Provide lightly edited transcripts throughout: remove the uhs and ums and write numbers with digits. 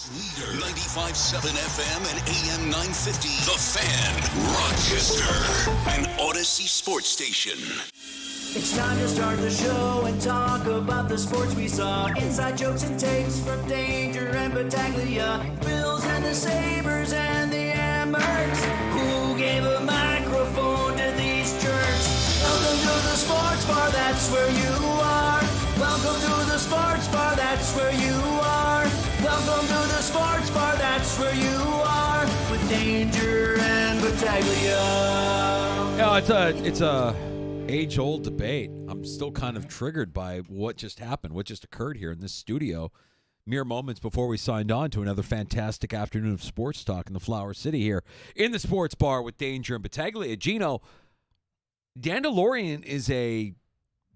Sports leader. 95.7 FM and AM 950. The Fan. Rochester. An Odyssey sports station. It's time to start the show and talk about the sports we saw. Inside jokes and takes from Danger and Battaglia. Bills and the Sabres and the Amherst. Who gave a microphone to these jerks? Welcome to the sports bar, that's where you are. Welcome to the sports bar, that's where you are. Welcome to the sports bar, that's where you are. With Danger and Battaglia. Yeah, it's a age-old debate. I'm still kind of triggered by what just happened, what just occurred here in this studio mere moments before we signed on to another fantastic afternoon of sports talk in the Flower City here in the sports bar with Danger and Battaglia. Gino, Dandelion is a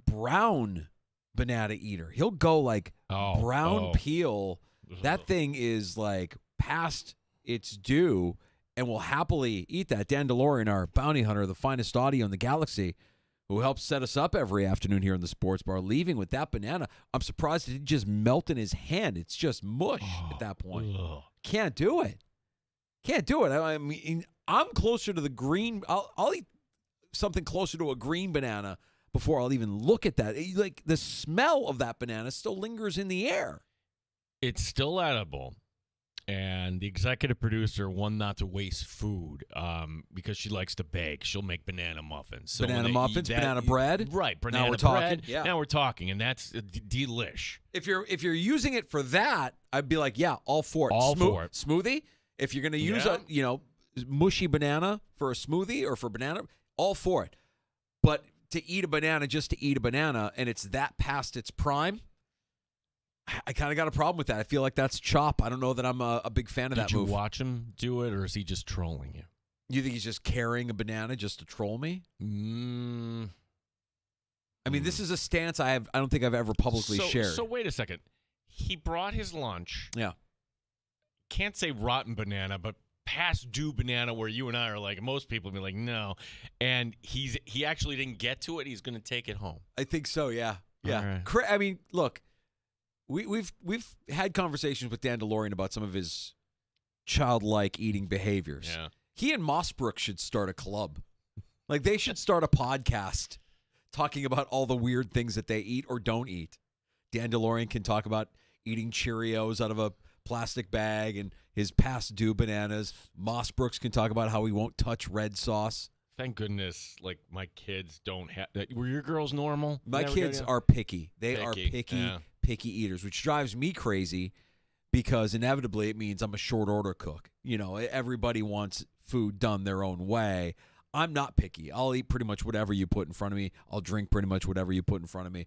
brown banana eater. He'll go like brown peel. That thing is like past its due and will happily eat that. Dandelion, our bounty hunter, the finest audio in the galaxy, who helps set us up every afternoon here in the sports bar, leaving with that banana. I'm surprised it didn't just melt in his hand. It's just mush at that point. Can't do it. Can't do it. I mean, I'm closer to the green. I'll eat something closer to a green banana before I'll even look at that. Like, the smell of that banana still lingers in the air. It's still edible. And the executive producer wanted not to waste food because she likes to bake. She'll make banana muffins. So banana muffins, banana bread. Right, banana now we're bread. Talking. Yeah. Now we're talking, and that's delish. If you're using it for that, I'd be like, yeah, all for it. All for it. Smoothie. If you're going to use a mushy banana for a smoothie or for banana, all for it. But to eat a banana just to eat a banana, and it's that past its prime, I kind of got a problem with that. I feel like that's chop. I don't know that I'm a big fan of that move. Did you watch him do it, or is he just trolling you? You think he's just carrying a banana just to troll me? I mean, this is a stance I don't think I've ever publicly shared. So wait a second. He brought his lunch. Yeah. Can't say rotten banana, but past due banana, where you and I are like, most people be like, no. And he actually didn't get to it. He's going to take it home. I think so. Yeah. Yeah. Right. I mean, look. We've had conversations with Dandelion about some of his childlike eating behaviors. Yeah. He and Mossbrook should start a club. Like, they should start a podcast talking about all the weird things that they eat or don't eat. Dandelion can talk about eating Cheerios out of a plastic bag and his past due bananas. Mossbrooks can talk about how he won't touch red sauce. Thank goodness, like, my kids don't have that. Were your girls normal? My kids are picky. They are picky eaters, which drives me crazy because inevitably it means I'm a short order cook. You know, everybody wants food done their own way. I'm not picky. I'll eat pretty much whatever you put in front of me. I'll drink pretty much whatever you put in front of me.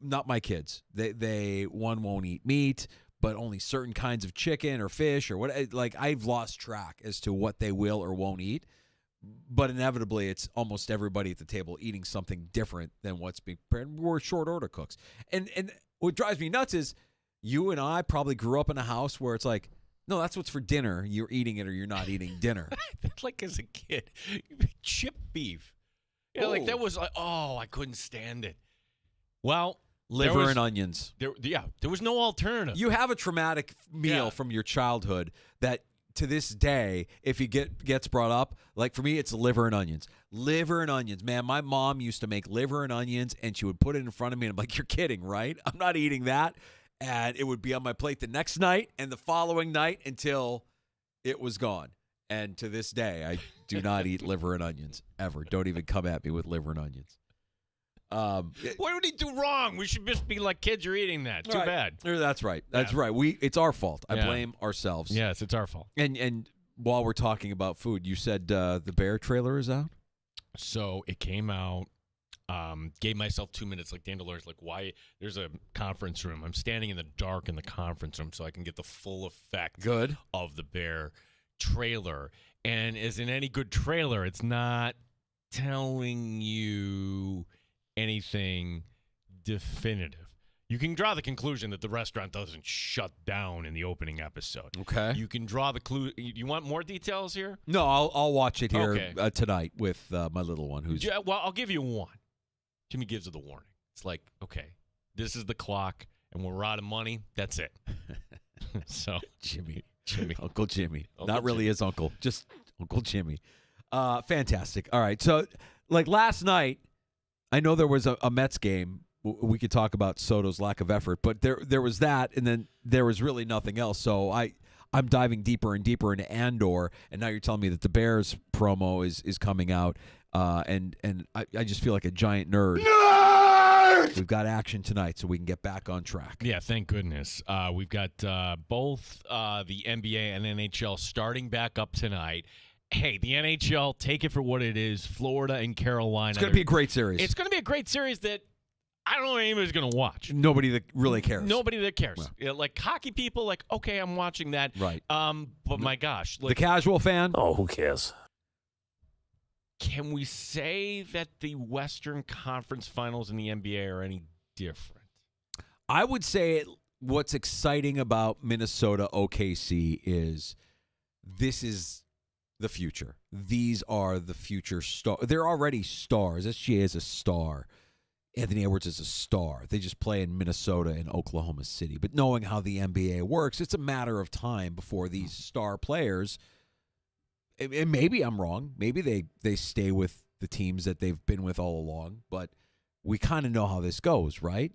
Not my kids. They won't eat meat, but only certain kinds of chicken or fish or what. Like, I've lost track as to what they will or won't eat. But inevitably, it's almost everybody at the table eating something different than what's being prepared. We're short order cooks. And what drives me nuts is you and I probably grew up in a house where it's like, no, that's what's for dinner. You're eating it or you're not eating dinner. Like, as a kid, chip beef. Yeah, like, that was like, I couldn't stand it. Well, liver and onions. There was no alternative. You have a traumatic meal from your childhood that, to this day, if he gets brought up, like, for me, it's liver and onions. Liver and onions. Man, my mom used to make liver and onions, and she would put it in front of me, and I'm like, you're kidding, right? I'm not eating that. And it would be on my plate the next night and the following night until it was gone. And to this day, I do not eat liver and onions, ever. Don't even come at me with liver and onions. What did he do wrong? We should just be like, kids, you're eating that. Too bad. That's right. That's right. It's our fault. I blame ourselves. Yes, it's our fault. And while we're talking about food, you said the Bear trailer is out? So it came out. Gave myself 2 minutes. Like, Dandelion's like, why? There's a conference room. I'm standing in the dark in the conference room so I can get the full effect of the Bear trailer. And as in any good trailer, it's not telling you anything definitive. You can draw the conclusion that the restaurant doesn't shut down in the opening episode. Okay. You can draw the clue. You want more details here? No, I'll watch it here tonight with my little one. Well, I'll give you one. Jimmy gives her the warning. It's like, okay, this is the clock, and when we're out of money, that's it. So Jimmy. Jimmy. Uncle Jimmy. Uncle Not really Jimmy. his uncle, just Uncle Jimmy. Fantastic. All right. So, like last night, I know there was a Mets game. We could talk about Soto's lack of effort, but there was that, and then there was really nothing else. So I'm diving deeper and deeper into Andor, and now you're telling me that the Bears promo is coming out, and I just feel like a giant nerd. We've got action tonight, so we can get back on track. Yeah, thank goodness. We've got both the NBA and NHL starting back up tonight. Hey, the NHL, take it for what it is. Florida and Carolina. It's going to be a great series. It's going to be a great series that I don't know if anybody's going to watch. Nobody that really cares. Nobody that cares. Well. You know, like hockey people, like, okay, I'm watching that. Right. But my gosh. The Like, casual fan? Oh, who cares? can we say that the Western Conference Finals in the NBA are any different? I would say what's exciting about Minnesota OKC is this is the future. These are the future stars. They're already stars. SGA is a star. Anthony Edwards is a star. They just play in Minnesota and Oklahoma City. But knowing how the NBA works, it's a matter of time before these star players, and maybe I'm wrong, maybe they stay with the teams that they've been with all along, but we kind of know how this goes, right?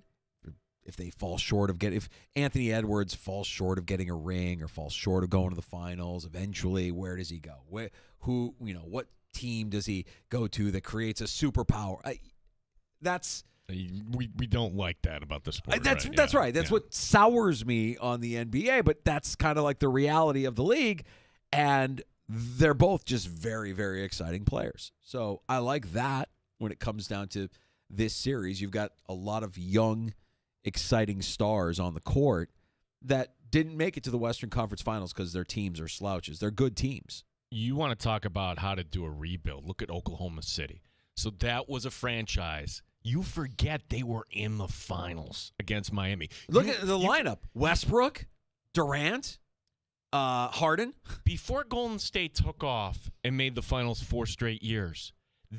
If they fall short of if Anthony Edwards falls short of getting a ring or falls short of going to the finals, eventually, where does he go? What team does he go to that creates a superpower? We don't like that about the sport. That's Yeah. right. That's Yeah. what sours me on the NBA, but that's kind of like the reality of the league, and they're both just very, very exciting players. So I like that when it comes down to this series. You've got a lot of young, exciting stars on the court that didn't make it to the Western Conference Finals because their teams are slouches. They're good teams. You want to talk about how to do a rebuild. Look at Oklahoma City. So that was a franchise. You forget they were in the finals against Miami. Look at the lineup. Westbrook, Durant, Harden. Before Golden State took off and made the finals 4 straight years,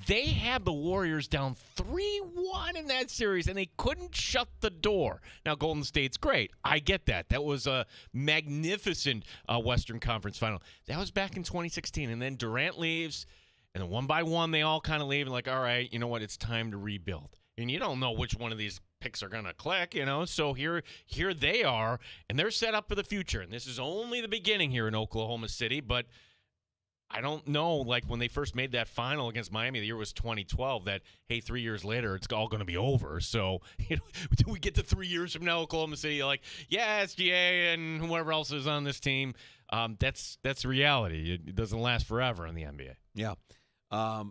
they had the Warriors down 3-1 in that series, and they couldn't shut the door. Now, Golden State's great. I get that. That was a magnificent Western Conference final. That was back in 2016, and then Durant leaves, and then one by one, they all kind of leave, and like, all right, you know what? It's time to rebuild. And you don't know which one of these picks are going to click, So here they are, and they're set up for the future. And this is only the beginning here in Oklahoma City, but I don't know, like when they first made that final against Miami, the year was 2012, that, hey, 3 years later, it's all going to be over. So do we get to 3 years from now, Oklahoma City, like, yeah, SGA and whoever else is on this team? That's reality. It doesn't last forever in the NBA. Yeah.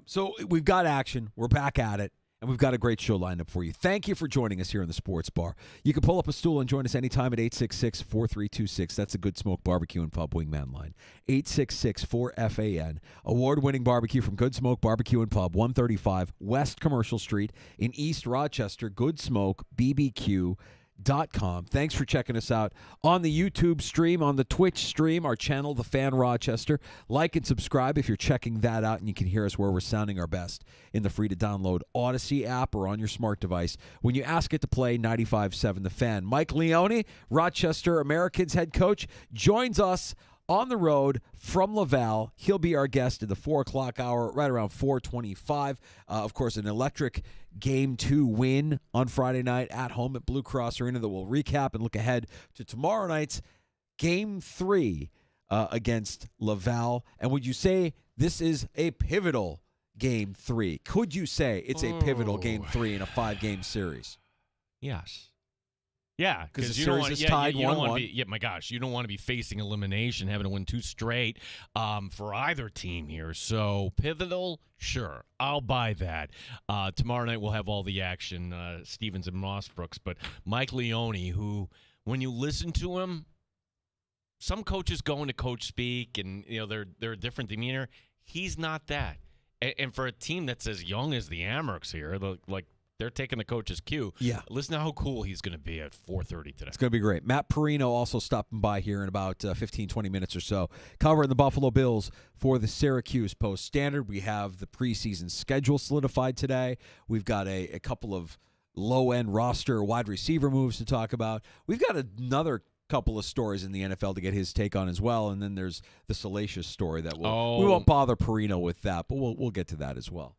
So we've got action. We're back at it. And we've got a great show lined up for you. Thank you for joining us here in the Sports Bar. You can pull up a stool and join us anytime at 866-4326. That's a Good Smoke Barbecue and Pub Wingman line. 866-4FAN. Award-winning barbecue from Good Smoke Barbecue and Pub, 135 West Commercial Street in East Rochester. Good Smoke BBQ.com. Thanks for checking us out on the YouTube stream, on the Twitch stream, our channel, The Fan Rochester. Like and subscribe if you're checking that out, and you can hear us where we're sounding our best in the free-to-download Odyssey app or on your smart device when you ask it to play 95.7 The Fan. Mike Leone, Rochester Americans head coach, joins us on the road from Laval. He'll be our guest in the 4 o'clock hour, right around 4:25. Of course, an electric Game 2 win on Friday night at home at Blue Cross Arena that we'll recap and look ahead to tomorrow night's Game 3 against Laval. And would you say this is a pivotal Game 3? Could you say it's a pivotal Game 3 in a 5-game series? Yes. Yeah, because the you don't series want, is yeah, tied you don't want 1-1. to be. Yeah, my gosh, you don't want to be facing elimination, having to win 2 straight for either team here. So pivotal, sure, I'll buy that. Tomorrow night we'll have all the action, Stevens and Mossbrooks. But Mike Leone, who, when you listen to him, some coaches go into coach speak, and they're a different demeanor. He's not that. And for a team that's as young as the Amerks here, they're taking the coach's cue. Yeah. Listen to how cool he's going to be at 4:30 today. It's going to be great. Matt Perino also stopping by here in about 15, 20 minutes or so, covering the Buffalo Bills for the Syracuse Post-Standard. We have the preseason schedule solidified today. We've got a couple of low-end roster wide receiver moves to talk about. We've got another couple of stories in the NFL to get his take on as well, and then there's the salacious story that we won't bother Perino with that, but we'll get to that as well.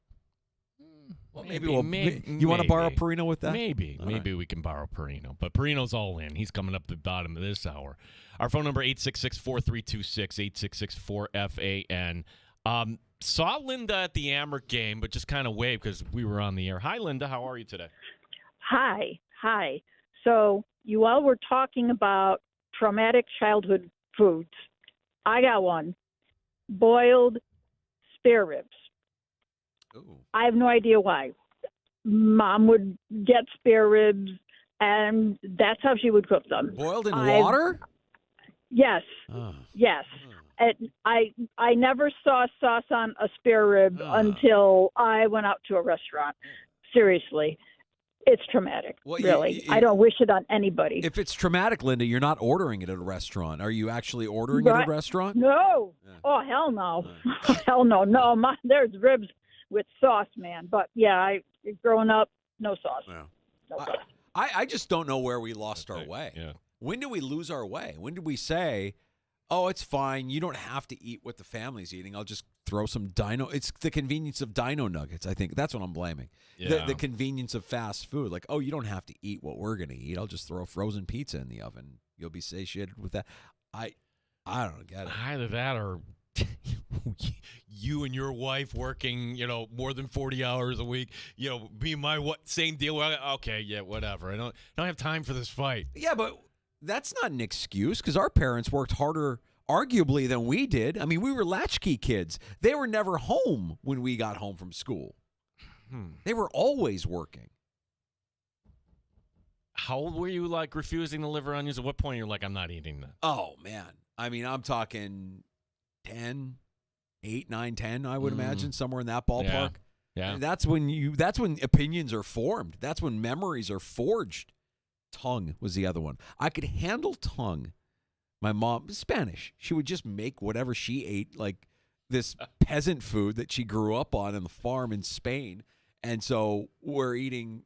Well, maybe you want to borrow Perino with that? Maybe we can borrow Perino. But Perino's all in. He's coming up the bottom of this hour. Our phone number, 866-4326, 866-4FAN. Saw Linda at the Amherst game, but just kind of waved because we were on the air. Hi, Linda. How are you today? Hi. So you all were talking about traumatic childhood foods. I got one. Boiled spare ribs. Ooh. I have no idea why. Mom would get spare ribs, and that's how she would cook them. Boiled in water? Yes. Oh. Yes. And I never saw sauce on a spare rib until I went out to a restaurant. Seriously. It's traumatic, really. I don't wish it on anybody. If it's traumatic, Linda, you're not ordering it at a restaurant. Are you actually ordering it at a restaurant? No. Yeah. Oh, hell no. Hell no. No, there's ribs with sauce, man. But, yeah, growing up, no sauce. Yeah. No sauce. I just don't know where we lost our way. Yeah. When did we lose our way? When did we say, oh, it's fine, you don't have to eat what the family's eating, I'll just throw some dino. It's the convenience of dino nuggets, I think. That's what I'm blaming. Yeah. The convenience of fast food. Like, oh, you don't have to eat what we're going to eat. I'll just throw frozen pizza in the oven. You'll be satiated with that. I don't get it. Either that or you and your wife working, more than 40 hours a week, be my same deal. Okay, yeah, whatever. I don't have time for this fight. Yeah, but that's not an excuse because our parents worked harder arguably than we did. I mean, we were latchkey kids. They were never home when we got home from school. They were always working. How old were you, refusing the liver onions? At what point you're like, I'm not eating that? Oh, man. I mean, I'm talking 10, 8, 9, 10, I would imagine, somewhere in that ballpark. Yeah. And that's when opinions are formed. That's when memories are forged. Tongue was the other one. I could handle tongue. My mom, Spanish, she would just make whatever she ate, like this peasant food that she grew up on the farm in Spain. And so we're eating,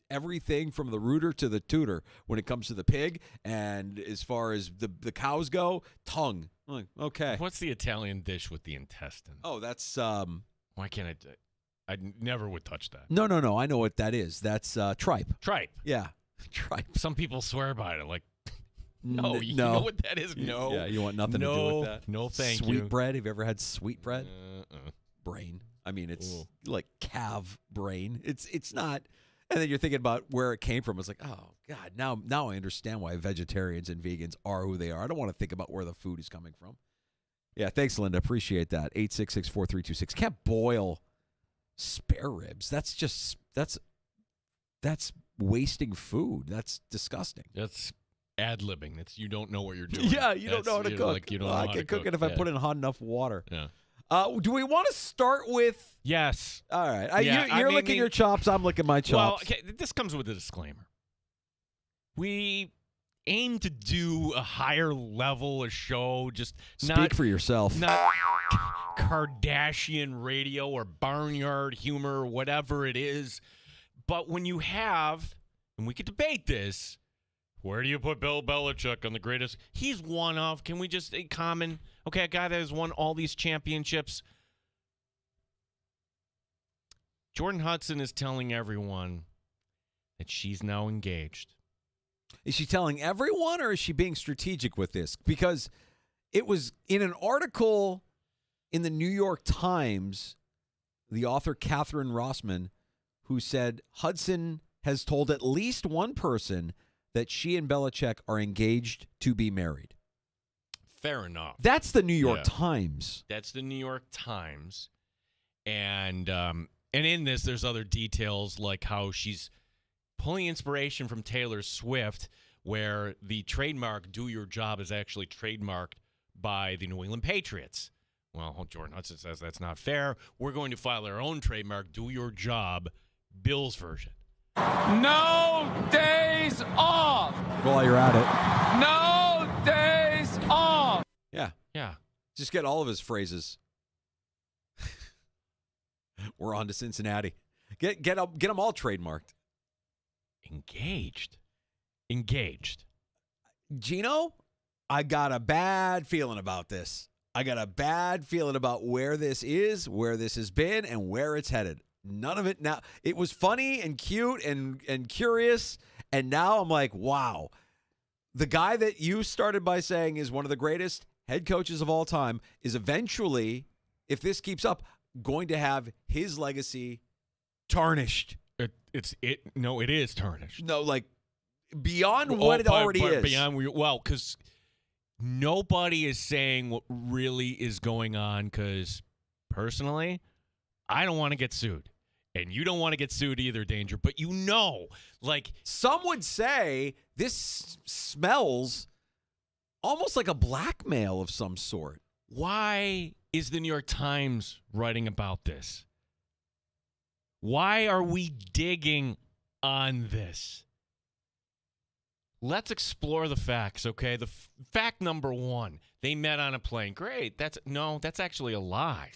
everything from the rooter to the tutor when it comes to the pig. And as far as the cows go, tongue. I'm like, okay. What's the Italian dish with the intestine? Oh, that's... Why can't I never would touch that. No. I know what that is. That's tripe. Tripe. Yeah. Tripe. Some people swear by it. Like, no, you no. know what that is? No. Yeah, you want nothing to do with that. No, thank you. Sweet bread. Have you ever had sweet bread? Brain. Brain. It's like calf brain. It's not. And then you're thinking about where it came from. It's like, oh, God, now I understand why vegetarians and vegans are who they are. I don't want to think about where the food is coming from. Yeah, thanks, Linda. Appreciate that. 866-4326. Can't boil spare ribs. That's wasting food. That's disgusing. That's ad-libbing. That's you don't know what you're doing. Yeah, you don't know how to cook. Like you don't know I how can to cook it if I put it in hot enough water. Yeah. Do we want to start with? Yes. All right. You're licking your chops. I'm licking my chops. Well, okay, this comes with a disclaimer. We aim to do a higher level of show, just speak for yourself. Not Kardashian radio or barnyard humor or whatever it is. But when you have, and we could debate this, where do you put Bill Belichick on the greatest? He's one of, can we just, a common, okay, a guy that has won all these championships. Jordan Hudson is telling everyone that she's now engaged. Is she telling everyone, or is she being strategic with this? Because it was in an article in the New York Times, the author Catherine Rossman, who said Hudson has told at least one person that she and Belichick are engaged to be married. Fair enough. That's the New York Times. That's the New York Times. And in this, there's other details like how she's pulling inspiration from Taylor Swift, where the trademark "do your job" is actually trademarked by the New England Patriots. Well, Jordan Hudson says that's not fair. We're going to file our own trademark, "do your job," Bill's version. No days off. While you're at it. No days off. Yeah. Yeah. Just get all of his phrases. We're on to Cincinnati. Get them all trademarked. Engaged. Gino, I got a bad feeling about this. I got a bad feeling about where this is, where this has been, and where it's headed. None of it now. It was funny and cute and curious, and now I'm like, wow. The guy that you started by saying is one of the greatest head coaches of all time is eventually, if this keeps up, going to have his legacy tarnished. It is tarnished. No, like beyond what it already is. Because nobody is saying what really is going on. Because personally, I don't want to get sued, and you don't want to get sued either, Danger. But like some would say, this smells almost like a blackmail of some sort. Why is the New York Times writing about this? Why are we digging on this? Let's explore the facts, okay? The fact number one, they met on a plane. Great. That's actually a lie.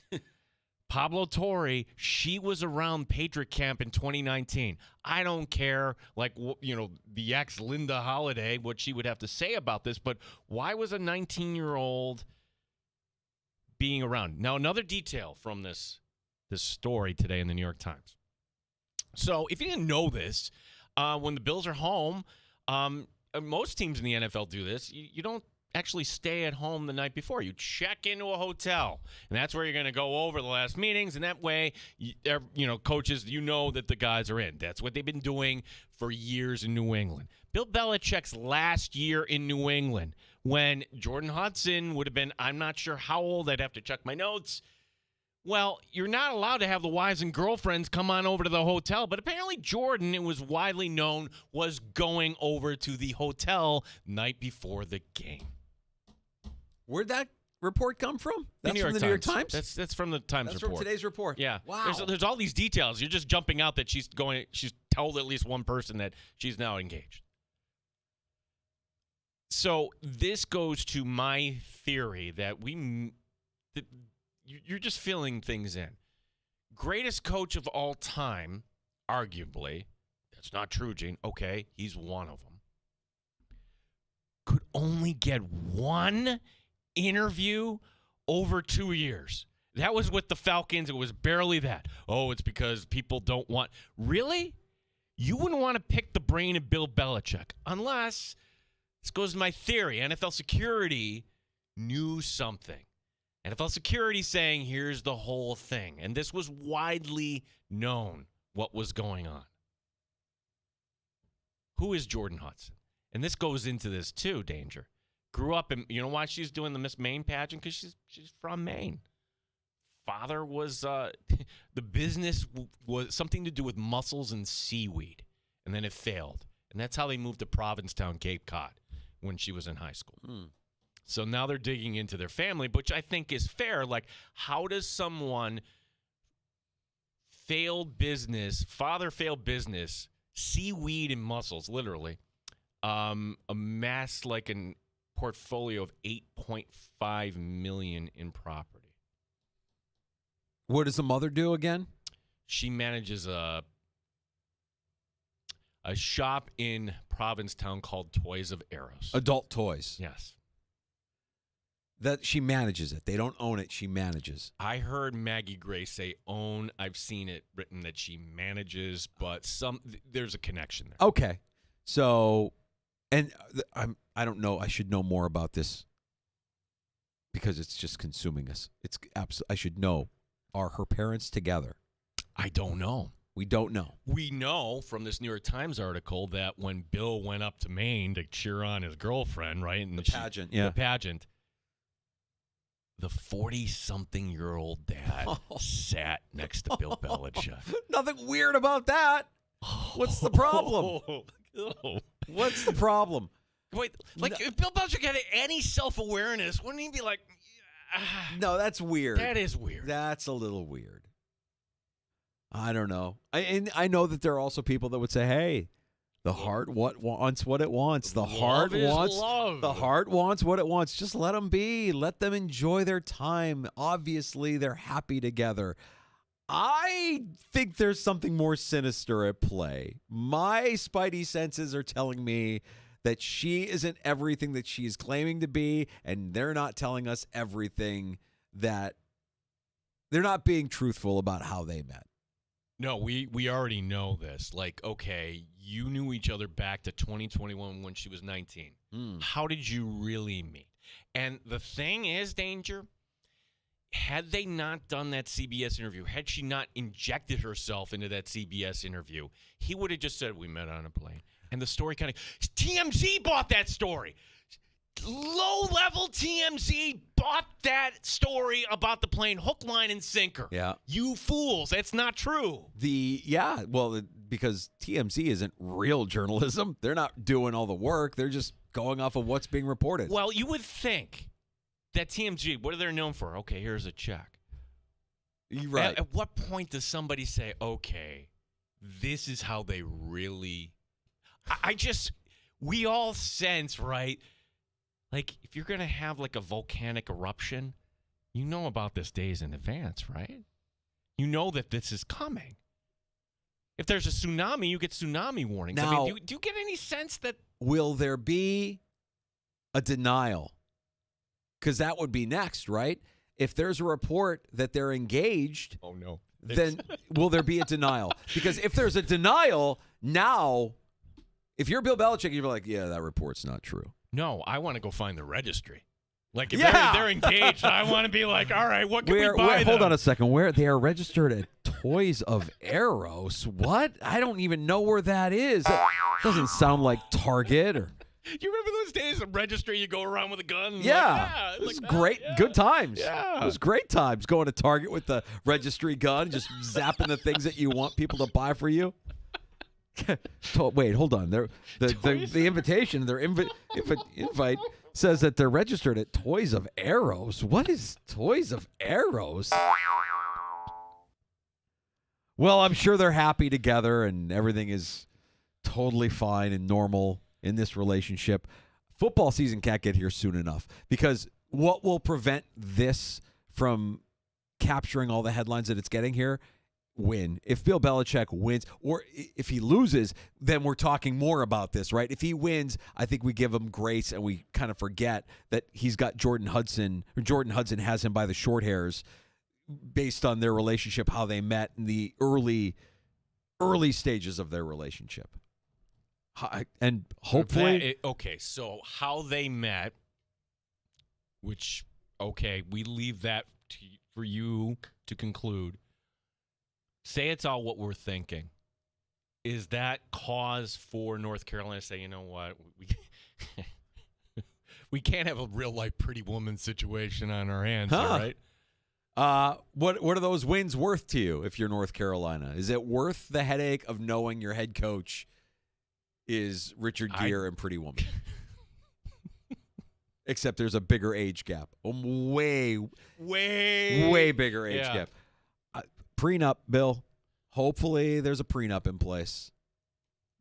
Pablo Torre, she was around Patriot Camp in 2019. I don't care, the ex Linda Holiday, what she would have to say about this, but why was a 19-year-old being around? Now, another detail from this story today in the New York Times. So, if you didn't know this, when the Bills are home, most teams in the NFL do this. You don't actually stay at home the night before. You check into a hotel, and that's where you're going to go over the last meetings, and that way, coaches, that the guys are in. That's what they've been doing for years in New England. Bill Belichick's last year in New England, when Jordan Hudson would have been, I'm not sure how old, I'd have to check my notes. Well, you're not allowed to have the wives and girlfriends come on over to the hotel, but apparently Jordan, it was widely known, was going over to the hotel night before the game. Where'd that report come from? That's from the New York Times? That's from the Times report. That's from today's report. Yeah. Wow. There's all these details. You're just jumping out that she's told at least one person that she's now engaged. So this goes to my theory that you're just filling things in. Greatest coach of all time, arguably. That's not true, Gene. Okay, he's one of them. Could only get one interview over 2 years. That was with the Falcons. It was barely that. Oh, it's because people don't want. Really? You wouldn't want to pick the brain of Bill Belichick unless, this goes to my theory, NFL security knew something. NFL security saying, here's the whole thing. And this was widely known what was going on. Who is Jordan Hudson? And this goes into this too, Danger. Grew up in, you know why she's doing the Miss Maine pageant? Because she's from Maine. Father was, the business was something to do with mussels and seaweed. And then it failed. And that's how they moved to Provincetown, Cape Cod, when she was in high school. So now they're digging into their family, which I think is fair. Like, how does someone father failed business, seaweed and mussels, literally, amass like a portfolio of $8.5 million in property? What does the mother do again? She manages a shop in Provincetown called Toys of Eros. Adult toys. Yes. That she manages it. They don't own it. She manages. I heard Maggie Gray say own. I've seen it written that she manages, but there's a connection there. Okay. So, and I don't know. I should know more about this because it's just consuming us. It's I should know. Are her parents together? I don't know. We don't know. We know from this New York Times article that when Bill went up to Maine to cheer on his girlfriend, right? And the pageant. The 40-something-year-old dad sat next to Bill Belichick. Nothing weird about that. What's the problem? What's the problem? Wait, if Bill Belichick had any self-awareness, wouldn't he be like, no, that's weird. That is weird. That's a little weird. I don't know. I know that there are also people that would say, hey, the heart wants what it wants. The heart wants what it wants. Just let them be. Let them enjoy their time. Obviously, they're happy together. I think there's something more sinister at play. My spidey senses are telling me that she isn't everything that she's claiming to be, and they're not telling us everything that they're not being truthful about how they met. No, we already know this. Like, okay, you knew each other back to 2021 when she was 19. How did you really meet? And the thing is, Danger, had they not done that CBS interview, had she not injected herself into that CBS interview, he would have just said, we met on a plane. And the story kind of, TMZ bought that story. Low-level TMZ bought that story about the plane, hook, line, and sinker. Yeah. You fools. That's not true. Because TMZ isn't real journalism. They're not doing all the work. They're just going off of what's being reported. Well, you would think that TMZ, what are they known for? Okay, here's a check. Right. At what point does somebody say, okay, this is how they really... we all sense, right? Like, if you're going to have, like, a volcanic eruption, you know about this days in advance, right? You know that this is coming. If there's a tsunami, you get tsunami warnings. Now, do you get any sense that... Will there be a denial? Because that would be next, right? If there's a report that they're engaged, oh no, then will there be a denial? Because if there's a denial, now, if you're Bill Belichick, you're like, yeah, that report's not true. No, I want to go find the registry. Like, if they're engaged, I want to be like, all right, what can we buy them? Hold on a second. Where they are registered at Toys of Eros. What? I don't even know where that is. That doesn't sound like Target or... You remember those days of registry? You go around with a gun? Yeah. It was great. Yeah. Good times. Yeah. It was great times going to Target with the registry gun, just zapping the things that you want people to buy for you. Wait, hold on. The invitation, their invite says that they're registered at Toys of Eros. What is Toys of Eros? Well, I'm sure they're happy together and everything is totally fine and normal in this relationship. Football season can't get here soon enough, because what will prevent this from capturing all the headlines that it's getting here? Win. If Bill Belichick wins, or if he loses, then we're talking more about this, right? If he wins, I think we give him grace and we kind of forget that he's got Jordan Hudson has him by the short hairs based on their relationship, how they met in the early stages of their relationship. And hopefully... Okay, so how they met, which, okay, we leave that for you to conclude. Say it's all what we're thinking. Is that cause for North Carolina to say, you know what, we can't have a real-life Pretty Woman situation on our hands, right? What are those wins worth to you if you're North Carolina? Is it worth the headache of knowing your head coach is Richard Gere and Pretty Woman? Except there's a bigger age gap. Way bigger age gap. Prenup, Bill. Hopefully there's a prenup in place.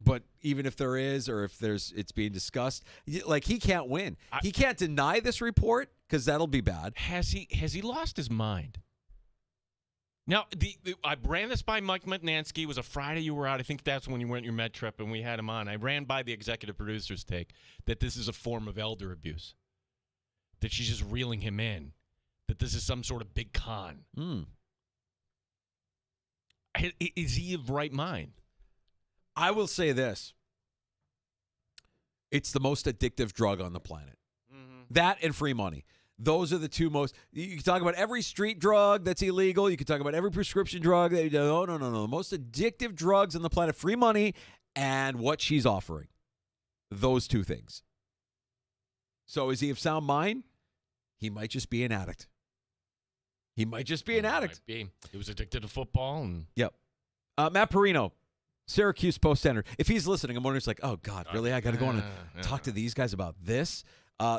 But even if there is, or if it's being discussed, like, he can't win. He can't deny this report, because that'll be bad. Has he lost his mind? Now, I ran this by Mike Metnansky. It was a Friday you were out. I think that's when you went your med trip, and we had him on. I ran by the executive producer's take that this is a form of elder abuse, that she's just reeling him in, that this is some sort of big con. Is he of right mind? I will say this. It's the most addictive drug on the planet. Mm-hmm. That and free money. Those are the two most... You can talk about every street drug that's illegal. You can talk about every prescription drug. No. The most addictive drugs on the planet, free money and what she's offering. Those two things. So is he of sound mind? He might just be an addict. He might just be an addict. He was addicted to football. Yep. Matt Perino, Syracuse Post-Standard. If he's listening, I'm wondering, like, oh, God, really? I got to go on and talk to these guys about this?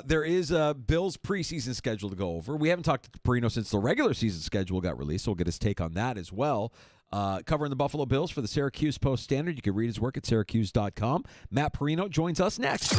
There is a Bills preseason schedule to go over. We haven't talked to Perino since the regular season schedule got released, so we'll get his take on that as well. Covering the Buffalo Bills for the Syracuse Post-Standard. You can read his work at syracuse.com. Matt Perino joins us next.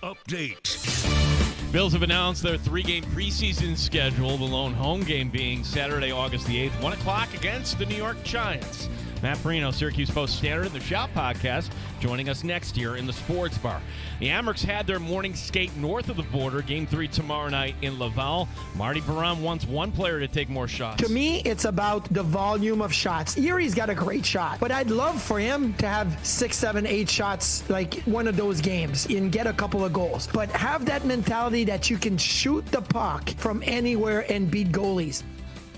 update. Bills have announced their 3-game preseason schedule, the lone home game being Saturday, August the 8th, 1 o'clock against the New York Giants. Matt Perino, Syracuse Post-Standard, and the Shout podcast, joining us next year in the Sports Bar. The Amerks had their morning skate north of the border. Game 3 tomorrow night in Laval. Marty Baron wants one player to take more shots. To me, it's about the volume of shots. Erie's got a great shot, but I'd love for him to have 6, 7, 8 shots like one of those games and get a couple of goals. But have that mentality that you can shoot the puck from anywhere and beat goalies.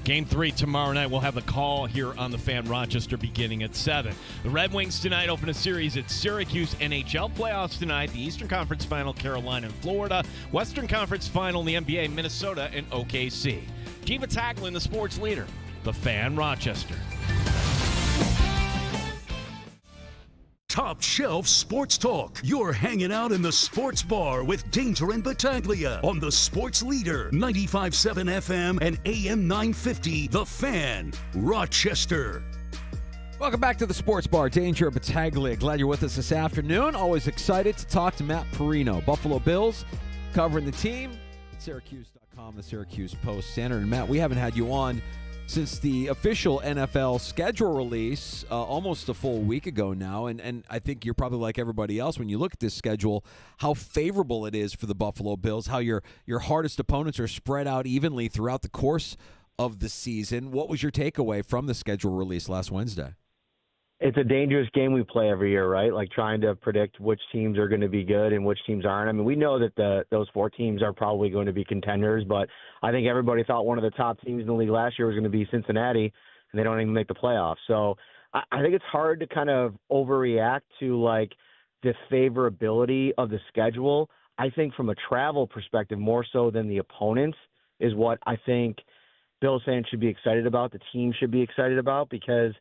Game 3 tomorrow night. We'll have the call here on the Fan Rochester beginning at 7. The Red Wings tonight open a series at Syracuse. NHL playoffs tonight. The Eastern Conference Final, Carolina and Florida. Western Conference Final in the NBA, Minnesota and OKC. Giva Taglin, the sports leader. The Fan Rochester. Top Shelf Sports Talk. You're hanging out in the sports bar with Danger and Battaglia on the Sports Leader, 95.7 FM and AM 950, The Fan, Rochester. Welcome back to the Sports Bar. Danger and Battaglia. Glad you're with us this afternoon. Always excited to talk to Matt Perino. Buffalo Bills covering the team. Syracuse.com, the Syracuse Post-Standard. And Matt, we haven't had you on since the official NFL schedule release almost a full week ago now, and I think you're probably like everybody else when you look at this schedule, how favorable it is for the Buffalo Bills, how your hardest opponents are spread out evenly throughout the course of the season. What was your takeaway from the schedule release last Wednesday? It's a dangerous game we play every year, right? Like trying to predict which teams are going to be good and which teams aren't. I mean, we know that those 4 teams are probably going to be contenders, but I think everybody thought one of the top teams in the league last year was going to be Cincinnati, and they don't even make the playoffs. So I think it's hard to kind of overreact to like the favorability of the schedule. I think from a travel perspective, more so than the opponents, is what I think Bills fans should be excited about, the team should be excited about, because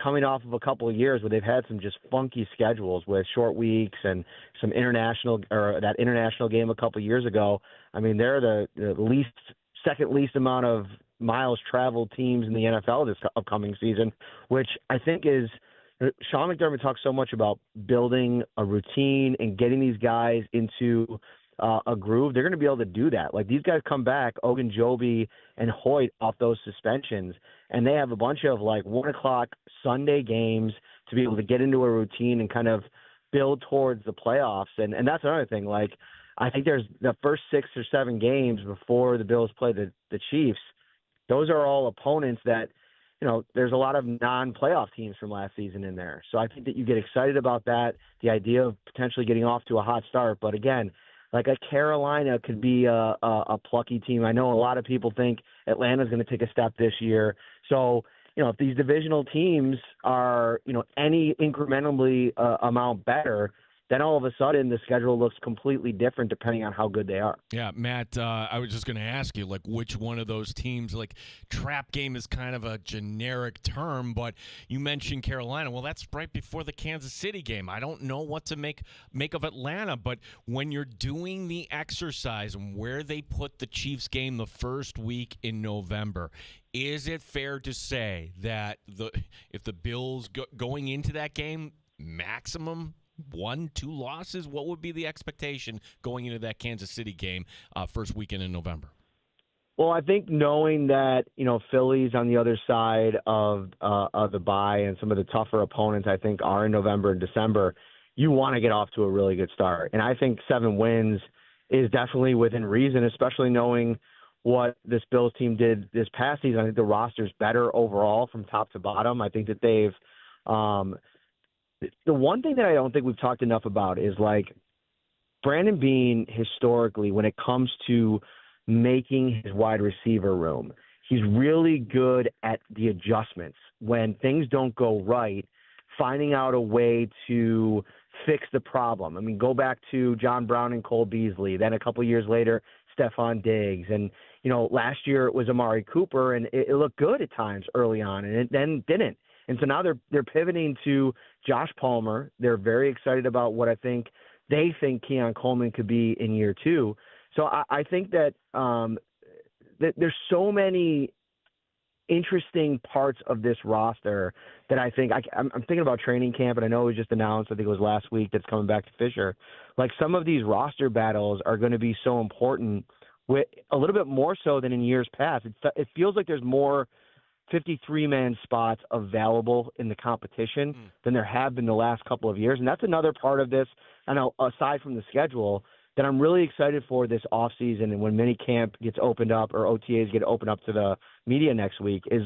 coming off of a couple of years where they've had some just funky schedules with short weeks and some that international game a couple of years ago. I mean, they're the second least amount of miles traveled teams in the NFL this upcoming season, which I think is Sean McDermott talks so much about building a routine and getting these guys into a groove. They're going to be able to do that. Like these guys come back, Ogunjobi and Hoyt off those suspensions, and they have a bunch of like 1 o'clock Sunday games to be able to get into a routine and kind of build towards the playoffs. And that's another thing. Like I think there's the first 6 or 7 games before the Bills play the Chiefs. Those are all opponents that, there's a lot of non-playoff teams from last season in there. So I think that you get excited about that, the idea of potentially getting off to a hot start. But again, like a Carolina could be a plucky team. I know a lot of people think Atlanta's going to take a step this year. So, if these divisional teams are, any incrementally amount better, then all of a sudden the schedule looks completely different depending on how good they are. Yeah, Matt, I was just going to ask you, like, which one of those teams, like, trap game is kind of a generic term, but you mentioned Carolina. Well, that's right before the Kansas City game. I don't know what to make of Atlanta, but when you're doing the exercise and where they put the Chiefs game the first week in November, is it fair to say that if the Bills going into that game, maximum 1-2 losses, what would be the expectation going into that Kansas City game first weekend in November? Well, I think knowing that, Philly's on the other side of the bye and some of the tougher opponents I think are in November and December, you want to get off to a really good start. And I think 7 wins is definitely within reason, especially knowing what this Bills team did this past season. I think the roster's better overall from top to bottom. I think that they've the one thing that I don't think we've talked enough about is like Brandon Beane historically, when it comes to making his wide receiver room, he's really good at the adjustments. When things don't go right, finding out a way to fix the problem. I mean, go back to John Brown and Cole Beasley. Then a couple years later, Stephon Diggs. And, last year it was Amari Cooper, and it looked good at times early on, and it then didn't. And so now they're pivoting to Josh Palmer. They're very excited about what they think Keon Coleman could be in year 2. So I think that that there's so many interesting parts of this roster that I think I'm thinking about training camp, and I know it was just announced, I think it was last week, that's coming back to Fisher. Like, some of these roster battles are going to be so important, with a little bit more so than in years past. It feels like there's more 53-man spots available in the competition than there have been the last couple of years. And that's another part of this, and aside from the schedule, that I'm really excited for this offseason and when minicamp gets opened up or OTAs get opened up to the media next week, is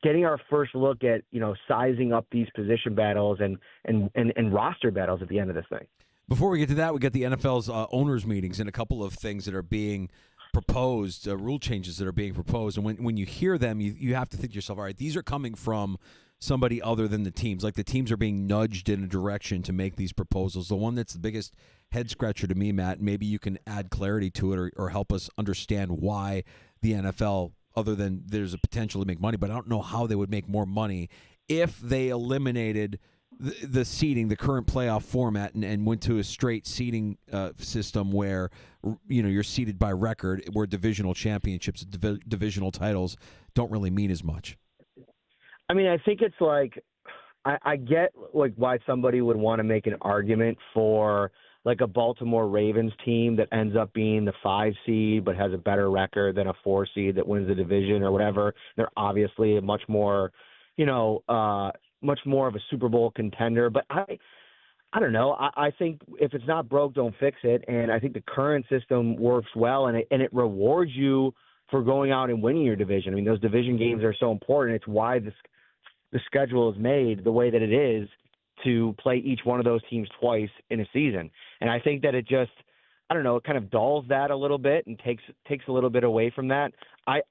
getting our first look at, sizing up these position battles and roster battles at the end of this thing. Before we get to that, we get the NFL's owners meetings and a couple of things that are being proposed, rule changes that are being proposed. And when you hear them, you have to think to yourself, all right, these are coming from somebody other than the teams. Like, the teams are being nudged in a direction to make these proposals. The one that's the biggest head scratcher to me, Matt, maybe you can add clarity to it or help us understand why the NFL, other than there's a potential to make money, but I don't know how they would make more money if they eliminated the seeding, the current playoff format, and went to a straight seeding system where you're seeded by record, where divisional championships, divisional titles don't really mean as much. I mean, I think it's like I get like why somebody would want to make an argument for like a Baltimore Ravens team that ends up being the 5 seed but has a better record than a 4 seed that wins the division or whatever. They're obviously a much more, much more of a Super Bowl contender. But I don't know. I think if it's not broke, don't fix it. And I think the current system works well, and it rewards you for going out and winning your division. I mean, those division games are so important. It's why the schedule is made the way that it is, to play each one of those teams twice in a season. And I think that it just, I don't know, it kind of dulls that a little bit and takes a little bit away from that. I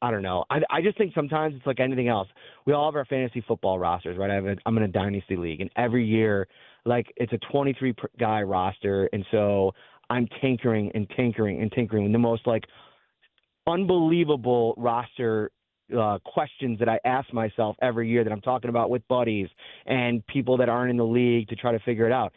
don't know. I just think sometimes it's like anything else. We all have our fantasy football rosters, right? I'm in a dynasty league, and every year, like, it's a 23-guy roster, and so I'm tinkering and the most, like, unbelievable roster questions that I ask myself every year that I'm talking about with buddies and people that aren't in the league to try to figure it out.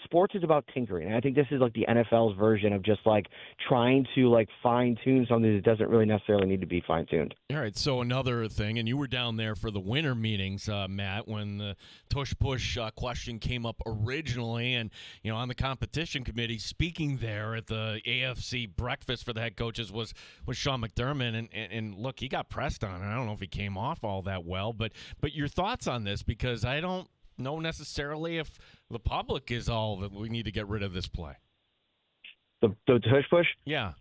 Sports is about tinkering, and I think this is like the NFL's version of just like trying to like fine tune something that doesn't really necessarily need to be fine tuned. All right, so another thing, and you were down there for the winter meetings, Matt, when the tush-push question came up originally, and on the competition committee, speaking there at the AFC breakfast for the head coaches was Sean McDermott, and look, he got pressed on, and I don't know if he came off all that well, but your thoughts on this, because I don't know necessarily if the public is all that we need to get rid of this play. The tush push? Yeah.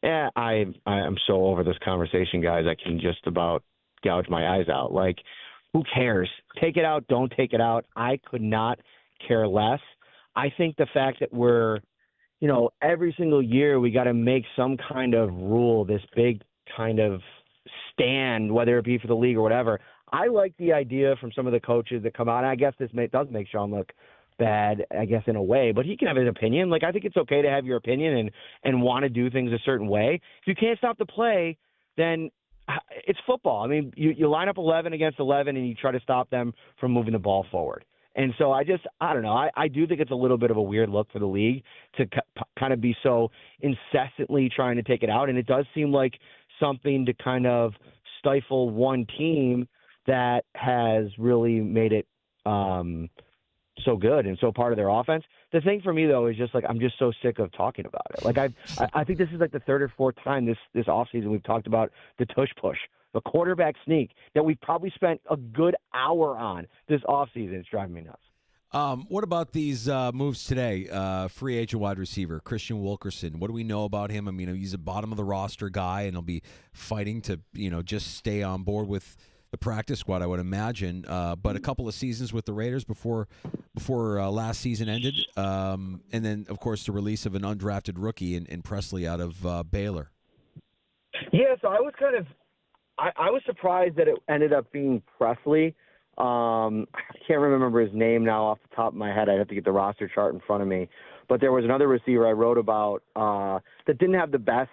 Yeah, I'm so over this conversation, guys. I can just about gouge my eyes out. Like, who cares? Take it out, don't take it out. I could not care less. I think the fact that we're, every single year we got to make some kind of rule, this big kind of stand, whether it be for the league or whatever. I like the idea from some of the coaches that come out. And I guess this does make Sean look bad, I guess, in a way, but he can have his opinion. Like, I think it's okay to have your opinion and want to do things a certain way. If you can't stop the play, then it's football. I mean, you line up 11 against 11 and you try to stop them from moving the ball forward. And so I don't know. I do think it's a little bit of a weird look for the league to kind of be so incessantly trying to take it out. And it does seem like something to kind of stifle one team that has really made it so good and so part of their offense. The thing for me, though, is just like I'm just so sick of talking about it. Like I think this is like the third or fourth time this offseason we've talked about the tush push, the quarterback sneak that we've probably spent a good hour on this offseason. It's driving me nuts. What about these moves today? Free agent wide receiver, Christian Wilkerson. What do we know about him? I mean, he's a bottom of the roster guy, and he'll be fighting to, just stay on board with the practice squad, I would imagine. But a couple of seasons with the Raiders before last season ended. And then, of course, the release of an undrafted rookie in Presley out of Baylor. Yeah, so I was I was surprised that it ended up being Presley. I can't remember his name now off the top of my head. I'd have to get the roster chart in front of me. But there was another receiver I wrote about that didn't have the best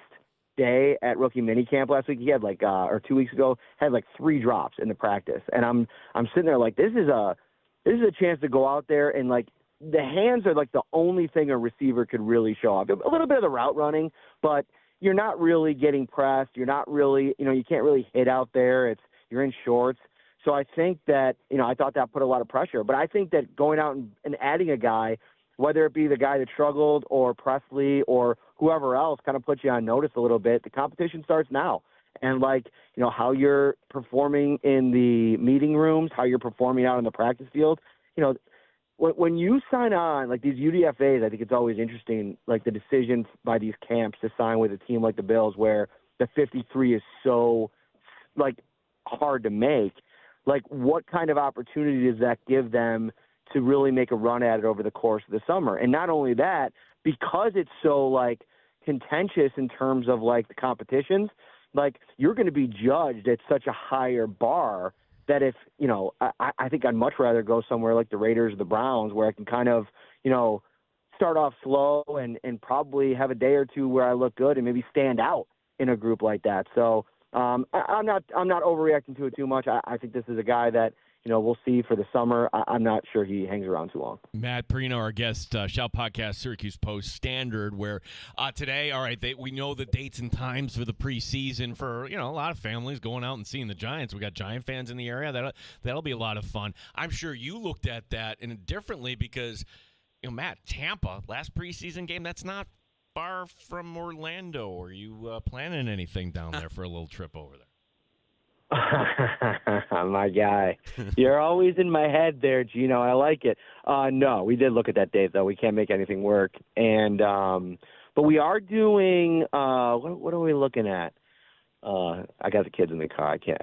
day at rookie minicamp last week. He had or 2 weeks ago, had 3 drops in the practice. And I'm sitting there like, this is a chance to go out there and the hands are the only thing a receiver could really show off. A little bit of the route running, but you're not really getting pressed. You're not really, you can't really hit out there. You're in shorts. So I think that, I thought that put a lot of pressure. But I think that going out and adding a guy, whether it be the guy that struggled or Presley or whoever else, kind of puts you on notice a little bit. The competition starts now. And, how you're performing in the meeting rooms, how you're performing out on the practice field, when you sign on, these UDFAs, I think it's always interesting, the decision by these camps to sign with a team like the Bills where the 53 is so, hard to make. What kind of opportunity does that give them to really make a run at it over the course of the summer? And not only that, because it's so, contentious in terms of, the competitions, you're going to be judged at such a higher bar that if, I think I'd much rather go somewhere like the Raiders or the Browns where I can kind of, start off slow and probably have a day or two where I look good and maybe stand out in a group like that. So I'm not overreacting to it too much. I think this is a guy that, we'll see for the summer. I'm not sure he hangs around too long. Matt Perino, our guest, Shout Podcast, Syracuse Post Standard, where today, all right, we know the dates and times for the preseason for, a lot of families going out and seeing the Giants. We got Giant fans in the area. That'll be a lot of fun. I'm sure you looked at that differently because, Matt, Tampa, last preseason game, that's not far from Orlando. Are you planning anything down there for a little trip over there? My guy. You're always in my head there, Gino. I like it. No, we did look at that date, though. We can't make anything work. And but we are doing what are we looking at? I got the kids in the car. I can't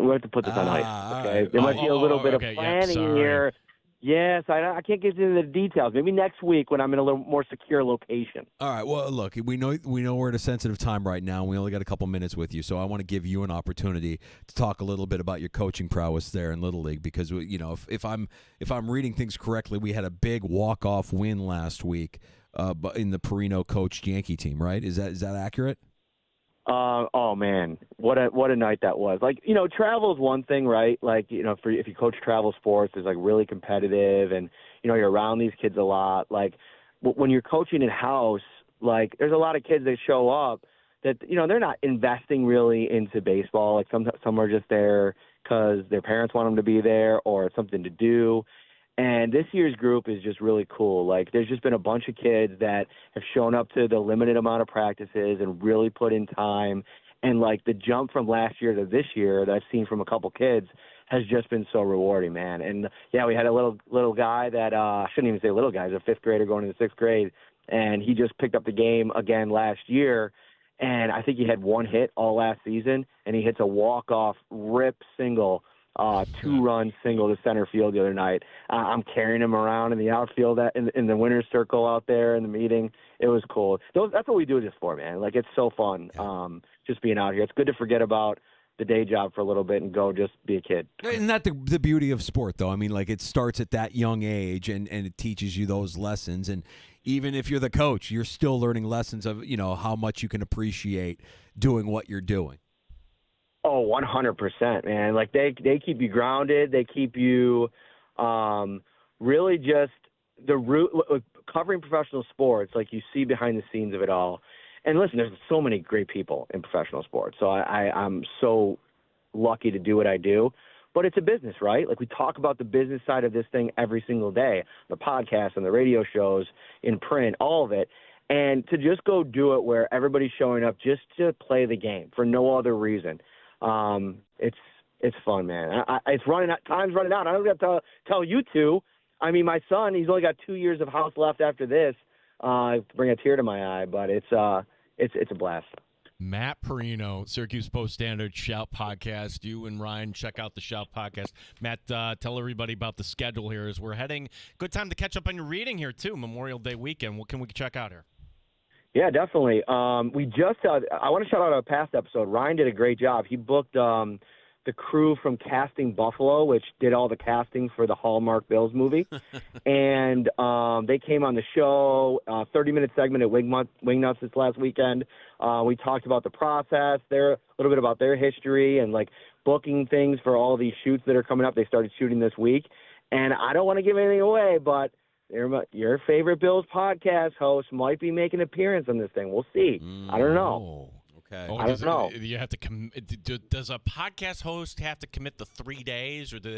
we have to put this on ice. Okay. There might be a little bit of planning here. Yes, I can't get into the details. Maybe next week when I'm in a little more secure location. All right. Well, look, we know we're at a sensitive time right now. We only got a couple minutes with you, so I want to give you an opportunity to talk a little bit about your coaching prowess there in Little League because if I'm reading things correctly, we had a big walk-off win last week, in the Perino coached Yankee team, right? Is that accurate? Oh man, what a night that was. Travel is one thing, right? If you coach travel sports, it's really competitive and, you're around these kids a lot. When you're coaching in house, there's a lot of kids that show up that, they're not investing really into baseball. Some are just there because their parents want them to be there or it's something to do. And this year's group is just really cool. There's just been a bunch of kids that have shown up to the limited amount of practices and really put in time. And, the jump from last year to this year that I've seen from a couple kids has just been so rewarding, man. And, yeah, we had a little guy that I shouldn't even say little guy. He's a fifth grader going into sixth grade, and he just picked up the game again last year. And I think he had one hit all last season, and he hits a walk-off rip single, two-run single to center field the other night. I'm carrying him around in the outfield in the winner's circle out there in the meeting. It was cool. That's what we do this for, man. It's so fun just being out here. It's good to forget about the day job for a little bit and go just be a kid. Isn't that the beauty of sport, though? I mean, it starts at that young age, and it teaches you those lessons. And even if you're the coach, you're still learning lessons of, how much you can appreciate doing what you're doing. Oh, 100%, man. They keep you grounded. They keep you really just the root covering professional sports. You see behind the scenes of it all. And listen, there's so many great people in professional sports. So I'm so lucky to do what I do. But it's a business, right? We talk about the business side of this thing every single day, the podcast and the radio shows, in print, all of it. And to just go do it where everybody's showing up just to play the game for no other reason. It's fun, man. It's running out. Time's running out. I don't have to tell you two. I mean, my son, he's only got 2 years of house left after this. Bring a tear to my eye, but it's a blast. Matt Perino, Syracuse Post Standard, Shout Podcast. You and Ryan, check out the Shout Podcast. Matt, tell everybody about the schedule here as we're heading. Good time to catch up on your reading here, too, Memorial Day weekend. What can we check out here? Yeah, definitely. We just I want to shout out a past episode. Ryan did a great job. He booked the crew from Casting Buffalo, which did all the casting for the Hallmark Bills movie. And they came on the show, 30-minute segment at Wingnuts this last weekend. We talked about the process, a little bit about their history and booking things for all these shoots that are coming up. They started shooting this week. And I don't want to give anything away, but Your favorite Bills podcast host might be making an appearance on this thing. We'll see. I don't know. Okay. I don't know. You have to does a podcast host have to commit the 3 days, or do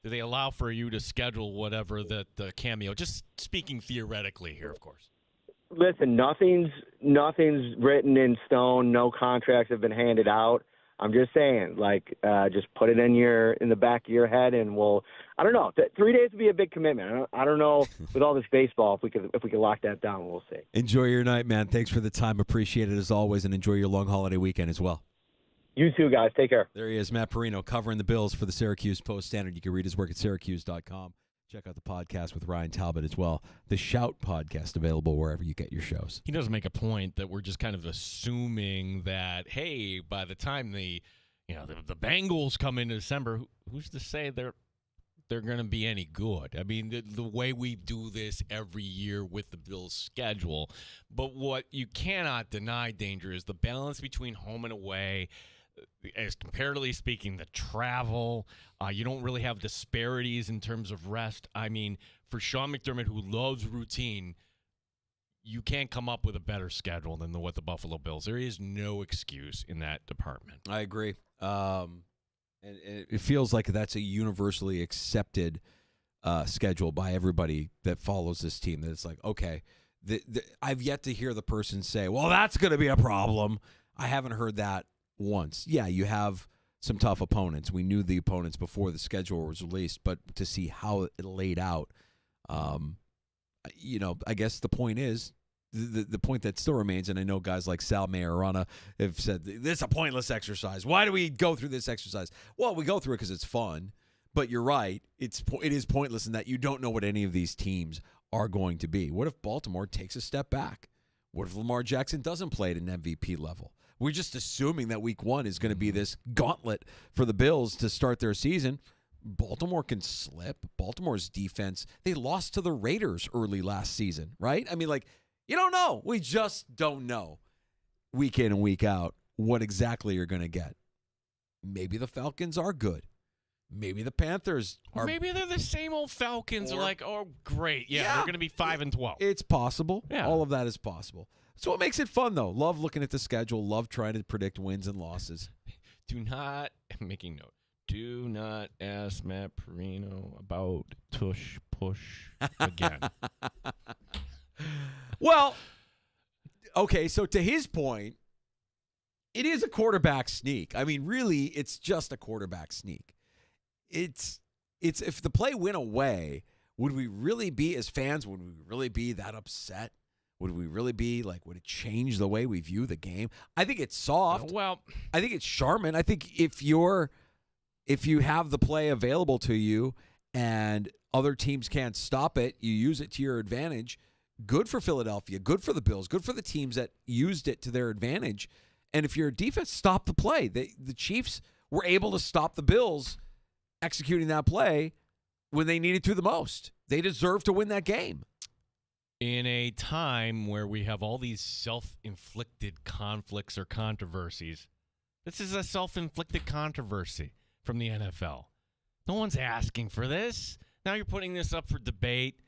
they allow for you to schedule whatever the cameo? Just speaking theoretically here, of course. Listen, nothing's written in stone. No contracts have been handed out. I'm just saying, just put it in the back of your head, and I don't know. 3 days would be a big commitment. I don't know with all this baseball if we could lock that down. We'll see. Enjoy your night, man. Thanks for the time. Appreciate it as always, and enjoy your long holiday weekend as well. You too, guys. Take care. There he is, Matt Perino, covering the Bills for the Syracuse Post-Standard. You can read his work at syracuse.com. Check out the podcast with Ryan Talbot as well. The Shout podcast, available wherever you get your shows. He does make a point that we're just kind of assuming that, hey, by the time the Bengals come in December, who's to say they're going to be any good? I mean, the way we do this every year with the Bills' schedule. But what you cannot deny, Danger, is the balance between home and away. As comparatively speaking, the travel, you don't really have disparities in terms of rest. I mean, for Sean McDermott, who loves routine, you can't come up with a better schedule than what the Buffalo Bills. There is no excuse in that department. I agree. And it feels like that's a universally accepted schedule by everybody that follows this team. That it's like, okay, I've yet to hear the person say, well, that's going to be a problem. I haven't heard that once. Yeah, you have some tough opponents. We knew the opponents before the schedule was released, but to see how it laid out, I guess the point is, the point that still remains, and I know guys like Sal Majorana have said, this is a pointless exercise. Why do we go through this exercise? Well, we go through it because it's fun, but you're right. It is pointless in that you don't know what any of these teams are going to be. What if Baltimore takes a step back? What if Lamar Jackson doesn't play at an MVP level? We're just assuming that week one is going to be this gauntlet for the Bills to start their season. Baltimore can slip. Baltimore's defense, they lost to the Raiders early last season, right? I mean, you don't know. We just don't know week in and week out what exactly you're going to get. Maybe the Falcons are good. Maybe the Panthers are. Or maybe they're the same old Falcons. They're like, oh, great. Yeah, they're going to be 5-12. It's possible. Yeah. All of that is possible. So what makes it fun, though? Love looking at the schedule. Love trying to predict wins and losses. I'm making note. Do not ask Matt Perino about tush push again. Well, okay, so to his point, it is a quarterback sneak. I mean, really, it's just a quarterback sneak. It's if the play went away, would we really be, as fans, would we really be that upset? Would we really be would it change the way we view the game? I think it's soft. Well, I think it's Charmin. I think if you have the play available to you and other teams can't stop it, you use it to your advantage. Good for Philadelphia, good for the Bills, good for the teams that used it to their advantage. And if your defense stopped the play, the Chiefs were able to stop the Bills executing that play when they needed to the most. They deserve to win that game. In a time where we have all these self-inflicted conflicts or controversies, this is a self-inflicted controversy from the NFL. No one's asking for this. Now you're putting this up for debate.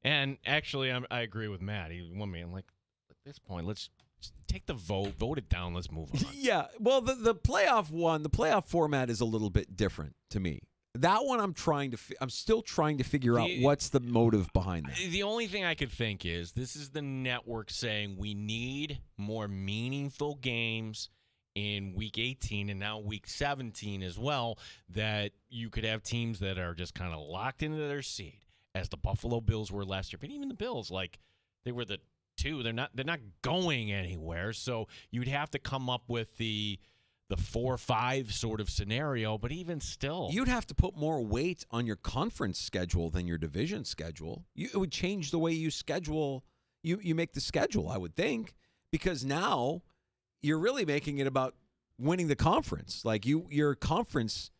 And actually, I agree with Matt. He won me. I'm like, at this point, let's just take the vote, vote it down, let's move on. Yeah, well, the playoff format is a little bit different to me. That one, I'm still trying to figure out what's the motive behind that. The only thing I could think is this is the network saying we need more meaningful games in Week 18 and now Week 17 as well, that you could have teams that are just kind of locked into their seat, as the Buffalo Bills were last year. But even the Bills, they were the two. They're not going anywhere. So you'd have to come up with the 4-5 sort of scenario, but even still. You'd have to put more weight on your conference schedule than your division schedule. It would change the way you schedule. You make the schedule, I would think, because now you're really making it about winning the conference. Your conference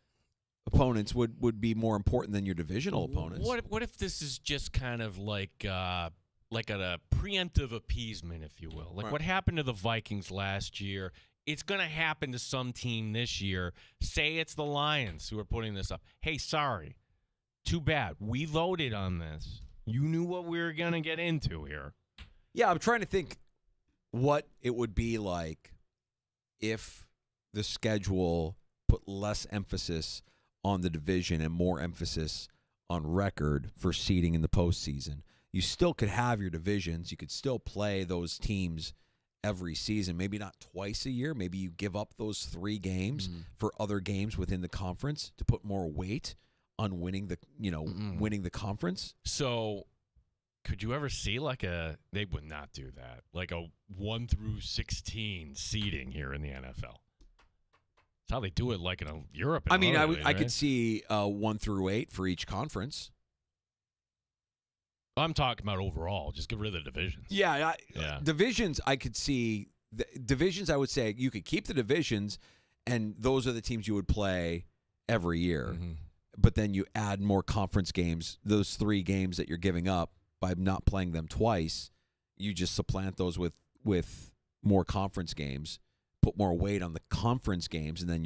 opponents would be more important than your divisional opponents. What if this is just kind of like a preemptive appeasement, if you will? What happened to the Vikings last year? It's going to happen to some team this year. Say it's the Lions who are putting this up. Hey, sorry. Too bad. We voted on this. You knew what we were going to get into here. Yeah, I'm trying to think what it would be like if the schedule put less emphasis on the division and more emphasis on record for seeding in the postseason. You still could have your divisions. You could still play those teams every season, maybe not twice a year. Maybe you give up those 3 games for other games within the conference to put more weight on winning the conference. So could you ever see they would not do that, like a 1 through 16 seeding here in the NFL? That's how they do it, like in Europe. I mean, I could see 1 through 8 for each conference. I'm talking about overall. Just get rid of the divisions. Yeah. Divisions, I could see. Divisions, I would say you could keep the divisions, and those are the teams you would play every year. Mm-hmm. But then you add more conference games. Those 3 games that you're giving up by not playing them twice, you just supplant those with more conference games, put more weight on the conference games, and then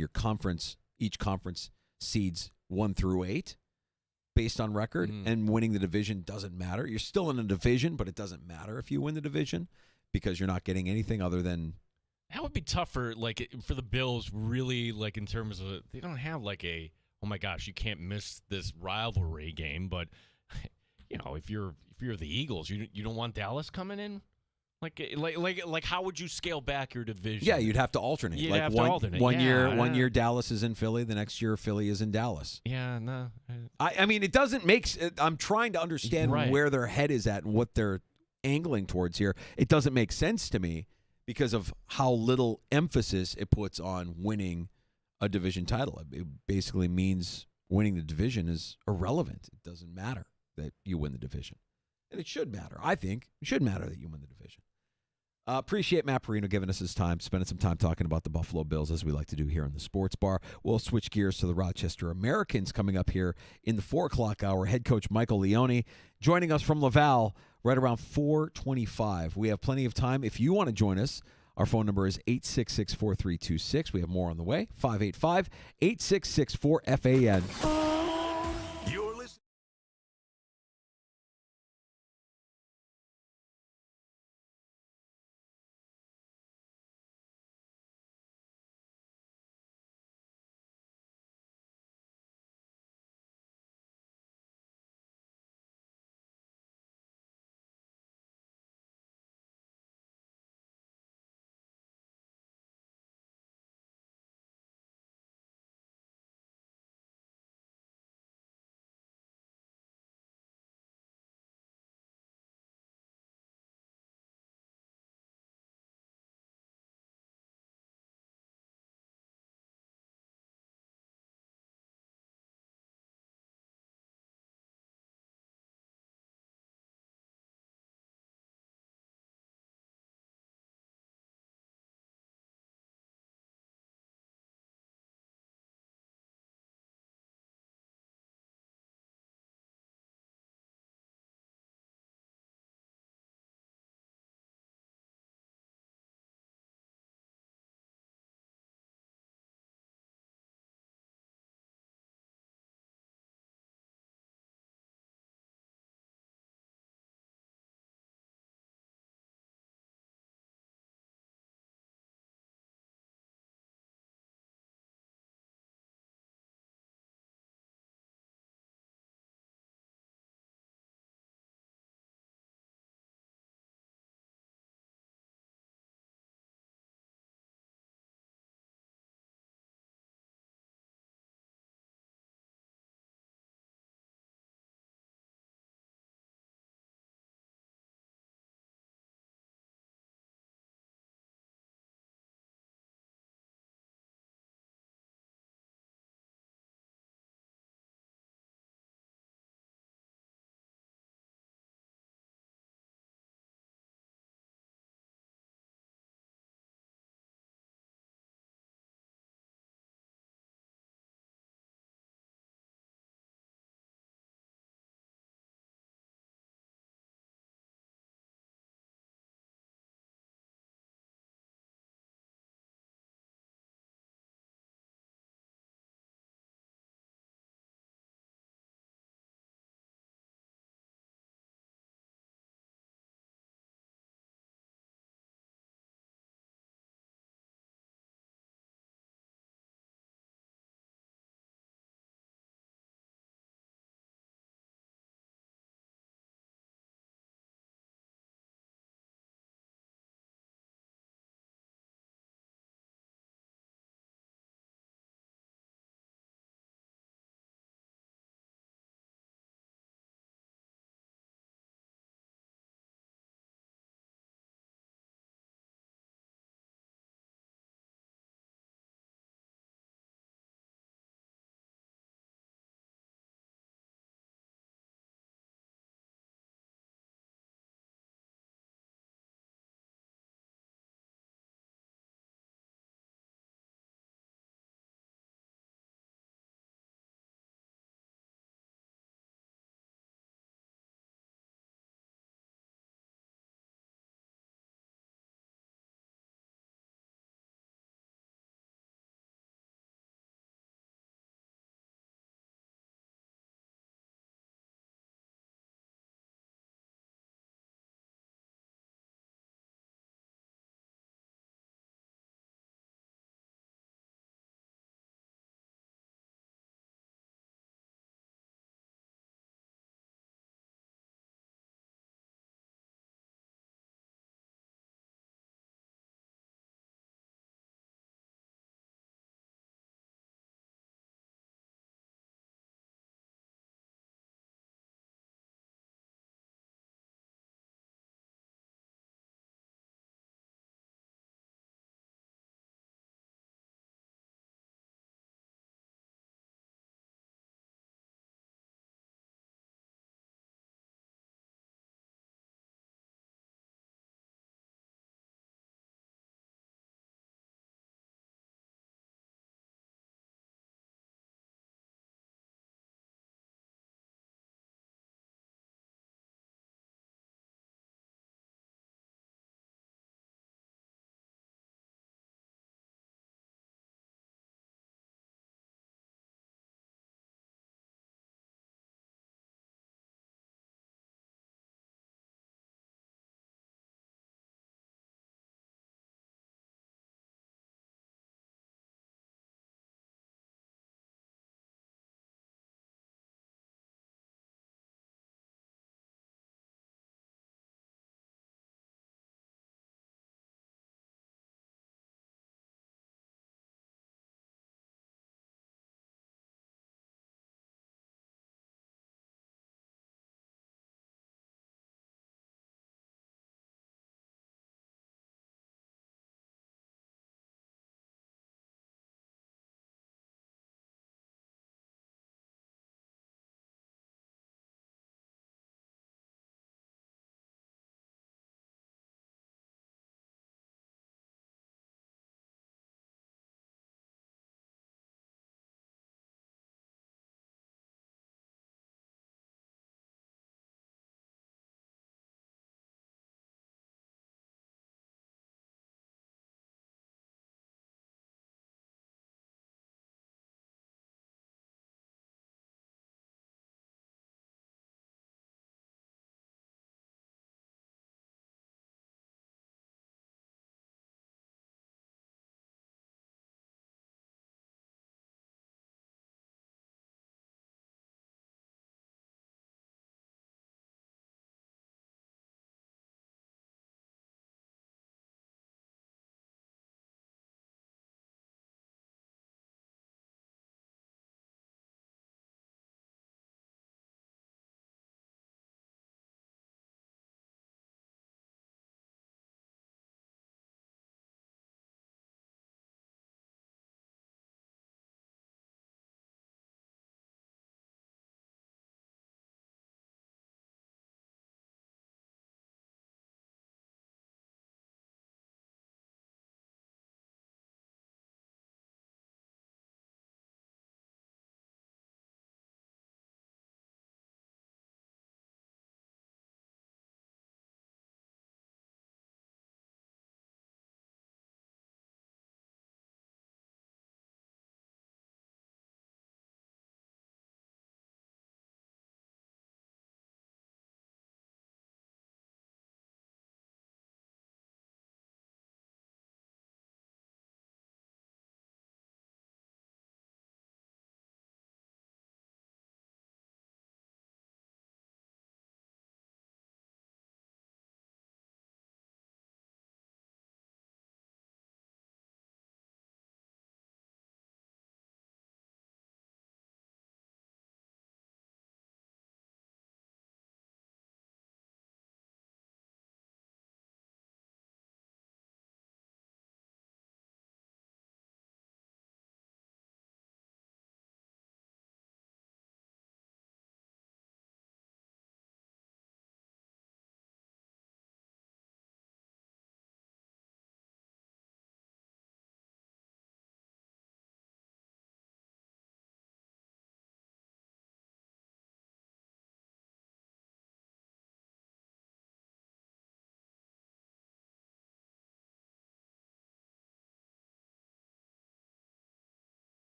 each conference seeds 1 through 8. Based on record, and winning the division doesn't matter. You're still in a division, but it doesn't matter if you win the division because you're not getting anything other than. That would be tough for the Bills. Really, in terms of they don't have oh my gosh, you can't miss this rivalry game. But if you're the Eagles, you don't want Dallas coming in. Like how would you scale back your division? Yeah, you'd have to alternate. You'd have to alternate. One year Dallas is in Philly, the next year Philly is in Dallas. Yeah, no. I mean, it doesn't make. I'm trying to understand where their head is at and what they're angling towards here. It doesn't make sense to me because of how little emphasis it puts on winning a division title. It basically means winning the division is irrelevant. It doesn't matter that you win the division. And it should matter. I think it should matter that you win the division. Appreciate Matt Perino giving us his time, spending some time talking about the Buffalo Bills, as we like to do here in the Sports Bar. We'll switch gears to the Rochester Americans coming up here in the 4 o'clock hour. Head coach Michael Leone joining us from Laval right around 4:25. We have plenty of time. If you want to join us, our phone number is 866-4326. We have more on the way, 585-8664-FAN.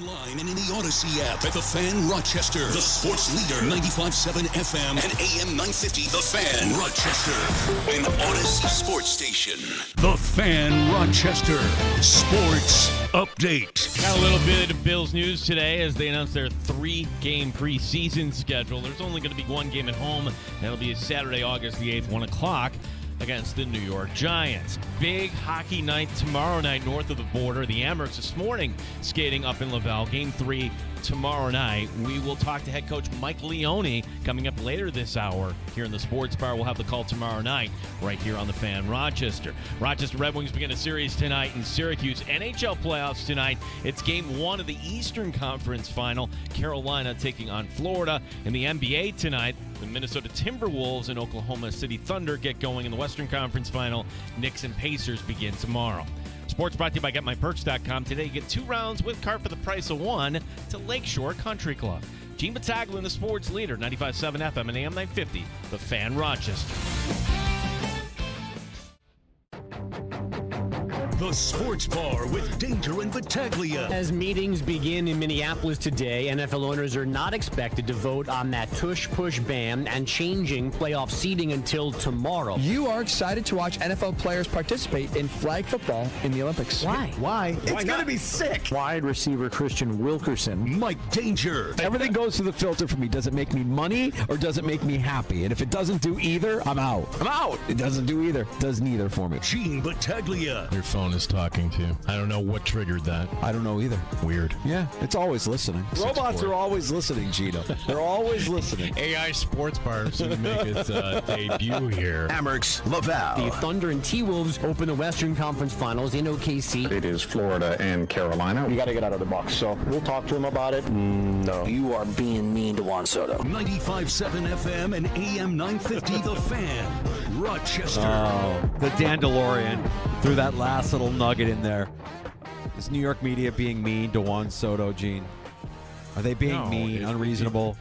Online and in the Odyssey app at The Fan Rochester. The sports leader, 95.7 FM and AM 950. The Fan Rochester, an Odyssey sports station. The Fan Rochester Sports Update. Got a little bit of Bills news today as they announced their 3-game preseason schedule. There's only going to be one game at home. That'll be Saturday, August the 8th, 1 o'clock. Against the New York Giants. Big hockey night tomorrow night north of the border. The Amerks this morning skating up in Laval. Game 3 tomorrow night. We will talk to head coach Mike Leone coming up later this hour here in the Sports Bar. We'll have the call tomorrow night right here on the Fan Rochester. Rochester Red Wings begin a series tonight in Syracuse. NHL playoffs tonight. It's game 1 of the Eastern Conference Final. Carolina taking on Florida. In the NBA tonight, the Minnesota Timberwolves and Oklahoma City Thunder get going in the Western Conference Final. Knicks and Pacers begin tomorrow. Sports brought to you by GetMyPerks.com. Today you get 2 rounds with cart for the price of 1 to Lakeshore Country Club. Gene Battaglia, the sports leader, 95.7 FM and AM 950, The Fan Rochester. The Sports Bar with Danger and Battaglia. As meetings begin in Minneapolis today, NFL owners are not expected to vote on that tush-push ban and changing playoff seeding until tomorrow. You are excited to watch NFL players participate in flag football in the Olympics. Why? It's going to be sick. Wide receiver Christian Wilkerson. Mike Danger. Everything goes through the filter for me. Does it make me money or does it make me happy? And if it doesn't do either, I'm out. It doesn't do either. Does neither for me. Gene Battaglia. Your phone is talking to you. I don't know what triggered that. I don't know either. Weird. Yeah, it's always listening. Robots are always listening, Gino. They're always listening. AI Sports Bar soon to make its debut here. Amerks, Laval. The Thunder and T-Wolves open the Western Conference Finals in OKC. It is Florida and Carolina. You got to get out of the box, so we'll talk to him about it. No. You are being mean to Juan Soto. 95.7 FM and AM 950, The Fan, Rochester. Oh, the Dandalorian threw that last little nugget in there. Is New York media being mean to Juan Soto, Gene? Are they being mean, unreasonable?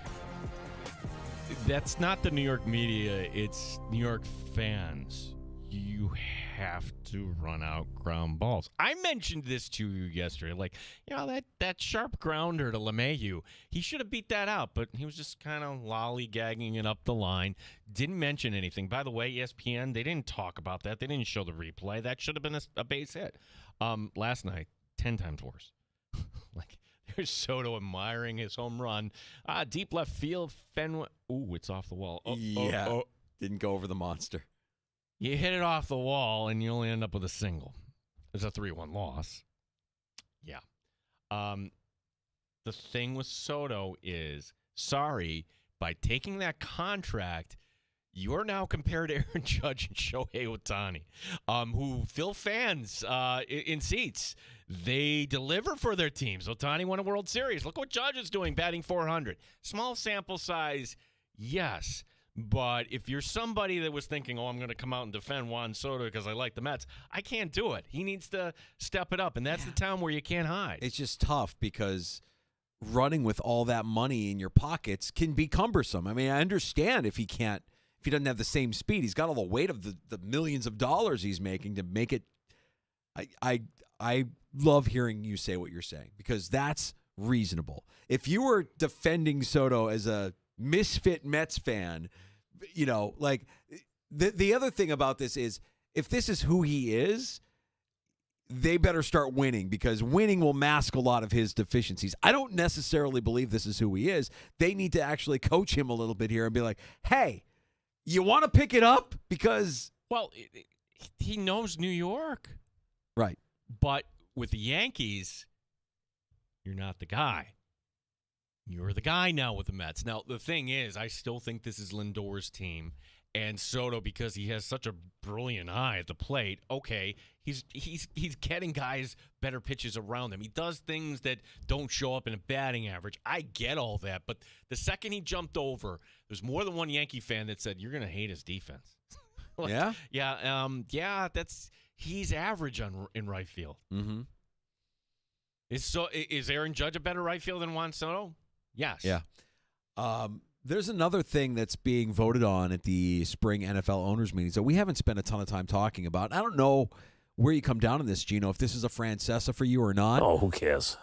That's not the New York media. It's New York fans. You have to run out ground balls. I mentioned this to you yesterday. Like, that sharp grounder to LeMahieu, he should have beat that out, but he was just kind of lollygagging it up the line. Didn't mention anything. By the way, ESPN, they didn't talk about that. They didn't show the replay. That should have been a base hit. Last night, 10 times worse. Like, there's Soto admiring his home run. Deep left field, Fenway. Ooh, it's off the wall. Didn't go over the monster. You hit it off the wall, and you only end up with a single. It's a 3-1 loss. Yeah. The thing with Soto is, by taking that contract, you're now compared to Aaron Judge and Shohei Ohtani, who fill fans in seats. They deliver for their teams. Ohtani won a World Series. Look what Judge is doing, batting .400. Small sample size, yes. But if you're somebody that was thinking, I'm going to come out and defend Juan Soto because I like the Mets, I can't do it. He needs to step it up, and that's the town where you can't hide. It's just tough because running with all that money in your pockets can be cumbersome. I mean, I understand if he doesn't have the same speed. He's got all the weight of the millions of dollars he's making to make it. I love hearing you say what you're saying because that's reasonable. If you were defending Soto as a misfit Mets fan, like the other thing about this is if this is who he is, they better start winning because winning will mask a lot of his deficiencies. I don't necessarily believe this is who he is. They need to actually coach him a little bit here and be like, hey, you want to pick it up? Because he knows New York. Right. But with the Yankees, you're not the guy. You're the guy now with the Mets. Now, the thing is, I still think this is Lindor's team. And Soto, because he has such a brilliant eye at the plate, okay, he's getting guys better pitches around him. He does things that don't show up in a batting average. I get all that. But the second he jumped over, there's more than one Yankee fan that said, you're going to hate his defense. Yeah? Yeah, he's average in right field. Mm-hmm. Is Aaron Judge a better right field than Juan Soto? Yes. Yeah. There's another thing that's being voted on at the spring NFL owners meetings that we haven't spent a ton of time talking about. I don't know where you come down on this, Gino, if this is a Francesa for you or not. Oh, who cares?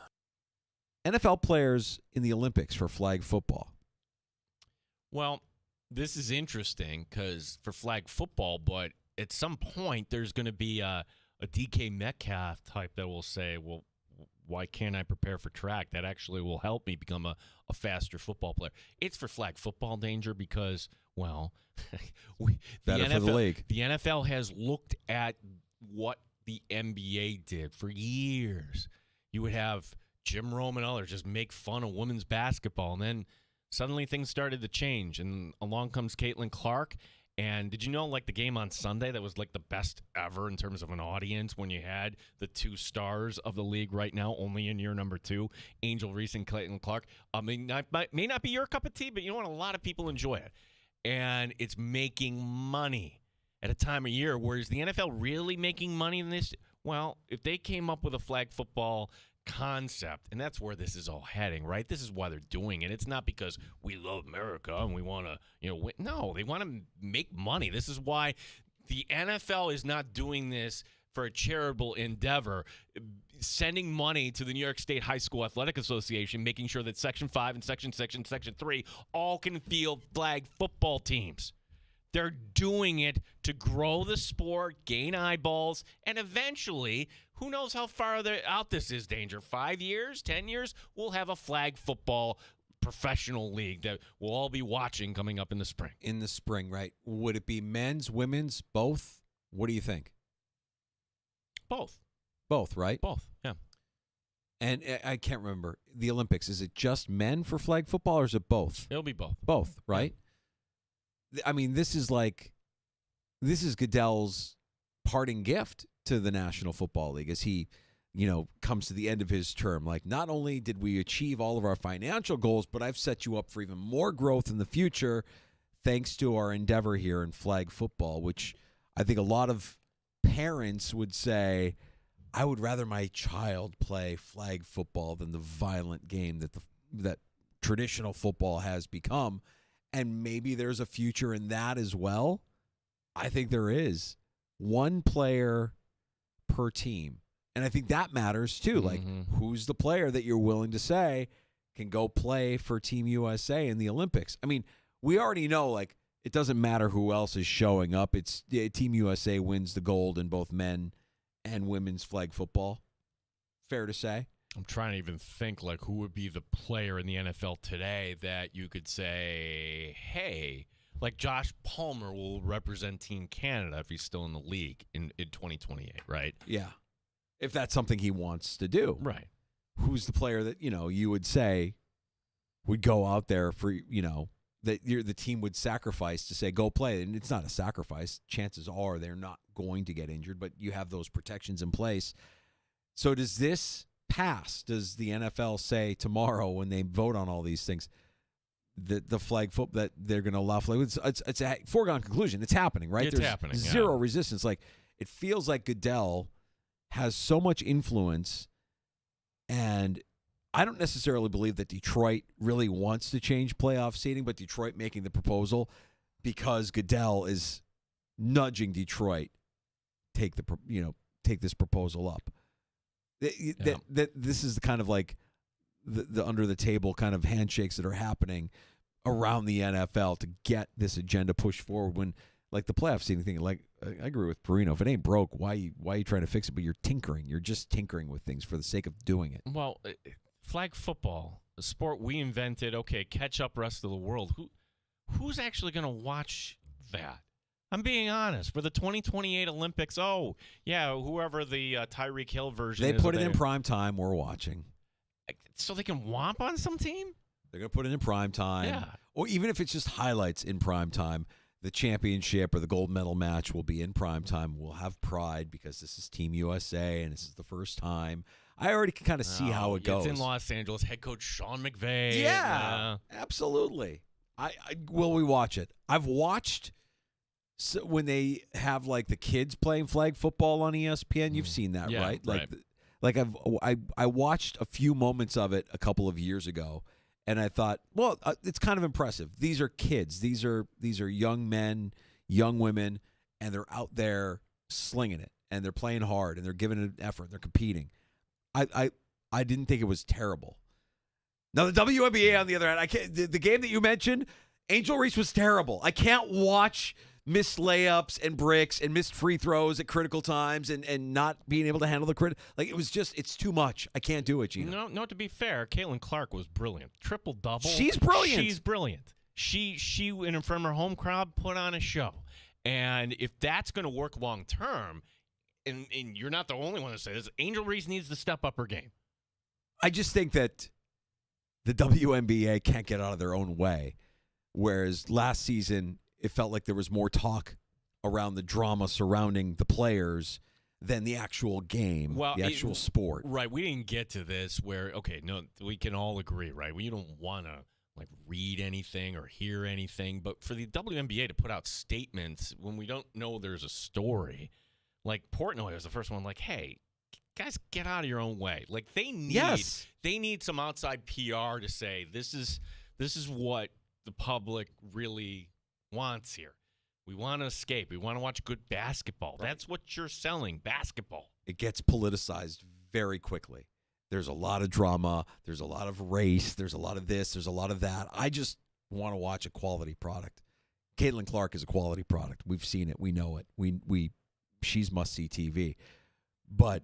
NFL players in the Olympics for flag football. Well, this is interesting because for flag football, but at some point there's going to be a DK Metcalf type that will say, well, why can't I prepare for track? That actually will help me become a faster football player. It's for flag football danger because, well, better for the league. The NFL has looked at what the NBA did for years. You would have Jim Rome and others just make fun of women's basketball, and then suddenly things started to change, and along comes Caitlin Clark. And did you know, like, the game on Sunday, that was, like, the best ever in terms of an audience when you had the two stars of the league right now, only in year number 2, Angel Reese and Caitlin Clark. I mean, may not be your cup of tea, but you know what? A lot of people enjoy it. And it's making money at a time of year. Whereas the NFL really making money in this? Well, if they came up with a flag football concept, and that's where this is all heading, right? This is why they're doing it. It's not because we love America and we want to, win. No, they want to make money. This is why the NFL is not doing this for a charitable endeavor, sending money to the New York State High School Athletic Association, making sure that Section 5 and Section 3 all can field flag football teams. They're doing it to grow the sport, gain eyeballs, and eventually, who knows how far out this is, Danger? 5 years, 10 years, we'll have a flag football professional league that we'll all be watching coming up in the spring. In the spring, right. Would it be men's, women's, both? What do you think? Both. Both, right? Both, yeah. And I can't remember. The Olympics, is it just men for flag football or is it both? It'll be both. Both, right? Yeah. I mean, this is Goodell's parting gift to the National Football League as he, comes to the end of his term. Like, not only did we achieve all of our financial goals, but I've set you up for even more growth in the future thanks to our endeavor here in flag football, which I think a lot of parents would say, I would rather my child play flag football than the violent game that traditional football has become. And maybe there's a future in that as well. I think there is. One player per team. And I think that matters too. Like, who's the player that you're willing to say can go play for Team USA in the Olympics? I mean, we already know, like, it doesn't matter who else is showing up. It's Team USA wins the gold in both men and women's flag football. Fair to say? I'm trying to even think, like, who would be the player in the NFL today that you could say, hey, like Josh Palmer will represent Team Canada if he's still in the league in 2028, right? Yeah. If that's something he wants to do. Right. Who's the player that, you would say would go out there for, that the team would sacrifice to say, go play. And it's not a sacrifice. Chances are they're not going to get injured, but you have those protections in place. So does this pass? Does the NFL say tomorrow when they vote on all these things that the flag football that they're going to allow flag? It's a foregone conclusion. It's happening, right? It's happening. Zero resistance. Like, it feels like Goodell has so much influence, and I don't necessarily believe that Detroit really wants to change playoff seating, but Detroit making the proposal because Goodell is nudging Detroit take this proposal up. That this is the kind of like the under the table kind of handshakes that are happening around the NFL to get this agenda pushed forward. When, like, the playoff seeding thing, like, I agree with Perino. If it ain't broke, why are you trying to fix it? But you're tinkering. You're just tinkering with things for the sake of doing it. Well, flag football, the sport we invented. Okay, catch up, rest of the world. Who's actually going to watch that? I'm being honest. For the 2028 Olympics, whoever the Tyreek Hill version they is. They put it in prime time. We're watching. So they can whomp on some team? They're going to put it in prime time. Yeah. Or even if it's just highlights in prime time, the championship or the gold medal match will be in prime time. We'll have pride because this is Team USA and this is the first time. I already can kind of see how it goes. It's in Los Angeles. Head coach Sean McVay. Yeah, absolutely. Will we watch it? I've watched when they have, like, the kids playing flag football on ESPN. You've seen that, right? Like I watched a few moments of it a couple of years ago, and I thought, well, it's kind of impressive. These are kids. These are young men, young women, and they're out there slinging it, and they're playing hard, and they're giving it an effort, and they're competing. I didn't think it was terrible. Now, the WNBA, on the other hand, I can't. The game that you mentioned, Angel Reese was terrible. I can't watch missed layups and bricks and missed free throws at critical times and not being able to handle the crit. Like, it was just, it's too much. I can't do it, Gino. No, to be fair, Caitlin Clark was brilliant. Triple-double. She's brilliant. She's brilliant. She in front of her home crowd, put on a show. And if that's going to work long-term, and you're not the only one to say this, Angel Reese needs to step up her game. I just think that the WNBA can't get out of their own way, whereas last season it felt like there was more talk around the drama surrounding the players than the actual game, the actual sport. Right. We didn't get to this where, okay, no, we can all agree, right? We don't want to read anything or hear anything, but for the WNBA to put out statements when we don't know there's a story, like Portnoy was the first one, like, hey, guys, get out of your own way. Like, they need some outside PR to say this is what the public really wants here. We want to escape. We want to watch good basketball. Right. That's what you're selling, basketball. It gets politicized very quickly. There's a lot of drama. There's a lot of race. There's a lot of this. There's a lot of that. I just want to watch a quality product. Caitlin Clark is a quality product. We've seen it. We know it. She's must-see TV. But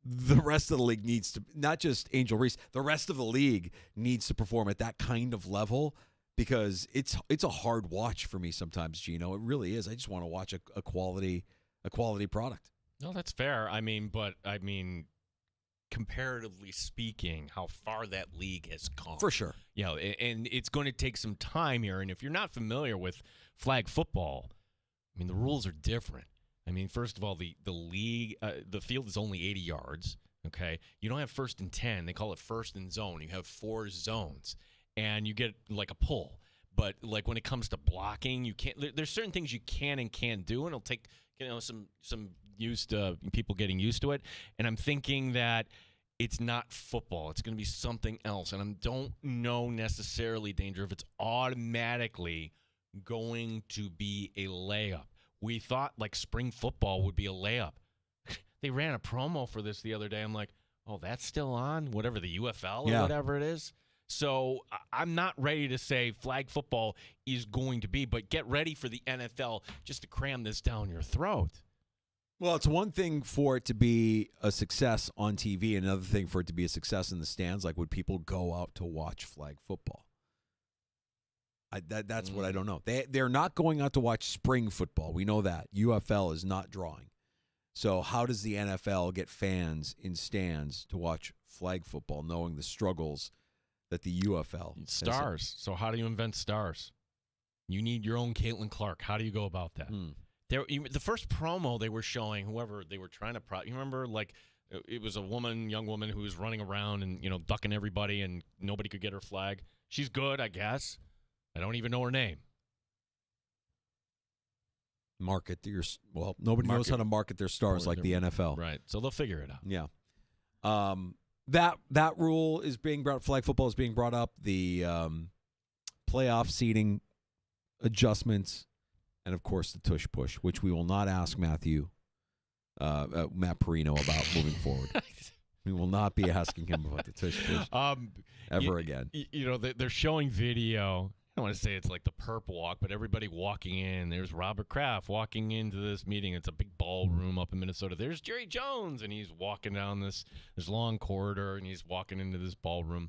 the rest of the league needs to, not just Angel Reese, the rest of the league needs to perform at that kind of level, because it's a hard watch for me sometimes, Gino. It really is. I just want to watch a quality product. No, that's fair. But comparatively speaking, how far that league has come. For sure. And it's going to take some time here. And if you're not familiar with flag football, the rules are different. First of all, the league, the field is only 80 yards, okay? You don't have 1st and 10. They call it 1st and zone. You have 4 zones, and you get like a pull. But like when it comes to blocking, you can't. There's certain things you can and can't do, and it'll take some people getting used to it. And I'm thinking that it's not football. It's going to be something else. And I don't know necessarily, Danger, if it's automatically going to be a layup. We thought like spring football would be a layup. They ran a promo for this the other day. I'm like, oh, that's still on? Whatever, the UFL or whatever it is. So I'm not ready to say flag football is going to be, but get ready for the NFL just to cram this down your throat. Well, it's one thing for it to be a success on TV, another thing for it to be a success in the stands. Like, would people go out to watch flag football? That's what I don't know. They're not going out to watch spring football. We know that. UFL is not drawing. So how does the NFL get fans in stands to watch flag football, knowing the struggles that the UFL stars? So how do you invent stars? You need your own Caitlin Clark. How do you go about that? The first promo they were showing, whoever they were trying to you remember, like, it was a young woman who was running around and ducking everybody, and nobody could get her flag. She's good, I guess. I don't even know her name. Nobody knows how to market their stars like the NFL. Right. So they'll figure it out. Yeah. That rule is being brought up. Flag football is being brought up. The playoff seeding adjustments, and of course the tush push, which we will not ask Matt Perino about moving forward. We will not be asking him about the tush push ever again. They're showing video. I don't want to say it's like the perp walk, but everybody walking in. There's Robert Kraft walking into this meeting. It's a big ballroom up in Minnesota. There's Jerry Jones, and he's walking down this long corridor, and he's walking into this ballroom.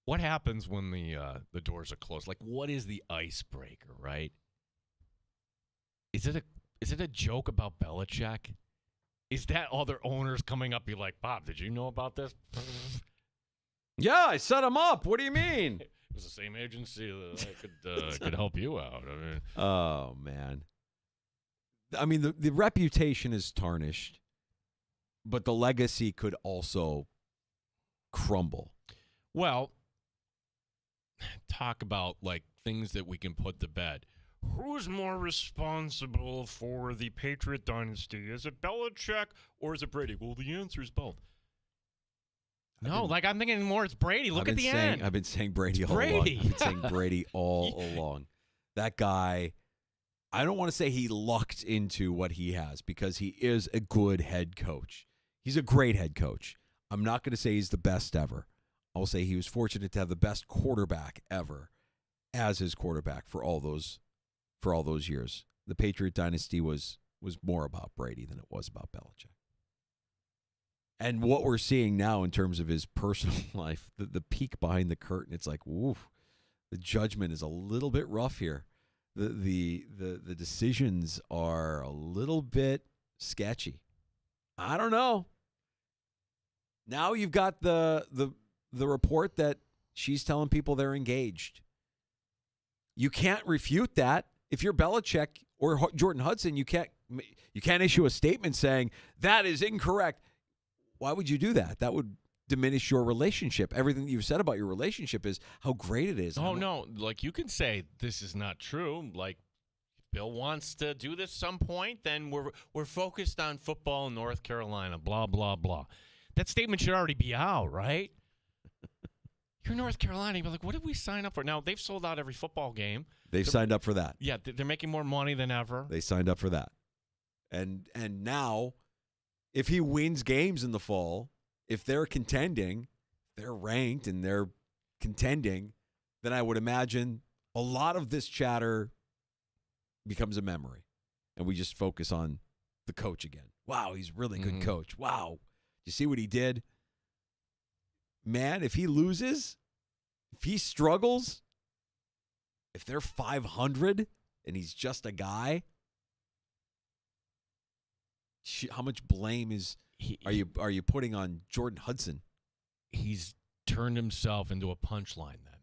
What happens when the doors are closed? Like, what is the icebreaker, right? Is it a joke about Belichick? Is that other owners coming up be like, Bob, did you know about this? Yeah, I set him up. What do you mean? It was the same agency that I could help you out. Oh, man. The reputation is tarnished, but the legacy could also crumble. Well, talk about like things that we can put to bed. Who's more responsible for the Patriot dynasty? Is it Belichick or is it Brady? Well, the answer is both. I'm thinking more it's Brady. Look at the end. I've been saying Brady all along. I've been saying Brady all along. That guy, I don't want to say he lucked into what he has, because he is a good head coach. He's a great head coach. I'm not going to say he's the best ever. I'll say he was fortunate to have the best quarterback ever as his quarterback for all those years. The Patriot dynasty was more about Brady than it was about Belichick. And what we're seeing now in terms of his personal life, the peek behind the curtain, it's like, oof, the judgment is a little bit rough here. The decisions are a little bit sketchy. I don't know. Now you've got the report that she's telling people they're engaged. You can't refute that. If you're Belichick or Jordan Hudson, you can't issue a statement saying that is incorrect. Why would you do that? That would diminish your relationship. Everything that you've said about your relationship is how great it is. Oh, no. Like, you can say this is not true. Like, Bill wants to do this some point, then we're focused on football in North Carolina, blah, blah, blah. That statement should already be out, right? You're North Carolina. You're like, what did we sign up for? Now, they've sold out every football game. They've signed up for that. Yeah, they're making more money than ever. They signed up for that. And now, if he wins games in the fall, if they're contending, they're ranked and they're contending, then I would imagine a lot of this chatter becomes a memory. And we just focus on the coach again. Wow, he's a really good coach. Wow. You see what he did? Man, if he loses, if he struggles, if they're 500 and he's just a guy, how much blame are you putting on Jordan Hudson? He's turned himself into a punchline then.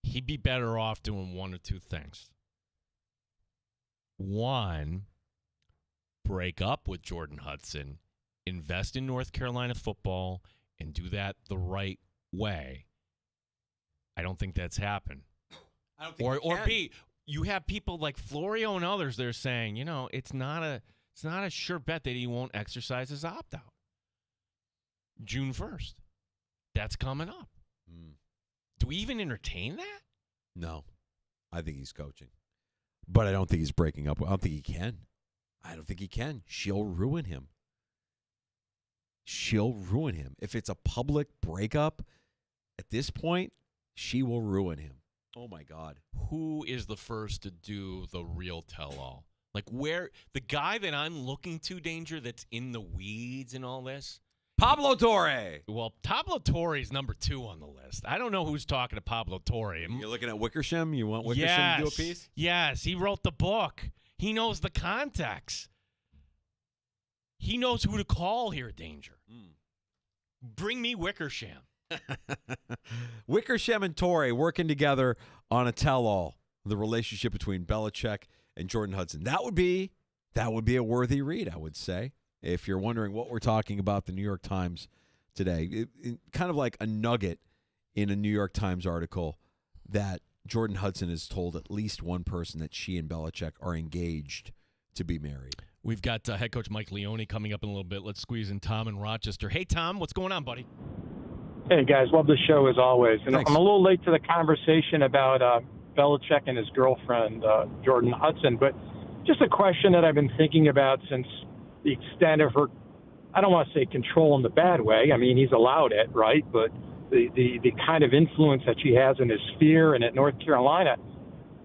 He'd be better off doing one or two things. One, break up with Jordan Hudson, invest in North Carolina football, and do that the right way. I don't think that's happened. I don't think or B, you have people like Florio and others that are saying, it's not a sure bet that he won't exercise his opt-out. June 1st. That's coming up. Do we even entertain that? No. I think he's coaching. But I don't think he's breaking up. I don't think he can. She'll ruin him. If it's a public breakup, at this point, she will ruin him. Oh, my God. Who is the first to do the real tell-all? Like, where the guy that I'm looking to, Danger, that's in the weeds and all this? Pablo Torre. Well, Pablo Torre is number 2 on the list. I don't know who's talking to Pablo Torre. You're looking at Wickersham? You want Wickersham to do a piece? Yes, he wrote the book. He knows the context. He knows who to call here, Danger. Bring me Wickersham. Wickersham and Torre working together on a tell-all, the relationship between Belichick and Jordan Hudson. That would be a worthy read, I would say. If you're wondering what we're talking about, the New York Times today, kind of like a nugget in a New York Times article that Jordan Hudson has told at least one person that she and Belichick are engaged to be married. We've got head coach Mike Leone coming up in a little bit. Let's squeeze in Tom in Rochester. Hey, Tom, what's going on, buddy? Hey, guys. Love the show as always. And Thanks. I'm a little late to the conversation about Belichick and his girlfriend, Jordan Hudson. But just a question that I've been thinking about since the extent of her, I don't want to say control in the bad way. I mean, he's allowed it, right? But the kind of influence that she has in his sphere and at North Carolina,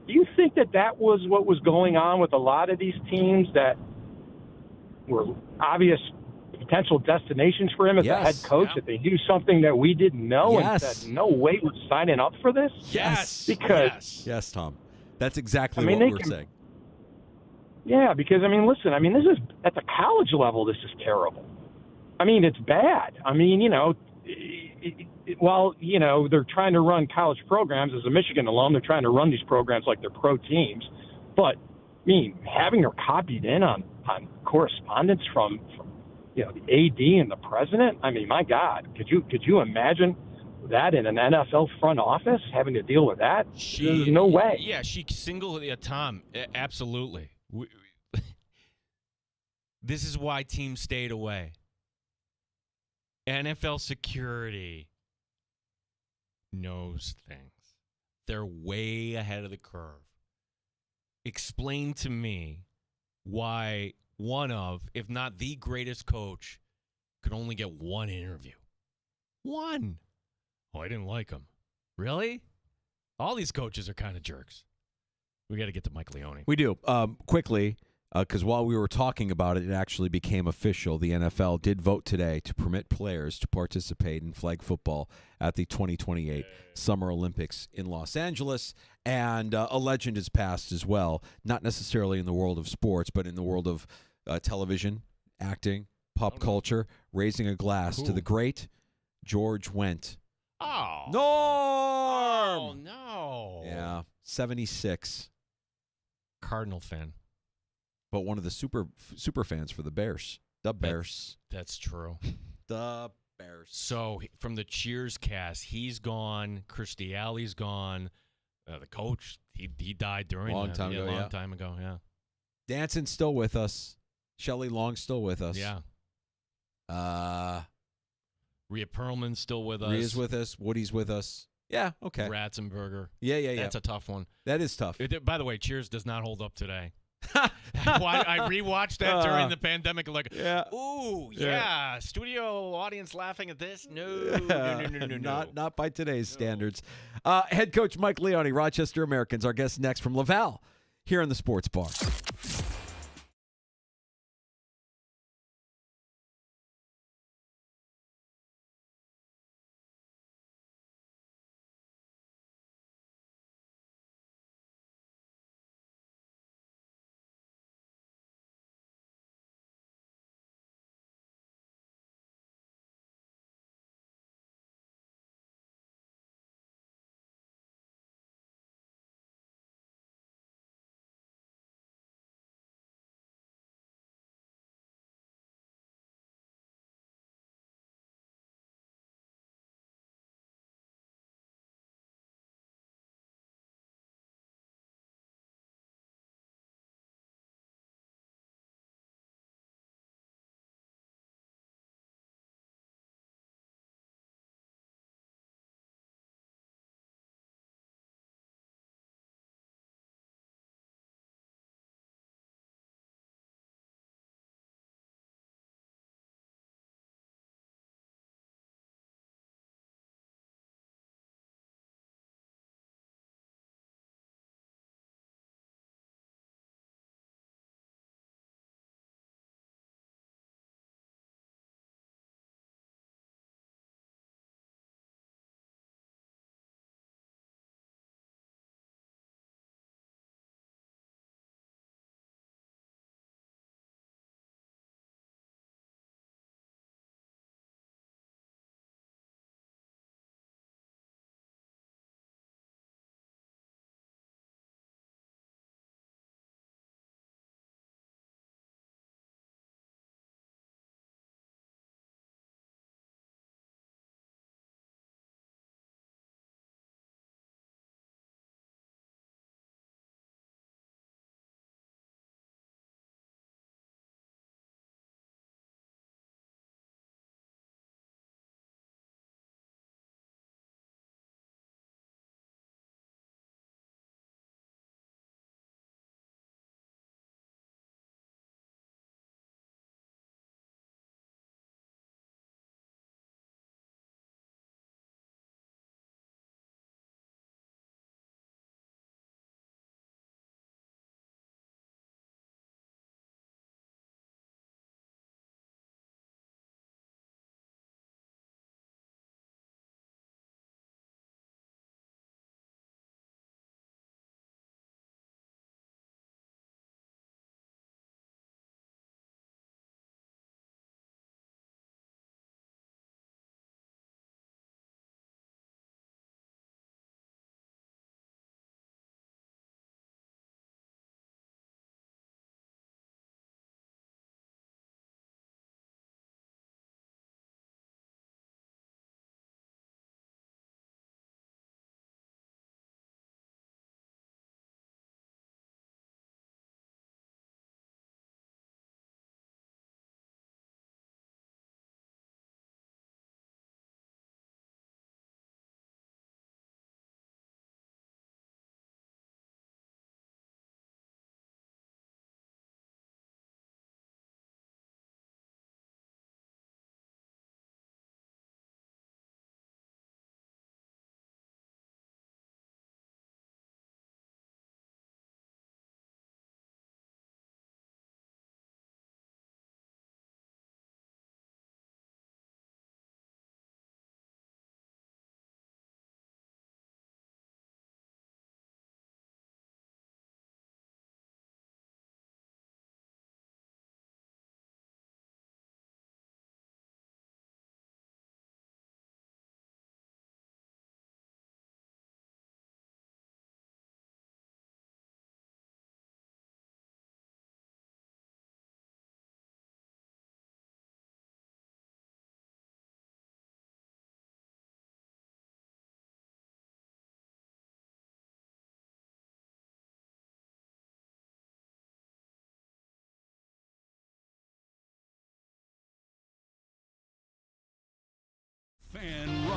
do you think that was what was going on with a lot of these teams that were obvious potential destinations for him as a head coach, that they knew something that we didn't know and said, no way we're signing up for this? Yes. Because Yes, Tom. That's exactly what we're saying. Yeah, because, listen, this is, at the college level, this is terrible. It's bad. While, they're trying to run college programs, as a Michigan alum, they're trying to run these programs like they're pro teams. But, having her copied in on correspondence from the AD and the president, my God, could you imagine that in an NFL front office, having to deal with that? There's no way. Yeah, she Tom, absolutely. This is why teams stayed away. NFL security knows things. They're way ahead of the curve. Explain to me why one of, if not the greatest coach, could only get one interview. One. Oh, I didn't like him. Really? All these coaches are kind of jerks. We got to get to Mike Leone. We do. Quickly, because while we were talking about it, it actually became official. The NFL did vote today to permit players to participate in flag football at the 2028 Summer Olympics in Los Angeles. And a legend has passed as well, not necessarily in the world of sports, but in the world of television, acting, pop culture, raising a glass to the great George Wendt. Oh. Norm! Oh, no. Yeah, 76. Cardinal fan. But one of the super fans for the Bears. The Bears. That's true. The Bears. So from the Cheers cast, he's gone. Kirstie Alley's gone. The coach, he died during Long time ago, yeah. Danson's still with us. Shelley Long's still with us. Yeah. Rhea Perlman's still with us. Rhea's with us. Woody's with us. Yeah, okay. Ratzenberger. Yeah. That's a tough one. That is tough. By the way, Cheers does not hold up today. I rewatched that during the pandemic. Like, ooh, yeah. Studio audience laughing at this? No. Not by today's standards. Head coach Mike Leone, Rochester Americans. Our guest next from Laval here in the Sports Bar.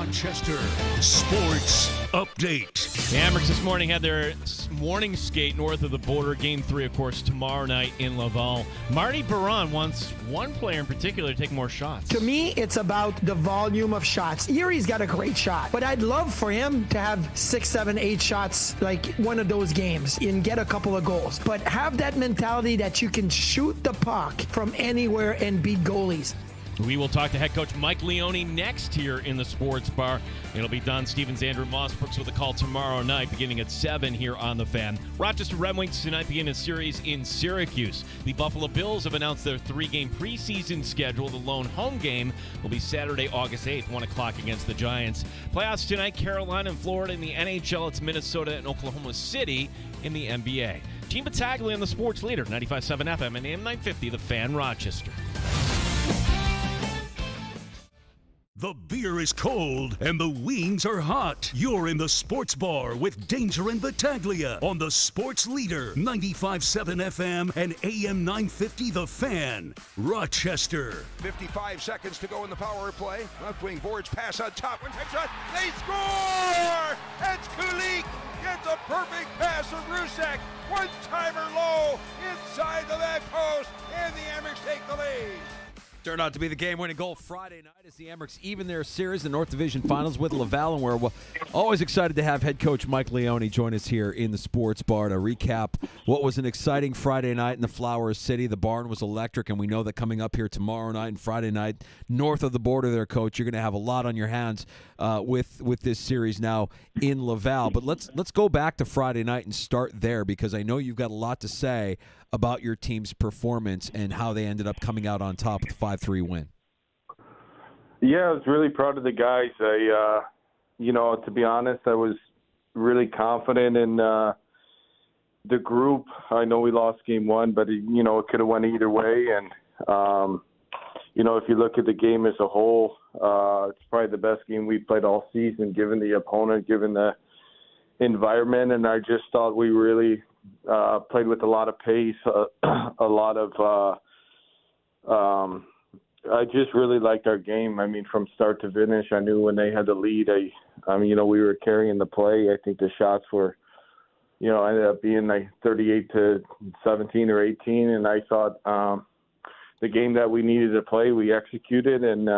Rochester Sports Update. The Amerks this morning had their morning skate north of the border. Game 3, of course, tomorrow night in Laval. Marty Baron wants one player in particular to take more shots. To me, it's about the volume of shots. Erie's got a great shot, but I'd love for him to have 6, 7, 8 shots like one of those games and get a couple of goals. But have that mentality that you can shoot the puck from anywhere and beat goalies. We will talk to head coach Mike Leone next here in the Sports Bar. It'll be Don Stevens, Andrew Mossbrooks with a call tomorrow night beginning at 7 here on The Fan. Rochester Red Wings tonight begin a series in Syracuse. The Buffalo Bills have announced their 3-game preseason schedule. The lone home game will be Saturday, August 8th, 1 o'clock against the Giants. Playoffs tonight, Carolina and Florida in the NHL. It's Minnesota and Oklahoma City in the NBA. Gene Battaglia and the Sports Leader, 95.7 FM and AM 950, The Fan, Rochester. The beer is cold and the wings are hot. You're in the Sports Bar with Danger and Battaglia on the Sports Leader, 95.7 FM and AM 950 The Fan, Rochester. 55 seconds to go in the power play. Left wing boards pass on top. One time shot. They score! It's Kulik. Gets a perfect pass to Rusek. One-timer low inside the back post. And the Amerks take the lead. Turned out to be the game-winning goal Friday night as the Amerks even their series in the North Division Finals with Laval, and we're always excited to have head coach Mike Leone join us here in the Sports Bar to recap what was an exciting Friday night in the Flower City. The barn was electric, and we know that coming up here tomorrow night and Friday night, north of the border there, Coach, you're going to have a lot on your hands with this series now in Laval. But let's go back to Friday night and start there, because I know you've got a lot to say about your team's performance and how they ended up coming out on top with the 5-3 win. Yeah, I was really proud of the guys. To be honest, I was really confident in the group. I know we lost game 1, but it could have went either way. And if you look at the game as a whole, it's probably the best game we played all season, given the opponent, given the environment. And I just thought we really played with a lot of pace, a lot of I just really liked our game. I mean, from start to finish, I knew when they had the lead, we were carrying the play. I think the shots were, ended up being like 38-17 or 18. And I thought the game that we needed to play, we executed, and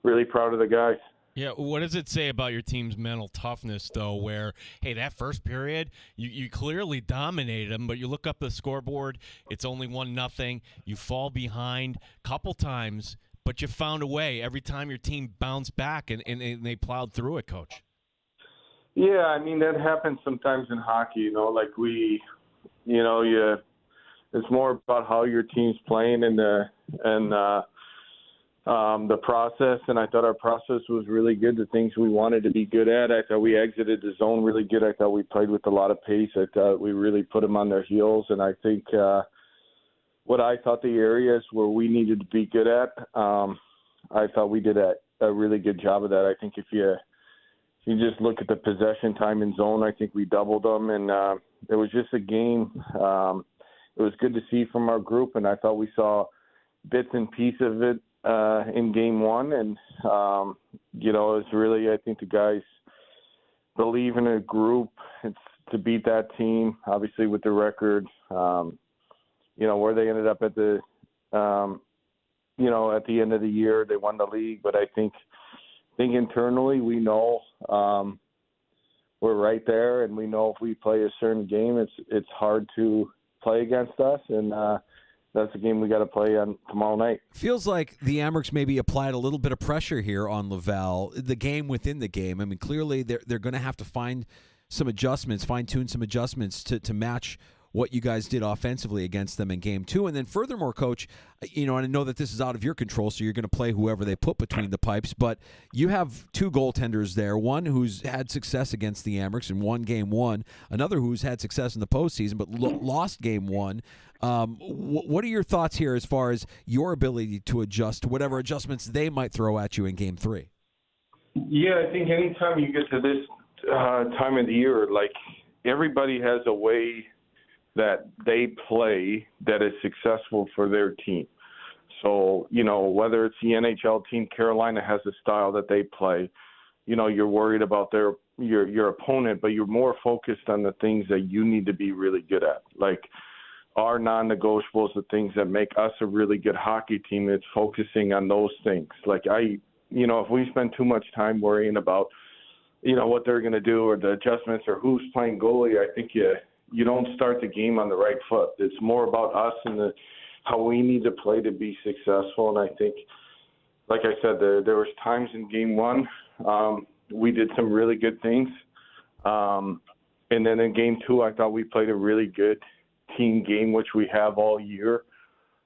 really proud of the guys. Yeah, what does it say about your team's mental toughness, though, where, hey, that first period, you clearly dominated them, but you look up the scoreboard, it's only 1-0. You fall behind a couple times, but you found a way every time your team bounced back, and they plowed through it, Coach. Yeah, I mean, that happens sometimes in hockey, it's more about how your team's playing and the process, and I thought our process was really good, the things we wanted to be good at. I thought we exited the zone really good. I thought we played with a lot of pace. I thought we really put them on their heels, and I think what I thought the areas where we needed to be good at, I thought we did a really good job of that. I think if you just look at the possession time in zone, I think we doubled them, and it was just a game. It was good to see from our group, and I thought we saw bits and pieces of it in game 1, and it's really, I think the guys believe in a group. It's to beat that team, obviously with the record, where they ended up at the at the end of the year, they won the league, but I think internally we know we're right there, and we know if we play a certain game, it's hard to play against us, and that's a game we got to play on tomorrow night. Feels like the Amerks maybe applied a little bit of pressure here on Laval, the game within the game. I mean, clearly they're going to have to find some adjustments, fine-tune some adjustments to match what you guys did offensively against them in game 2. And then furthermore, Coach, and I know that this is out of your control, so you're going to play whoever they put between the pipes, but you have 2 goaltenders there, one who's had success against the Amerks and won game 1, another who's had success in the postseason but lost game 1. What are your thoughts here as far as your ability to adjust to whatever adjustments they might throw at you in game 3? Yeah, I think anytime you get to this time of the year, like, everybody has a way that they play that is successful for their team. So, whether it's the NHL team, Carolina has a style that they play. you're worried about your opponent, but you're more focused on the things that you need to be really good at. Like our non-negotiables, the things that make us a really good hockey team, it's focusing on those things. Like if we spend too much time worrying about, what they're going to do or the adjustments or who's playing goalie, I think you don't start the game on the right foot. It's more about us and how we need to play to be successful. And I think, like I said, there was times in game one we did some really good things. And then in game two, I thought we played a really good team game, which we have all year.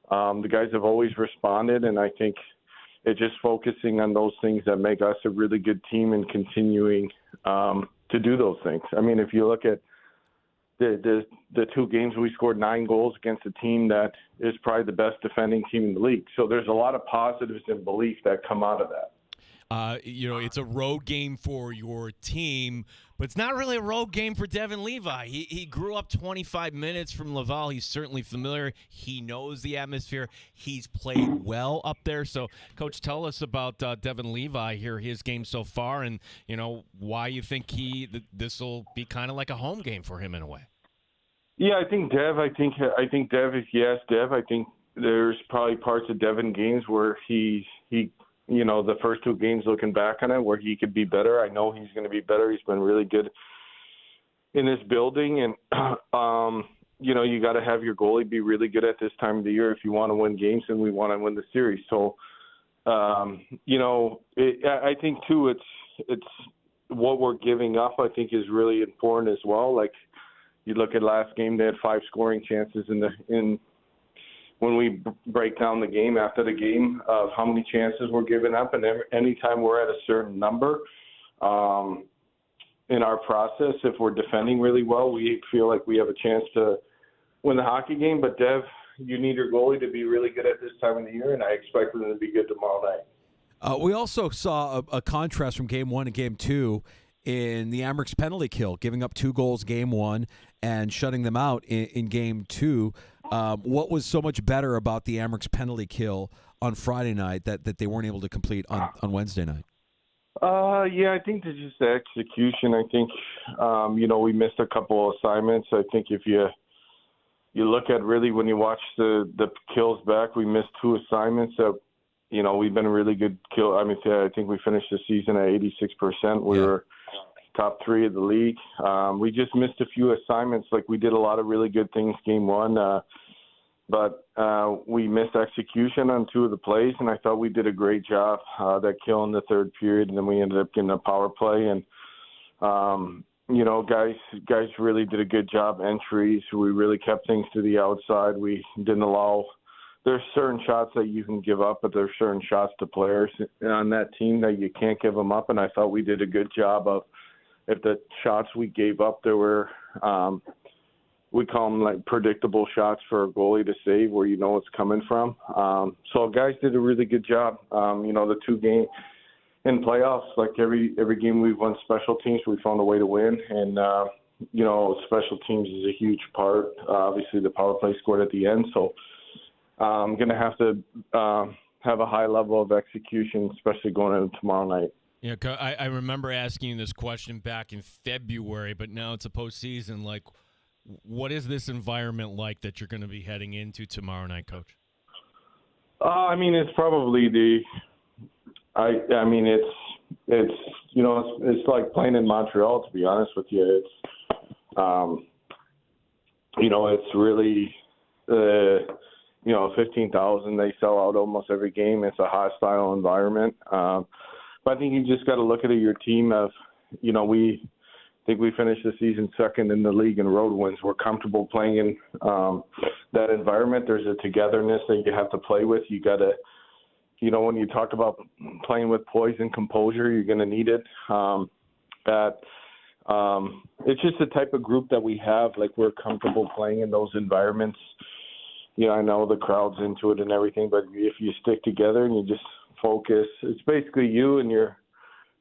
The guys have always responded, and I think it's just focusing on those things that make us a really good team and continuing to do those things. I mean, if you look at the two games, we scored 9 goals against a team that is probably the best defending team in the league. So there's a lot of positives and belief that come out of that. It's a road game for your team, but it's not really a road game for Devin Levi. He grew up 25 minutes from Laval. He's certainly familiar. He knows the atmosphere. He's played well up there. So, Coach, tell us about Devin Levi here, his game so far, and why you think this will be kind of like a home game for him in a way. Yeah, I think Dev. I think Dev. If you ask Dev, I think there's probably parts of Devin games where he. The first 2 games looking back on it where he could be better. I know he's going to be better. He's been really good in this building. And, you got to have your goalie be really good at this time of the year if you want to win games and we want to win the series. So, I think, too, it's what we're giving up, I think, is really important as well. Like, you look at last game, they had 5 scoring chances when we break down the game after the game of how many chances we're giving up. And anytime we're at a certain number in our process, if we're defending really well, we feel like we have a chance to win the hockey game. But, Dev, you need your goalie to be really good at this time of the year, and I expect them to be good tomorrow night. We also saw a contrast from Game 1 to Game 2 in the Amherst penalty kill, giving up 2 goals Game 1 and shutting them out in Game 2. What was so much better about the Amherst penalty kill on Friday night that they weren't able to complete on Wednesday night? I think it's just the execution. I think, we missed a couple of assignments. I think if you look at really when you watch the kills back, we missed 2 assignments that, we've been a really good kill. I mean, I think we finished the season at 86%. We were top 3 of the league. We just missed a few assignments. Like we did a lot of really good things Game 1, but we missed execution on 2 of the plays, and I thought we did a great job. That kill in the third period, and then we ended up getting a power play. And guys really did a good job. Entries, we really kept things to the outside. We didn't allow. There's certain shots that you can give up, but there's certain shots to players on that team that you can't give them up. And I thought we did a good job of. If the shots we gave up, there were, we call them like predictable shots for a goalie to save where it's coming from. So guys did a really good job. The 2 game in playoffs, like every game we've won special teams, we found a way to win. And, special teams is a huge part. Obviously the power play scored at the end. So I'm going to have to have a high level of execution, especially going into tomorrow night. Yeah, I remember asking you this question back in February, but now it's a postseason. Like, what is this environment like that you're going to be heading into tomorrow night, Coach? It's probably it's like playing in Montreal, to be honest with you. It's, it's really, 15,000, they sell out almost every game. It's a hostile environment. But I think you just got to look at your team of, we think we finished the season second in the league in road wins. We're comfortable playing in that environment. There's a togetherness that you have to play with. You got to, when you talk about playing with poise and composure, you're going to need it. It's just the type of group that we have. Like we're comfortable playing in those environments. I know the crowd's into it and everything, but if you stick together and you just focus, it's basically you and your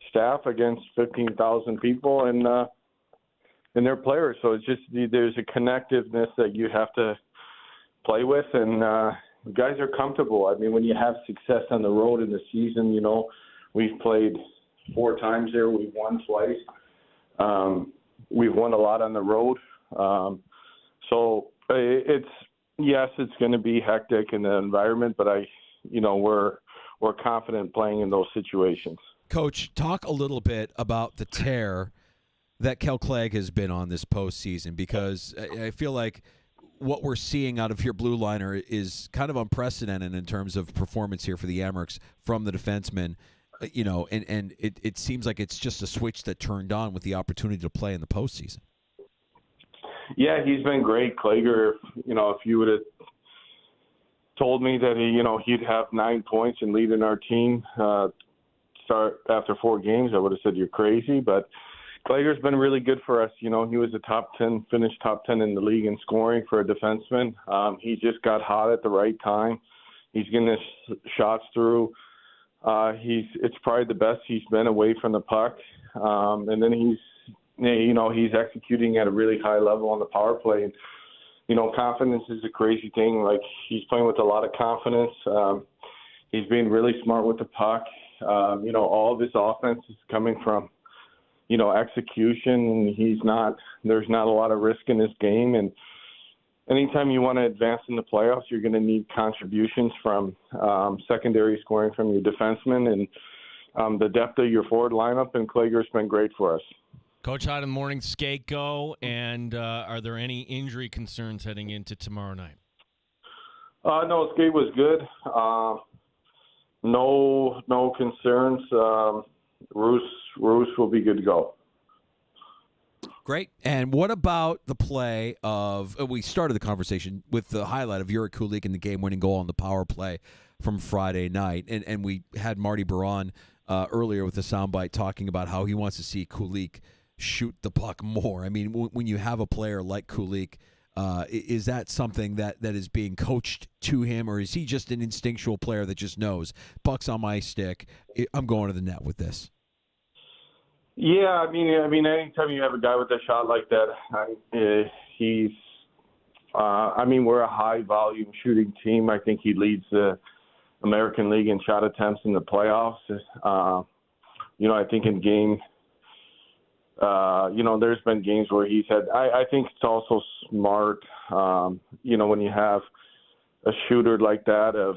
staff against 15,000 people and their players. So it's just there's a connectiveness that you have to play with, and guys are comfortable. I mean, when you have success on the road in the season, we've played 4 times there. We've won twice. We've won a lot on the road. So it's going to be hectic in the environment, but we're confident playing in those situations. Coach, talk a little bit about the tear that Kel Clegg has been on this postseason, because I feel like what we're seeing out of your blue liner is kind of unprecedented in terms of performance here for the Amerks from the defensemen. And it seems like it's just a switch that turned on with the opportunity to play in the postseason. Yeah, he's been great. Klager, if you would have told me that he'd have 9 points and lead in our team start after 4 games, I would have said you're crazy. But Klager's been really good for us. He was finished top 10 in the league in scoring for a defenseman. He just got hot at the right time. He's getting his shots through. It's probably the best he's been away from the puck. And then he's executing at a really high level on the power play. And, confidence is a crazy thing. Like, he's playing with a lot of confidence. He's being really smart with the puck. All of his offense is coming from, execution. And there's not a lot of risk in his game. And anytime you want to advance in the playoffs, you're going to need contributions from secondary scoring from your defensemen and the depth of your forward lineup. And Klager's been great for us. Coach, how did the morning skate go? And are there any injury concerns heading into tomorrow night? No, skate was good. No concerns. Roos will be good to go. Great. And what about the play of we started the conversation with the highlight of Jurek Kulich in the game-winning goal on the power play from Friday night. And we had Marty Baron earlier with the soundbite talking about how he wants to see Kulich shoot the puck more. I mean, when you have a player like Kulich, is that something that is being coached to him, or is he just an instinctual player that just knows, puck's on my stick, I'm going to the net with this? Yeah, I mean, anytime you have a guy with a shot like that, we're a high-volume shooting team. I think he leads the American League in shot attempts in the playoffs. I think in game, there's been games where he's had. I think it's also smart, when you have a shooter like that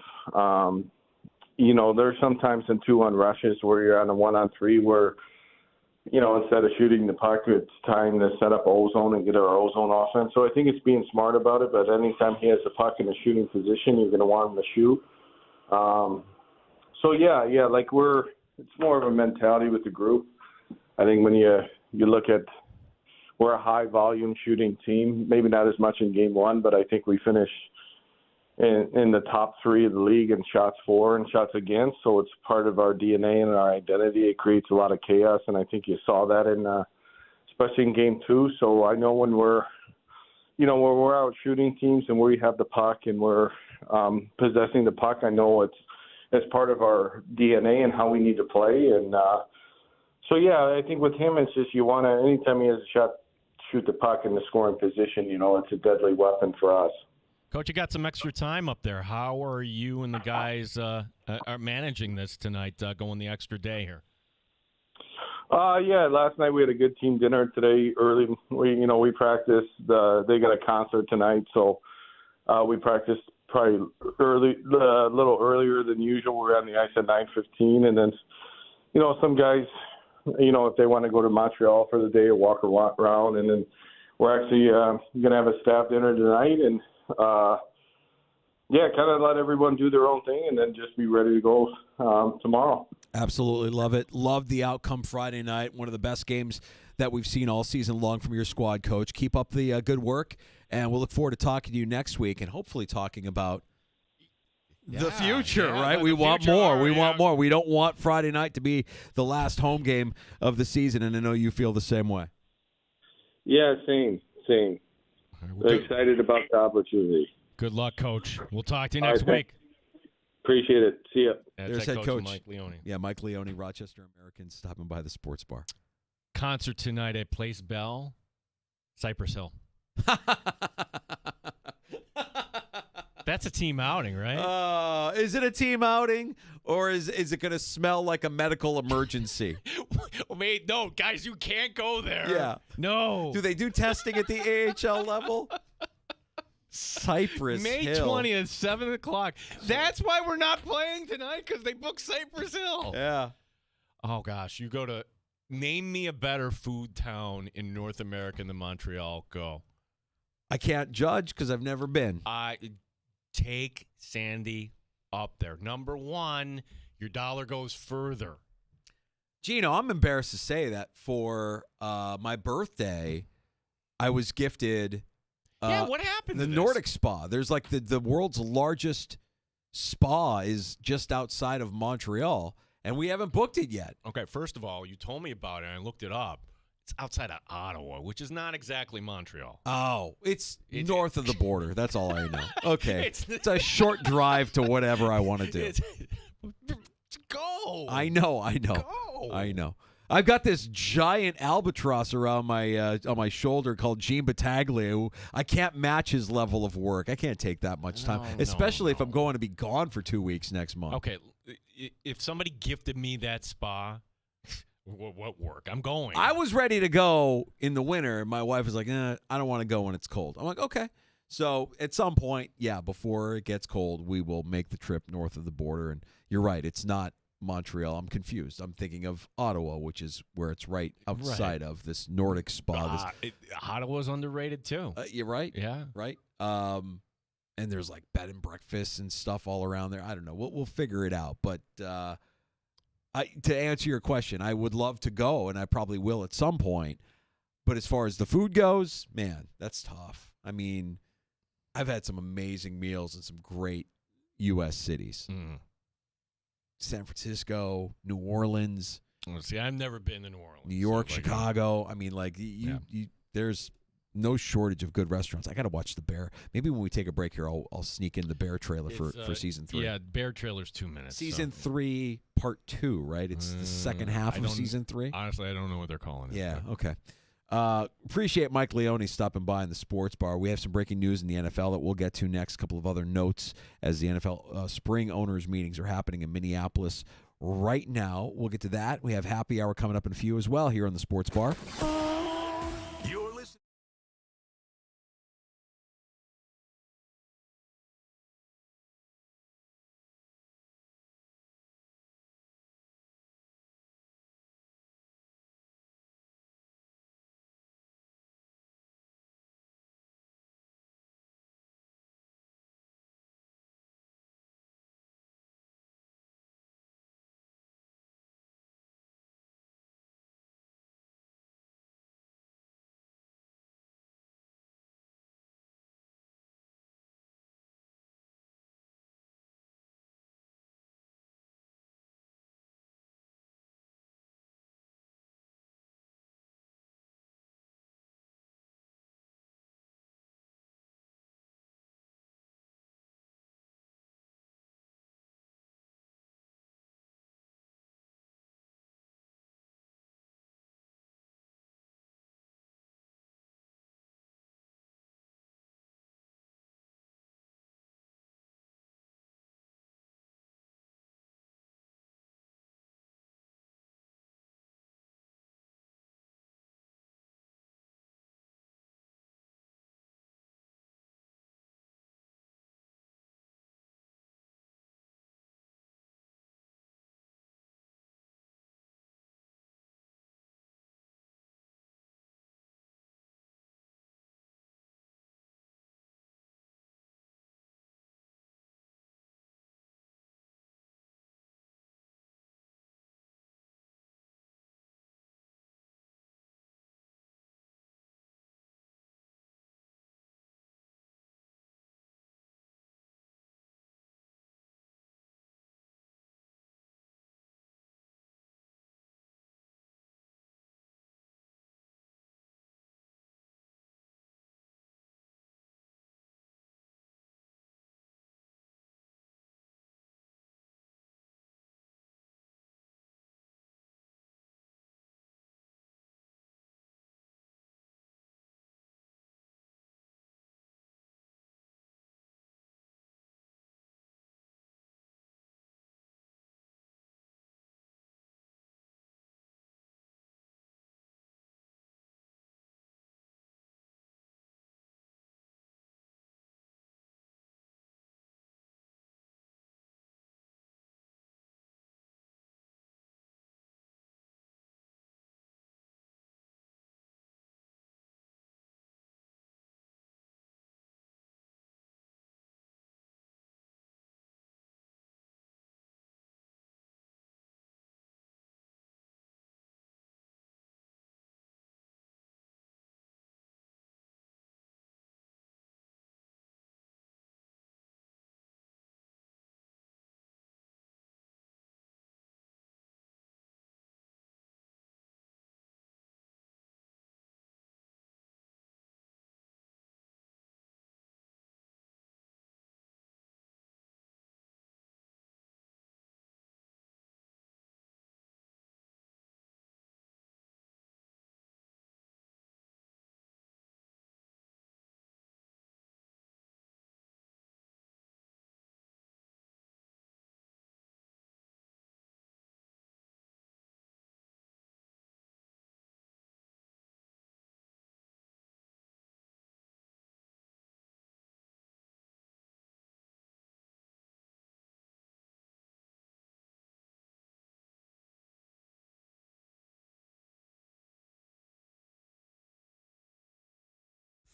there's sometimes in 2-on rushes where you're on a 1-on-3 where, instead of shooting the puck, it's time to set up ozone and get our ozone offense. So I think it's being smart about it, but anytime he has the puck in a shooting position, you're going to want him to shoot. It's more of a mentality with the group. I think when you look at, we're a high-volume shooting team, maybe not as much in game 1, but I think we finished in the top 3 of the league in shots for and shots against. So it's part of our DNA and our identity. It creates a lot of chaos, and I think you saw that especially in game 2. So I know when we're out shooting teams and we have the puck and we're possessing the puck, I know it's part of our DNA and how we need to play. And I think with him, it's just anytime he has a shot, shoot the puck in the scoring position, it's a deadly weapon for us. Coach, you got some extra time up there. How are you and the guys are managing this tonight, going the extra day here? Last night we had a good team dinner. Today early, we practiced. They got a concert tonight, so we practiced probably a little earlier than usual. We're on the ice at 9:15, and then some guys, if they want to go to Montreal for the day or walk around, and then we're actually going to have a staff dinner tonight, and kind of let everyone do their own thing and then just be ready to go tomorrow. Absolutely love it. Love the outcome Friday night. One of the best games that we've seen all season long from your squad, Coach. Keep up the good work, and we'll look forward to talking to you next week and hopefully talking about the future, right? We want more. We want more. We don't want Friday night to be the last home game of the season, and I know you feel the same way. Yeah, same. Excited about the opportunity. Good luck, Coach. We'll talk to you next week. Appreciate it. See ya. There's head coach Mike Leone. Yeah, Mike Leone, Rochester Americans, stopping by the sports bar. Concert tonight at Place Bell, Cypress Hill. That's a team outing, right? Is it a team outing, or is it going to smell like a medical emergency? wait, no, guys, you can't go there. Yeah. No. Do they do testing at the AHL level? Cypress May Hill. 20th, 7 o'clock. That's why we're not playing tonight, because they booked Cypress Hill. Yeah. Oh, gosh. You go to name me a better food town in North America than Montreal. Go. I can't judge because I've never been. Take Sandy up there. Number one, your dollar goes further. Gino, I'm embarrassed to say that for my birthday, I was gifted what happened the to this? Nordic Spa. There's like the world's largest spa is just outside of Montreal, and we haven't booked it yet. Okay, first of all, you told me about it, and I looked it up. It's outside of Ottawa, which is not exactly Montreal. Oh, it's north of the border. That's all I know. Okay. It's a short drive to whatever I want to do. Go. I know. Go. I know. I've got this giant albatross around my on my shoulder called Gene Battaglia. Who I can't match his level of work. I can't take that much time, especially if I'm going to be gone for 2 weeks next month. Okay, if somebody gifted me that spa, what work? I'm going. I was ready to go in the winter. My wife was like, I don't want to go when it's cold. I'm like, okay. So at some point, before it gets cold, we will make the trip north of the border. And you're right, it's not Montreal. I'm confused. I'm thinking of Ottawa, which is where it's right outside of this Nordic spa. Ottawa's underrated too. You're right. Yeah. Right. And there's like bed and breakfasts and stuff all around there. I don't know. We'll figure it out. But to answer your question, I would love to go, and I probably will at some point. But as far as the food goes, man, that's tough. I mean, I've had some amazing meals in some great U.S. cities. San Francisco, New Orleans. See, I've never been to New Orleans. New York, Chicago. I mean, like, there's no shortage of good restaurants. I got to watch The Bear. Maybe when we take a break here, I'll sneak in The Bear trailer for season 3. Yeah, Bear trailer's 2 minutes. Season 3, part 2, right? It's the second half of season 3. Honestly, I don't know what they're calling it. Yeah, okay. Appreciate Mike Leone stopping by in the sports bar. We have some breaking news in the NFL that we'll get to next. A couple of other notes as the NFL spring owners meetings are happening in Minneapolis right now. We'll get to that. We have happy hour coming up in a few as well here on the sports bar.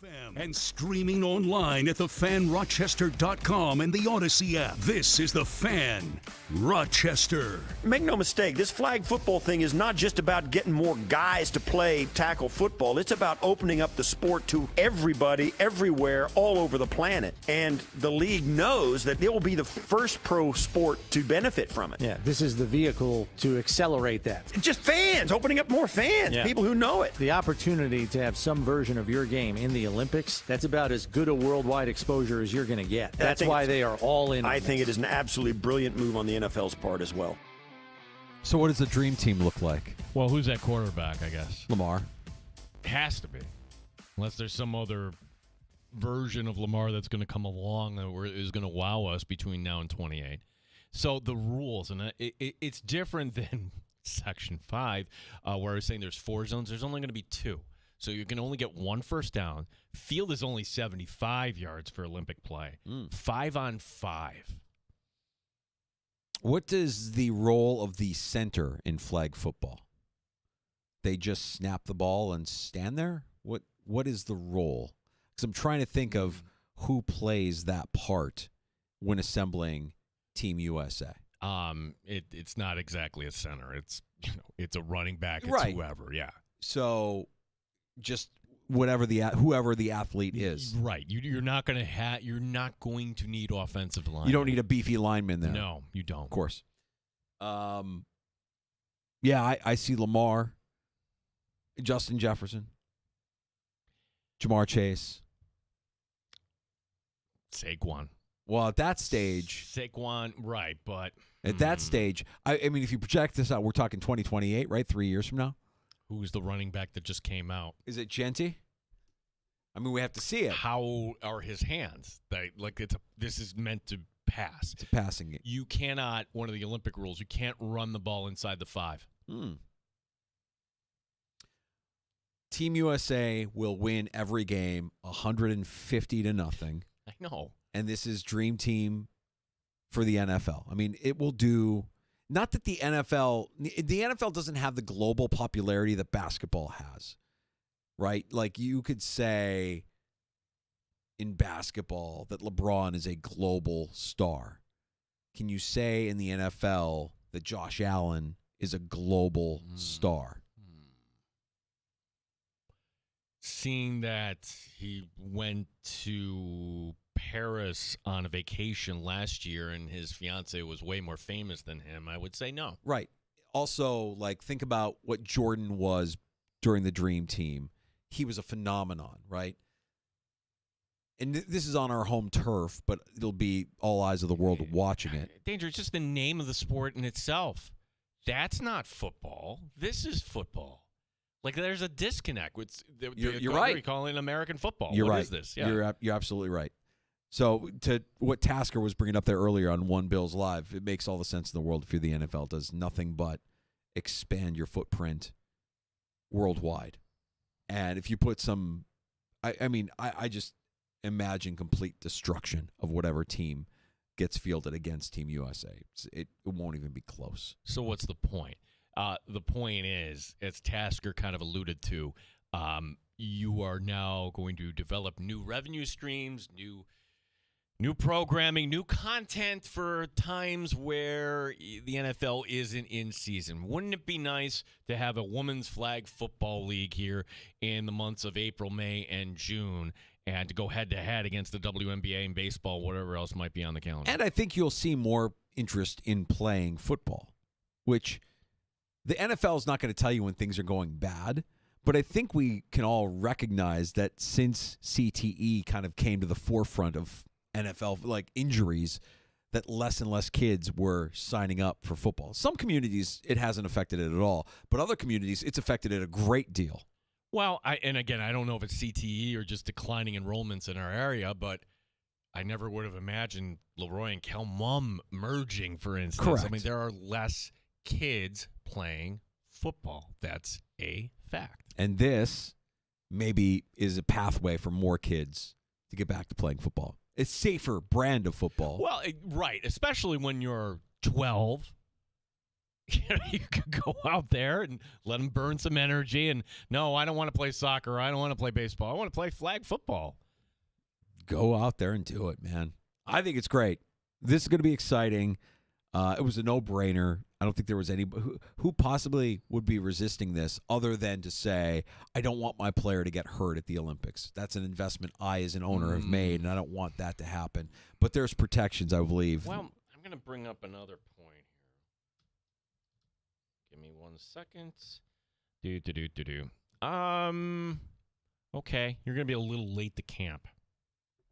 FM and streaming online at thefanrochester.com and the Odyssey app. This is The Fan, Rochester. Make no mistake, this flag football thing is not just about getting more guys to play tackle football. It's about opening up the sport to everybody, everywhere, all over the planet. And the league knows that it will be the first pro sport to benefit from it. Yeah, this is the vehicle to accelerate that. Just fans, opening up more fans, people who know it. The opportunity to have some version of your game in the Olympics, that's about as good a worldwide exposure as you're going to get. That's why they are all in. I think it is an absolutely brilliant move on the NFL's part as well. So what does the dream team look like? Well, who's that quarterback, I guess? Lamar. Has to be. Unless there's some other version of Lamar that's going to come along that is going to wow us between now and 28. So the rules, and it's different than Section 5, where I was saying there's 4 zones. There's only going to be 2. So you can only get 1 first down. Field is only 75 yards for Olympic play. 5-on-5. What is the role of the center in flag football? They just snap the ball and stand there? What is the role? Because I'm trying to think of who plays that part when assembling Team USA. It's not exactly a center. It's a running back. It's whoever. Yeah. So just whoever the athlete is. Right. You're not going to need offensive line. You don't need a beefy lineman there. No, you don't. Of course. Yeah, I see Lamar, Justin Jefferson, Jamar Chase, Saquon. Well, at that stage, Saquon, right? But at that stage, I mean, if you project this out, we're talking 2028, right? 3 years from now. Who's the running back that just came out? Is it Genty? I mean, we have to see it. How are his hands? This is meant to pass. It's a passing game. You cannot. One of the Olympic rules. You can't run the ball inside the 5. Team USA will win every game 150-0. I know. And this is dream team for the NFL. I mean, it will do. Not that the NFL doesn't have the global popularity that basketball has, right? Like you could say in basketball that LeBron is a global star. Can you say in the NFL that Josh Allen is a global star? Seeing that he went to Paris on a vacation last year and his fiance was way more famous than him, I would say no. Right. Also, think about what Jordan was during the Dream Team. He was a phenomenon, right? And this is on our home turf, but it'll be all eyes of the world watching it. Danger, it's just the name of the sport in itself. That's not football. This is football. There's a disconnect with you're right. We call it American football. You're what right. is this? Yeah. You're absolutely right. So to what Tasker was bringing up there earlier on One Bills Live, it makes all the sense in the world if you're the NFL. It does nothing but expand your footprint worldwide. And if you put some, I just imagine complete destruction of whatever team gets fielded against Team USA. It won't even be close. So what's the point? The point is, as Tasker kind of alluded to, you are now going to develop new revenue streams, new programming, new content for times where the NFL isn't in season. Wouldn't it be nice to have a women's flag football league here in the months of April, May, and June, and to go head-to-head against the WNBA and baseball, whatever else might be on the calendar? And I think you'll see more interest in playing football, which the NFL is not going to tell you when things are going bad, but I think we can all recognize that since CTE kind of came to the forefront of NFL injuries, that less and less kids were signing up for football. Some communities, it hasn't affected it at all, but other communities, it's affected it a great deal. Well, I don't know if it's CTE or just declining enrollments in our area, but I never would have imagined Leroy and Kelmum merging, for instance. Correct. I mean, there are less kids playing football. That's a fact. And this maybe is a pathway for more kids to get back to playing football. It's a safer brand of football. Well, right, especially when you're 12 You could go out there and let them burn some energy. And no, I don't want to play soccer. I don't want to play baseball. I want to play flag football. Go out there and do it, man. I think it's great. This is going to be exciting. It was a no-brainer. I don't think there was any who possibly would be resisting this other than to say, I don't want my player to get hurt at the Olympics. That's an investment I as an owner have made, and I don't want that to happen. But there's protections, I believe. Well, I'm going to bring up another point here. Give me 1 second. Okay, you're going to be a little late to camp.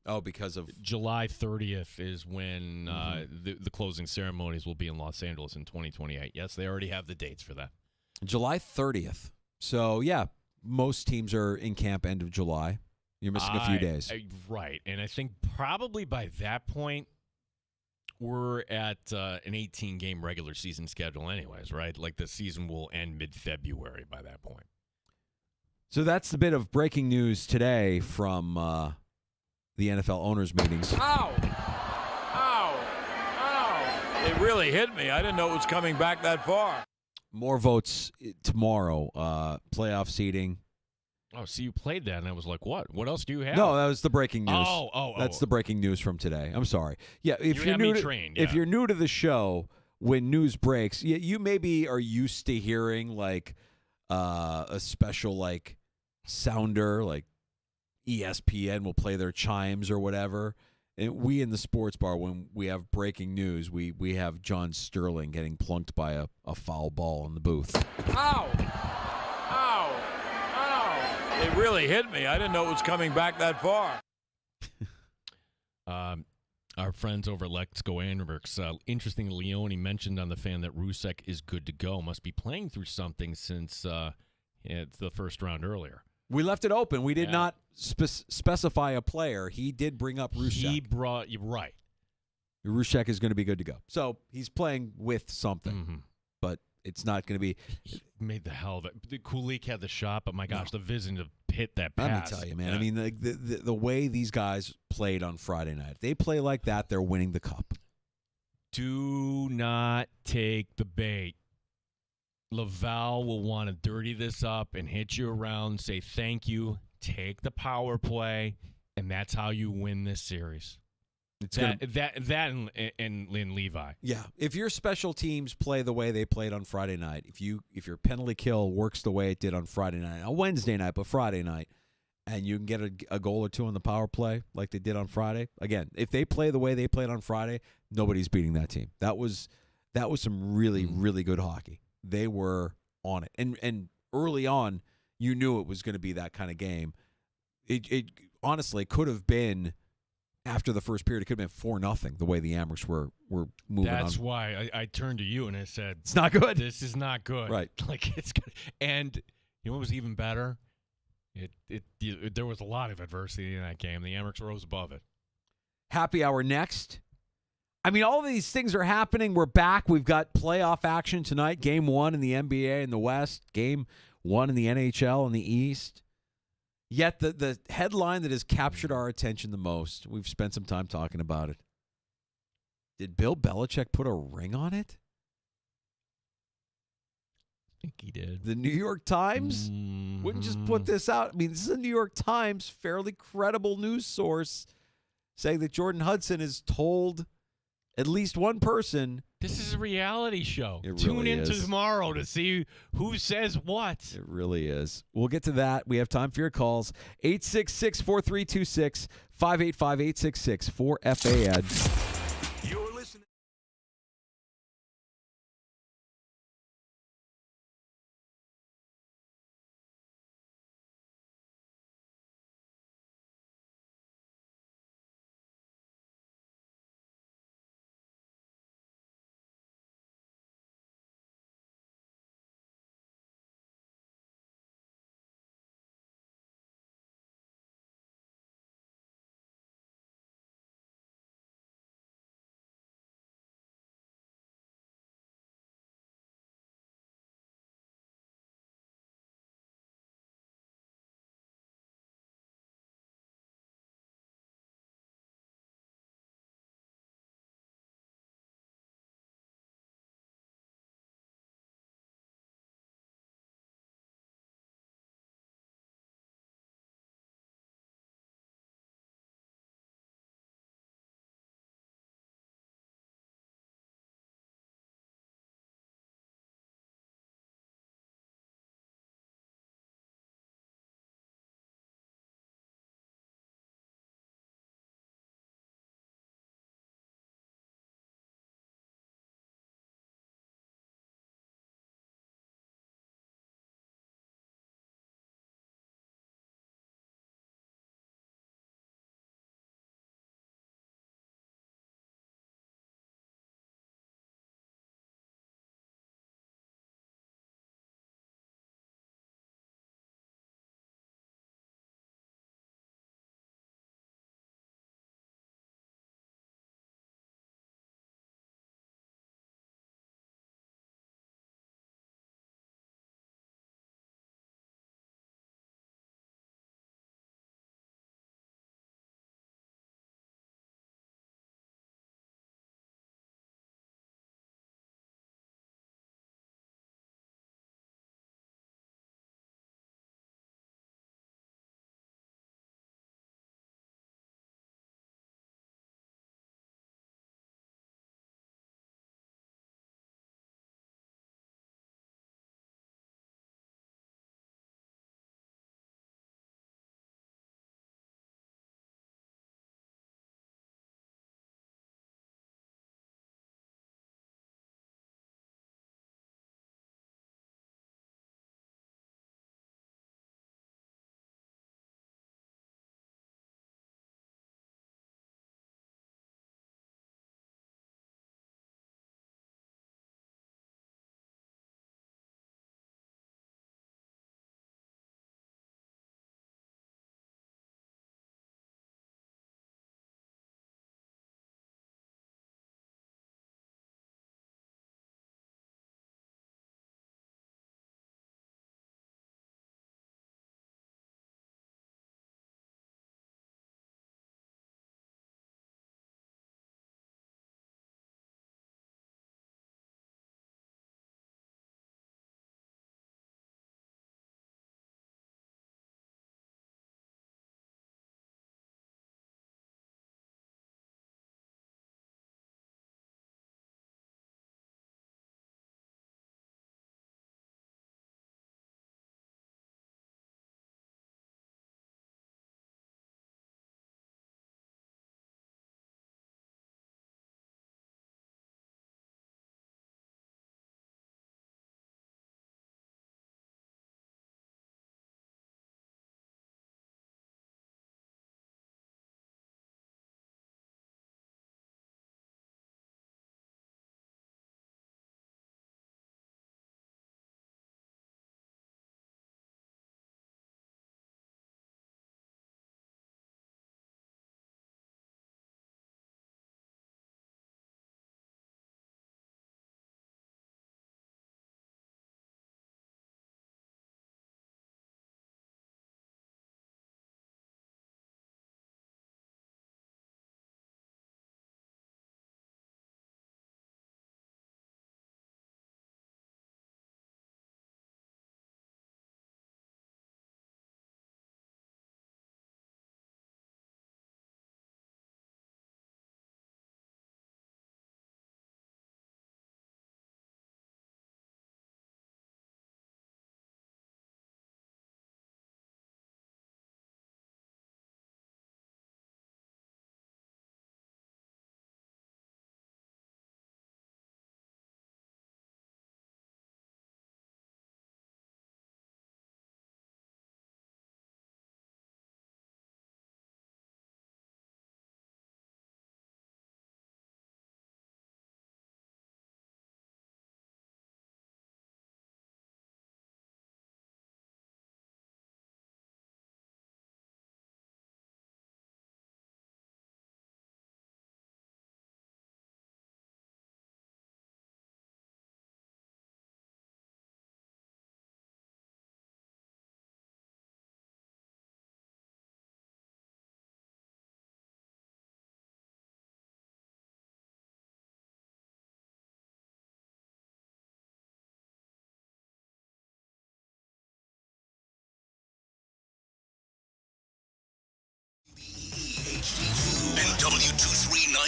Oh, because of July 30th is when the closing ceremonies will be in Los Angeles in 2028. Yes, they already have the dates for that. July 30th. So, yeah, most teams are in camp end of July. You're missing a few days. Right. And I think probably by that point, we're at an 18-game regular season schedule anyways, right? Like the season will end mid-February by that point. So that's the bit of breaking news today from the NFL owners' meetings. Ow! Ow! Ow! It really hit me. I didn't know it was coming back that far. More votes tomorrow. Playoff seeding. Oh, so you played that, and I was like, what? What else do you have? No, that was the breaking news. That's Oh. the breaking news from today. I'm sorry. Yeah, if you're new new trained, if yeah. you're new to the show, when news breaks, you maybe are used to hearing like a special like sounder, like ESPN will play their chimes or whatever. And we in the sports bar, when we have breaking news, we have John Sterling getting plunked by a foul ball in the booth. Ow! Ow! Ow! It really hit me. I didn't know it was coming back that far. Our friends over at Let's Go Anderbergs, interestingly, Leone mentioned on the fan that Rusek is good to go. Must be playing through something since the first round earlier. We left it open. We did not specify a player. He did bring up Rusek. He brought you right. Rusek is going to be good to go. So he's playing with something, but it's not going to be. He made the hell of it. The Kulik had the shot, but my gosh, the vision to hit that pass. Let me tell you, man. Yeah. I mean, the way these guys played on Friday night, if they play like that, they're winning the cup. Do not take the bait. Laval will want to dirty this up and hit you around, say thank you, take the power play, and that's how you win this series. It's that and Lynn Levi. Yeah, if your special teams play the way they played on Friday night, if your penalty kill works the way it did on Friday night, on Wednesday night, but Friday night, and you can get a goal or two on the power play like they did on Friday, again, if they play the way they played on Friday, nobody's beating that team. That was some really, really good hockey. They were on it. And early on, you knew it was going to be that kind of game. It honestly could have been, after the first period, it could have been 4-0 the way the Amherst were moving on. That's why I turned to you and I said, it's not good. This is not good. Right. Like, it's good. And you know what was even better? There was a lot of adversity in that game. The Amherst rose above it. Happy hour next. I mean, all these things are happening. We're back. We've got playoff action tonight. Game 1 in the NBA in the West. Game 1 in the NHL in the East. Yet the headline that has captured our attention the most, we've spent some time talking about it. Did Bill Belichick put a ring on it? I think he did. The New York Times wouldn't just put this out. I mean, this is a New York Times, fairly credible news source, saying that Jordan Hudson is told at least one person. This is a reality show. Tune in tomorrow to see who says what. It really is. We'll get to that. We have time for your calls. 866-4326, 585-866-4FAN.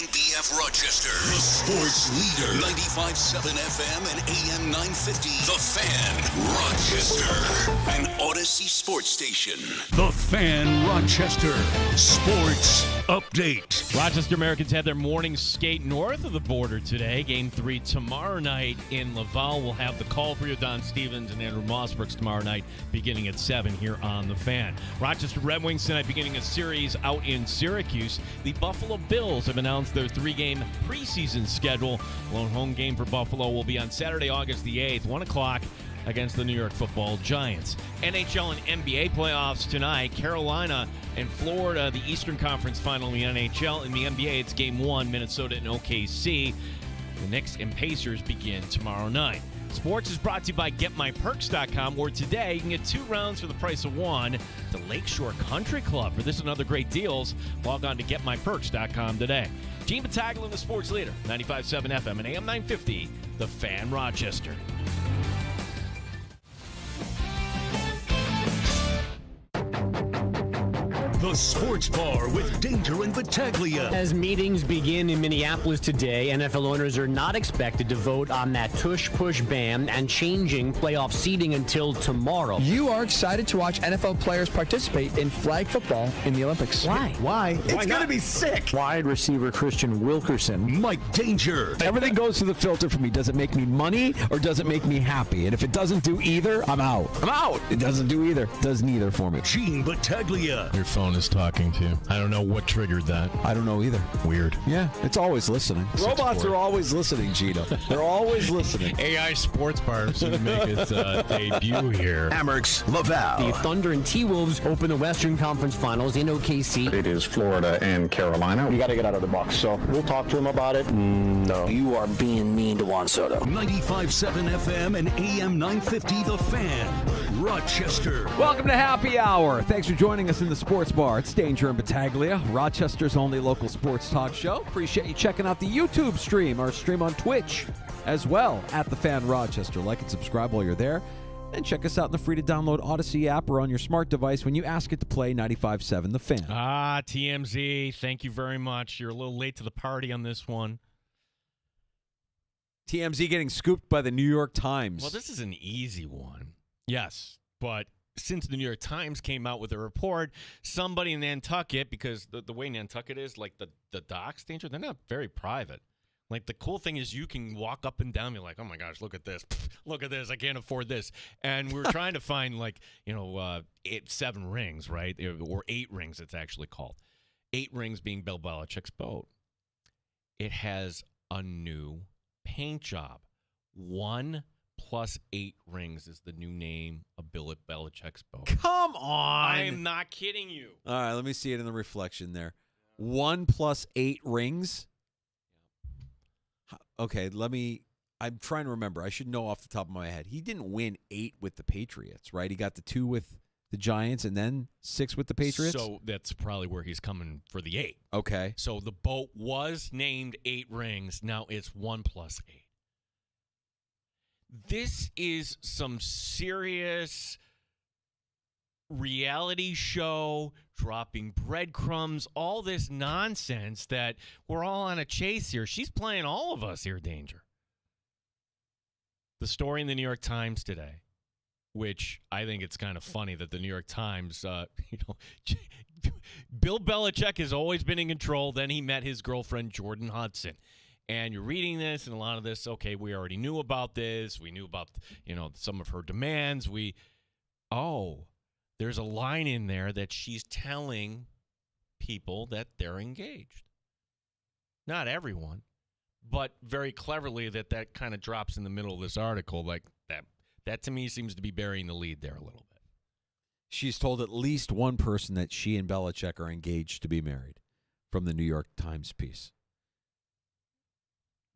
and BF Rochester. The sports leader. 95.7 FM and AM 950. The Fan, Rochester. An Odyssey sports station. The Fan, Rochester. Sports update. Rochester Americans had their morning skate north of the border today. Game 3 tomorrow night in Laval. We'll have the call for you, Don Stevens and Andrew Mossbrooks, tomorrow night beginning at 7 here on The Fan. Rochester Red Wings tonight beginning a series out in Syracuse. The Buffalo Bills have announced their 3-game preseason schedule. Lone home game for Buffalo will be on Saturday, August the 8th, 1 o'clock against the New York Football Giants. NHL and NBA playoffs tonight. Carolina and Florida, the Eastern Conference final in the NHL. In the NBA, it's Game 1, Minnesota and OKC. The Knicks and Pacers begin tomorrow night. Sports is brought to you by GetMyPerks.com, where today you can get 2 rounds for the price of 1 to Lakeshore Country Club. For this and other great deals, log on to GetMyPerks.com today. Gene Battaglia, the sports leader, 95.7 FM and AM 950, The Fan, Rochester. The Sports Bar with Danger and Battaglia. As meetings begin in Minneapolis today, NFL owners are not expected to vote on that tush-push ban and changing playoff seeding until tomorrow. You are excited to watch NFL players participate in flag football in the Olympics. Why? It's going to be sick. Wide receiver Christian Wilkerson. Mike Danger. Everything goes through the filter for me. Does it make me money or does it make me happy? And if it doesn't do either, I'm out. It doesn't do either. Does neither for me. Gene Battaglia. Your phone is talking to you. I don't know what triggered that. I don't know either. Weird. Yeah, it's always listening. Robots are always listening, Gino. They're always listening. AI Sports Bar to make its debut here. Amerks Laval. The Thunder and T-Wolves open the Western Conference Finals in OKC. It is Florida and Carolina. You got to get out of the box. So we'll talk to him about it. No. You are being mean to Juan Soto. 95.7 FM and AM 950, The Fan, Rochester. Welcome to Happy Hour. Thanks for joining us in the Sports Bar. It's Danger and Battaglia, Rochester's only local sports talk show. Appreciate you checking out the YouTube stream, our stream on Twitch as well, at The Fan Rochester. Like and subscribe while you're there. And check us out in the free-to-download Odyssey app or on your smart device when you ask it to play 95.7 The Fan. TMZ, thank you very much. You're a little late to the party on this one. TMZ getting scooped by the New York Times. Well, this is an easy one. Yes, but since the New York Times came out with a report, somebody in Nantucket, because the way Nantucket is, like the docks, Danger, they're not very private. Like, the cool thing is you can walk up and down, you're like, oh my gosh, look at this. Look at this. I can't afford this. And we're trying to find, 7 rings, right? Or 8 rings, it's actually called. 8 rings being Bill Belichick's boat. It has a new paint job. 1 + 8 rings is the new name of Bill Belichick's boat. Come on. I am not kidding you. All right, let me see it in the reflection there. 1 + 8 rings? Okay, I'm trying to remember. I should know off the top of my head. He didn't win 8 with the Patriots, right? He got the 2 with the Giants and then 6 with the Patriots? So that's probably where he's coming for the 8. Okay. So the boat was named 8 rings. Now it's 1 + 8. This is some serious reality show, dropping breadcrumbs, all this nonsense that we're all on a chase here. She's playing all of us here, Danger. The story in the New York Times today, which I think it's kind of funny that the New York Times, Bill Belichick has always been in control. Then he met his girlfriend, Jordan Hudson. And you're reading this and a lot of this, okay, we already knew about this. We knew about, some of her demands. There's a line in there that she's telling people that they're engaged. Not everyone, but very cleverly that kind of drops in the middle of this article. Like that to me seems to be burying the lead there a little bit. She's told at least one person that she and Belichick are engaged to be married from the New York Times piece.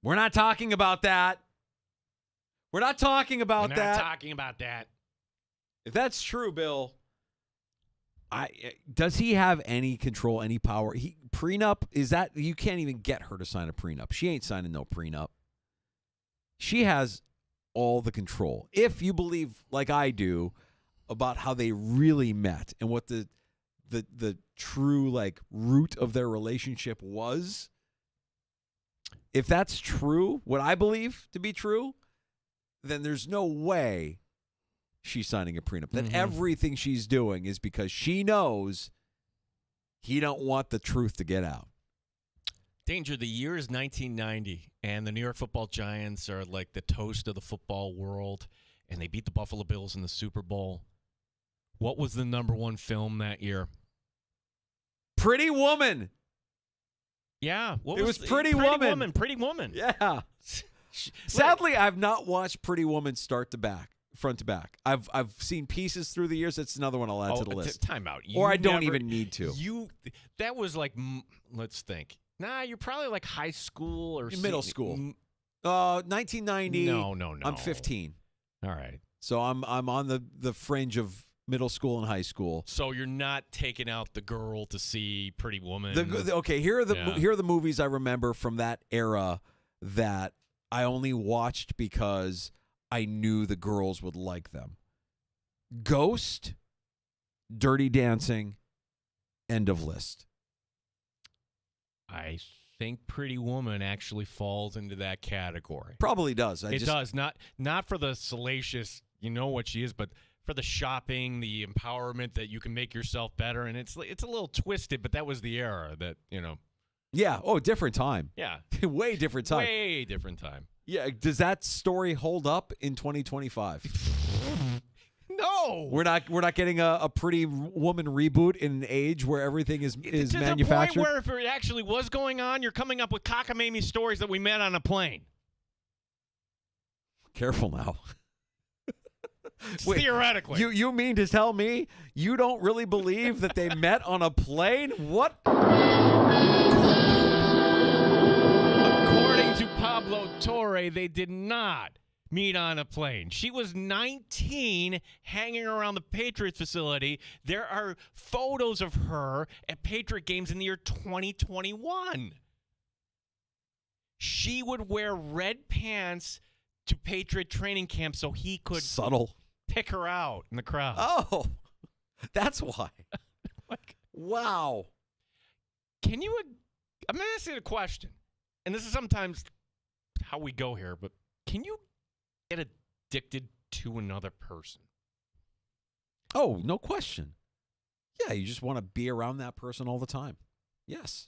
We're not talking about that. We're not talking about that. We're not talking about that. If that's true, Bill, does he have any control, any power? Prenup, is that, you can't even get her to sign a prenup. She ain't signing no prenup. She has all the control. If you believe, like I do, about how they really met and what the true root of their relationship was, if that's true, what I believe to be true, then there's no way she's signing a prenup. That everything she's doing is because she knows he don't want the truth to get out. Danger, the year is 1990, and the New York Football Giants are like the toast of the football world, and they beat the Buffalo Bills in the Super Bowl. What was the number one film that year? Pretty Woman. Yeah. It was Pretty Woman. Pretty Woman. Yeah. Sadly, I've not watched Pretty Woman front to back. I've seen pieces through the years. That's another one I'll add to the list. Time out. Or I don't even need to. That was like, let's think. Nah, you're probably like high school or middle school. 1990. No. I'm 15. All right. So I'm on the fringe of middle school and high school. So you're not taking out the girl to see Pretty Woman. Okay, here are the movies I remember from that era that I only watched because I knew the girls would like them. Ghost, Dirty Dancing, end of list. I think Pretty Woman actually falls into that category. Probably does. It does. Not for the salacious, you know what she is, but for the shopping, the empowerment that you can make yourself better. And it's a little twisted, but that was the era that, Yeah. Oh, different time. Yeah. Way different time. Way different time. Yeah. Does that story hold up in 2025? No. We're not getting a Pretty Woman reboot in an age where everything is manufactured. To the point where if it actually was going on, you're coming up with cockamamie stories that we met on a plane. Careful now. Wait, theoretically. You mean to tell me you don't really believe that they met on a plane? What? According to Pablo Torre, they did not meet on a plane. She was 19 hanging around the Patriots facility. There are photos of her at Patriot games in the year 2021. She would wear red pants to Patriot training camp so he could pick her out in the crowd. Oh, that's why. Wow. I'm going to ask you a question, and this is sometimes how we go here, but can you get addicted to another person? Oh, no question. Yeah, you just want to be around that person all the time. Yes.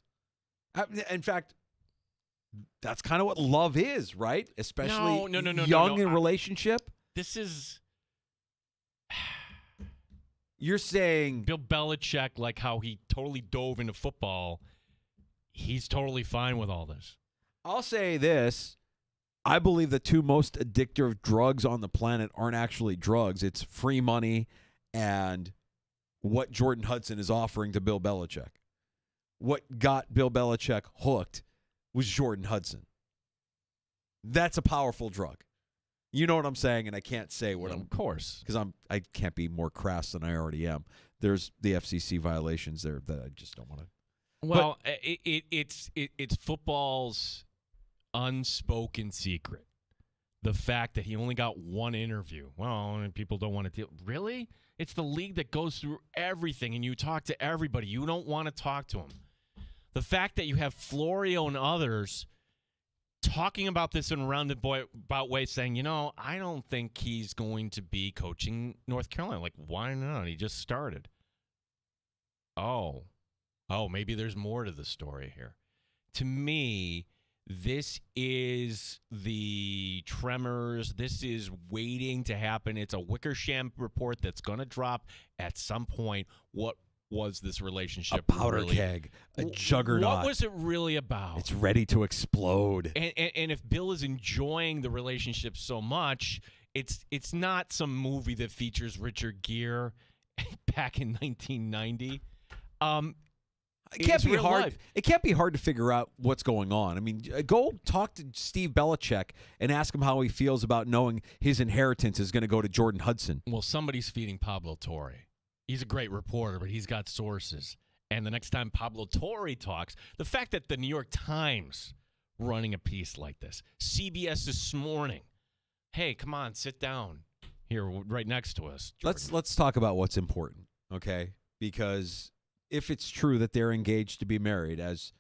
In fact, that's kind of what love is, right? Especially young in relationship. This is... You're saying... Bill Belichick, like how he totally dove into football, he's totally fine with all this. I'll say this. I believe the two most addictive drugs on the planet aren't actually drugs. It's free money and what Jordan Hudson is offering to Bill Belichick. What got Bill Belichick hooked was Jordan Hudson. That's a powerful drug. You know what I'm saying, and I can't say what Of course. Because I can't be more crass than I already am. There's the FCC violations there that I just don't want to. Well, it's football's unspoken secret. The fact that he only got one interview. Well, people don't want to deal. Really? It's the league that goes through everything, and you talk to everybody. You don't want to talk to them. The fact that you have Florio and others talking about this in a roundabout way, saying, I don't think he's going to be coaching North Carolina. Like, why not? He just started. Oh, maybe there's more to the story here. To me, this is the tremors. This is waiting to happen. It's a Wickersham report that's going to drop at some point. What was this relationship? A powder keg, a juggernaut. What was it really about? It's ready to explode. And if Bill is enjoying the relationship so much, it's not some movie that features Richard Gere back in 1990. It can't be hard. Life. It can't be hard to figure out what's going on. I mean, go talk to Steve Belichick and ask him how he feels about knowing his inheritance is going to go to Jordan Hudson. Well, somebody's feeding Pablo Torre. He's a great reporter, but he's got sources. And the next time Pablo Torre talks, the fact that the New York Times running a piece like this, CBS this morning, hey, come on, sit down here right next to us. Jordan. Let's talk about what's important, okay? Because if it's true that they're engaged to be married, as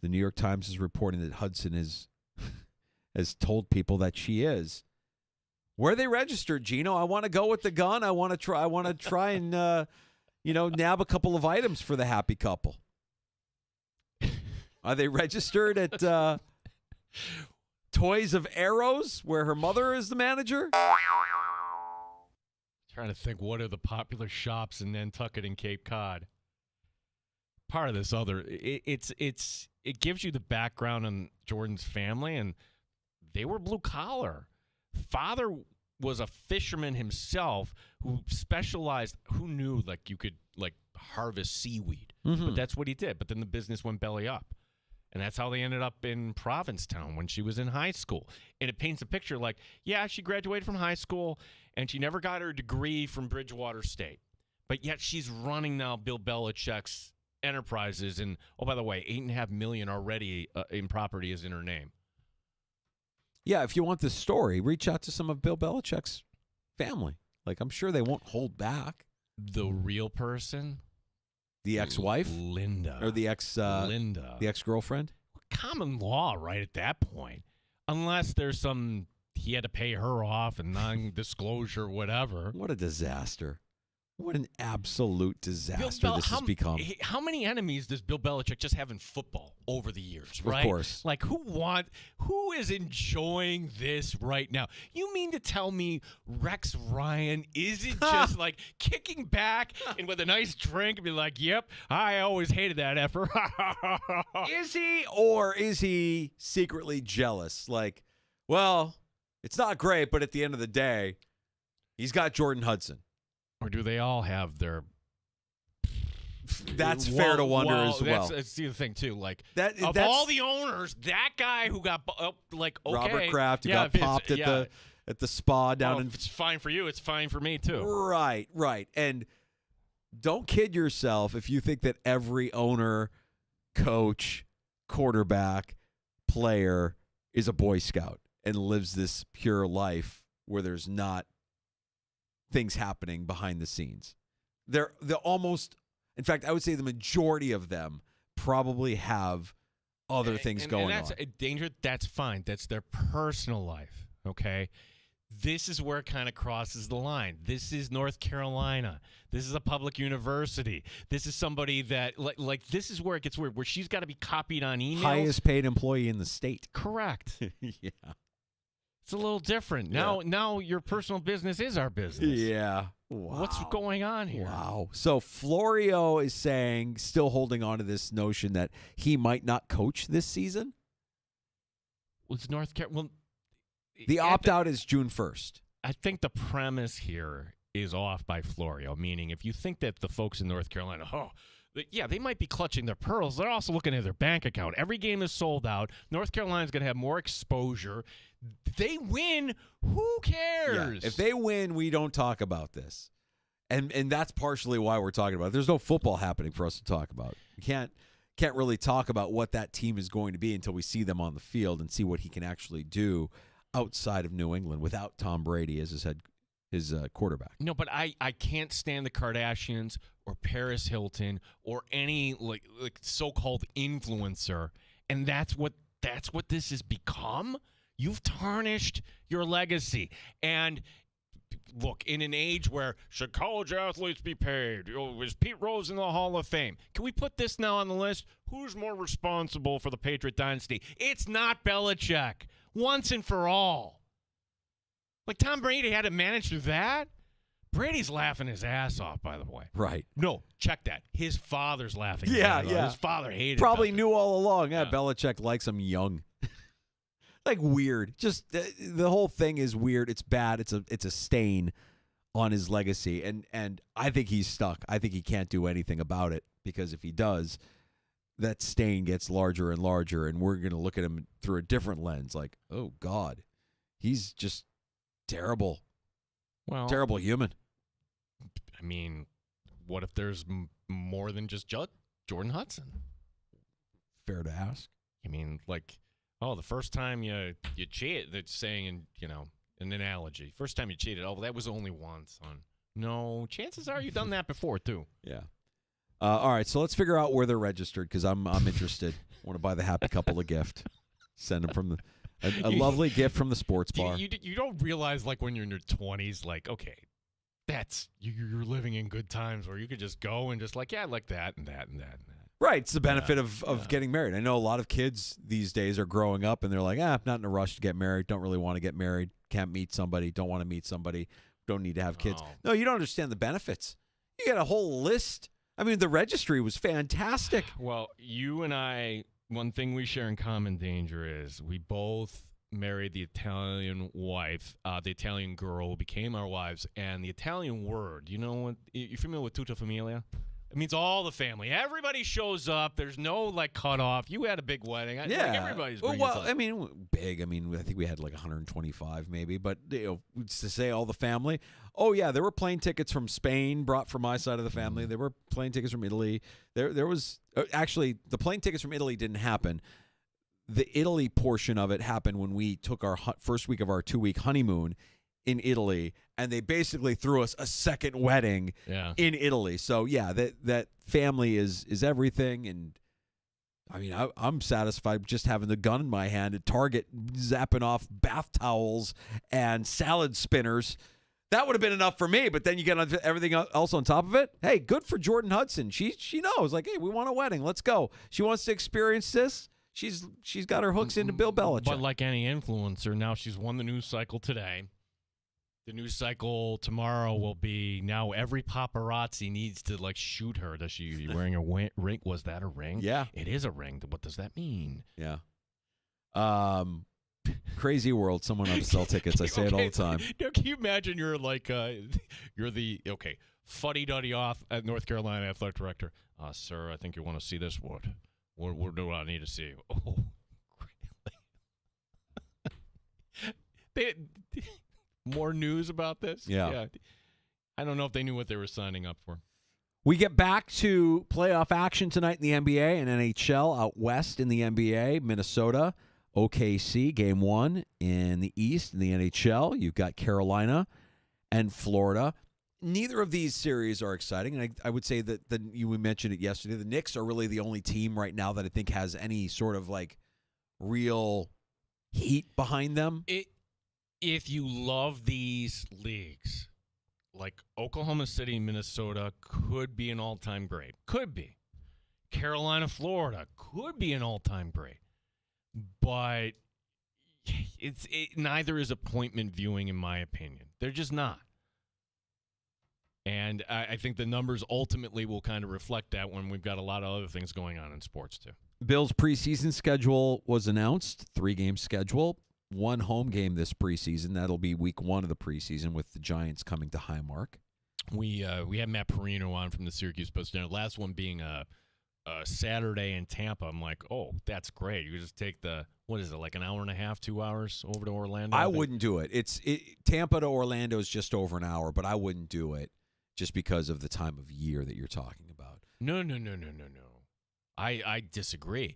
The New York Times is reporting that Hudson has told people that she is. Where are they registered, Gino? I want to go with the gun. I want to try and nab a couple of items for the happy couple. Are they registered at Toys of Arrows, where her mother is the manager? Trying to think, what are the popular shops in Nantucket and Cape Cod? Part of this other, it gives you the background on Jordan's family, and they were blue collar. Father was a fisherman himself who specialized. Who knew you could harvest seaweed? Mm-hmm. But that's what he did. But then the business went belly up. And that's how they ended up in Provincetown when she was in high school. And it paints a picture she graduated from high school and she never got her degree from Bridgewater State. But yet she's running now Bill Belichick's enterprises. And, oh, by the way, $8.5 million already in property is in her name. Yeah, if you want this story, reach out to some of Bill Belichick's family. I'm sure they won't hold back. The real person? The ex-wife? Linda. Or the Linda. The ex-girlfriend? Common law right at that point. Unless there's he had to pay her off and non-disclosure, whatever. What a disaster. What an absolute disaster this has become. How many enemies does Bill Belichick just have in football over the years, right? Of course. Who is enjoying this right now? You mean to tell me Rex Ryan isn't just kicking back and with a nice drink and be like, yep, I always hated that effort. Is he, or is he secretly jealous? Well, it's not great, but at the end of the day, he's got Jordan Hudson. Or do they all have their... That's fair to wonder as well. That's the thing, too. Of all the owners, that guy who got, okay. Robert Kraft, who got popped at the spa down in... If it's fine for you, it's fine for me, too. Right. And don't kid yourself if you think that every owner, coach, quarterback, player is a Boy Scout and lives this pure life where there's not things happening behind the scenes. They're almost, in fact, I would say the majority of them probably have other things going on. Danger, that's fine. That's their personal life, okay? This is where it kind of crosses the line. This is North Carolina. This is a public university. This is somebody that, this is where it gets weird, where she's got to be copied on emails. Highest paid employee in the state. Correct. Yeah. It's a little different. Now your personal business is our business. Yeah. Wow. What's going on here? Wow. So Florio is saying, still holding on to this notion that he might not coach this season. Was North Carolina? The opt-out is June 1st. I think the premise here is off by Florio, meaning if you think that the folks in North Carolina, they might be clutching their pearls. They're also looking at their bank account. Every game is sold out. North Carolina's going to have more exposure. They win. Who cares? Yeah. If they win, we don't talk about this. And that's partially why we're talking about it. There's no football happening for us to talk about. We can't really talk about what that team is going to be until we see them on the field and see what he can actually do outside of New England without Tom Brady as his quarterback. No, but I can't stand the Kardashians or Paris Hilton or any like so-called influencer, and that's what this has become. You've tarnished your legacy. And look, in an age where should college athletes be paid? Is Pete Rose in the Hall of Fame? Can we put this now on the list? Who's more responsible for the Patriot dynasty? It's not Belichick. Once and for all. Like Tom Brady had to manage through that. Brady's laughing his ass off, by the way. Right. No, check that. His father's laughing. Yeah. His father hated Probably knew all along. Yeah, Belichick likes him young. Like weird. Just the whole thing is weird. It's bad. It's a stain on his legacy. And I think he's stuck. I think he can't do anything about it because if he does, that stain gets larger and larger, and we're going to look at him through a different lens. Like, oh, God, he's just terrible. Well, terrible human. I mean, what if there's more than just Jordan Hudson? Fair to ask. I mean, like, the first time you cheated, that's saying, an analogy. First time you cheated, that was only once, son. No, chances are you've done that before, too. Yeah. All right, so let's figure out where they're registered because I'm interested. I want to buy the happy couple a gift. Send them from a lovely gift from the sports bar. You don't realize, like, when you're in your 20s, like, okay, that's you're living in good times where you could just go and just like, yeah, I like that and that and that and that. Right, it's the benefit of getting married. I know a lot of kids these days are growing up and they're like, I'm not in a rush to get married. Don't really want to get married. Can't meet somebody. Don't want to meet somebody. Don't need to have kids. No, you don't understand the benefits. You get a whole list. I mean, the registry was fantastic. Well, you and I, one thing we share in common, Danger, is we both married the Italian wife, the Italian girl who became our wives, and the Italian word, you know what? You familiar with tutta familia? It means all the family. Everybody shows up. There's no, like, cutoff. You had a big wedding. Like, everybody's bringing well, I mean, big. I mean, I think we had like 125 maybe. But, to say all the family. Oh, yeah, there were plane tickets from Spain brought from my side of the family. There were plane tickets from Italy. There was actually, the plane tickets from Italy didn't happen. The Italy portion of it happened when we took our first week of our 2-week honeymoon in Italy, and they basically threw us a second wedding in Italy. So yeah, that family is everything. And I mean, I'm satisfied just having the gun in my hand at Target, zapping off bath towels and salad spinners. That would have been enough for me. But then you get everything else on top of it. Hey, good for Jordan Hudson. She knows, like, hey, we want a wedding. Let's go. She wants to experience this. She's got her hooks into Bill Belichick. But like any influencer, now she's won the news cycle today. The news cycle tomorrow will be now every paparazzi needs to, like, shoot her. Does she wearing a ring? Was that a ring? Yeah. It is a ring. What does that mean? Yeah. Crazy world. Someone had to sell tickets. I say it all the time. Now, can you imagine you're like, you're the, fuddy-duddy off at North Carolina athletic director. Sir, I think you want to see this. What do I need to see? Oh, really? More news about this? Yeah. I don't know if they knew what they were signing up for. We get back to playoff action tonight in the NBA and NHL out west in the NBA. Minnesota, OKC, game 1 in the East in the NHL. You've got Carolina and Florida. Neither of these series are exciting. And I would say that we mentioned it yesterday. The Knicks are really the only team right now that I think has any sort of like real heat behind them. If you love these leagues, like Oklahoma City, Minnesota could be an all-time great. Could be. Carolina, Florida could be an all-time great. But neither is appointment viewing, in my opinion. They're just not. And I think the numbers ultimately will kind of reflect that when we've got a lot of other things going on in sports, too. Bills' preseason schedule was announced, 3-game schedule. 1 home game this preseason. That'll be week 1 of the preseason with the Giants coming to Highmark. We had Matt Perino on from the Syracuse Post-Standard. Last one being a Saturday in Tampa. I'm like, oh, that's great. You just take like an hour and a half, 2 hours over to Orlando? I wouldn't do it. Tampa to Orlando is just over an hour, but I wouldn't do it just because of the time of year that you're talking about. No. I disagree.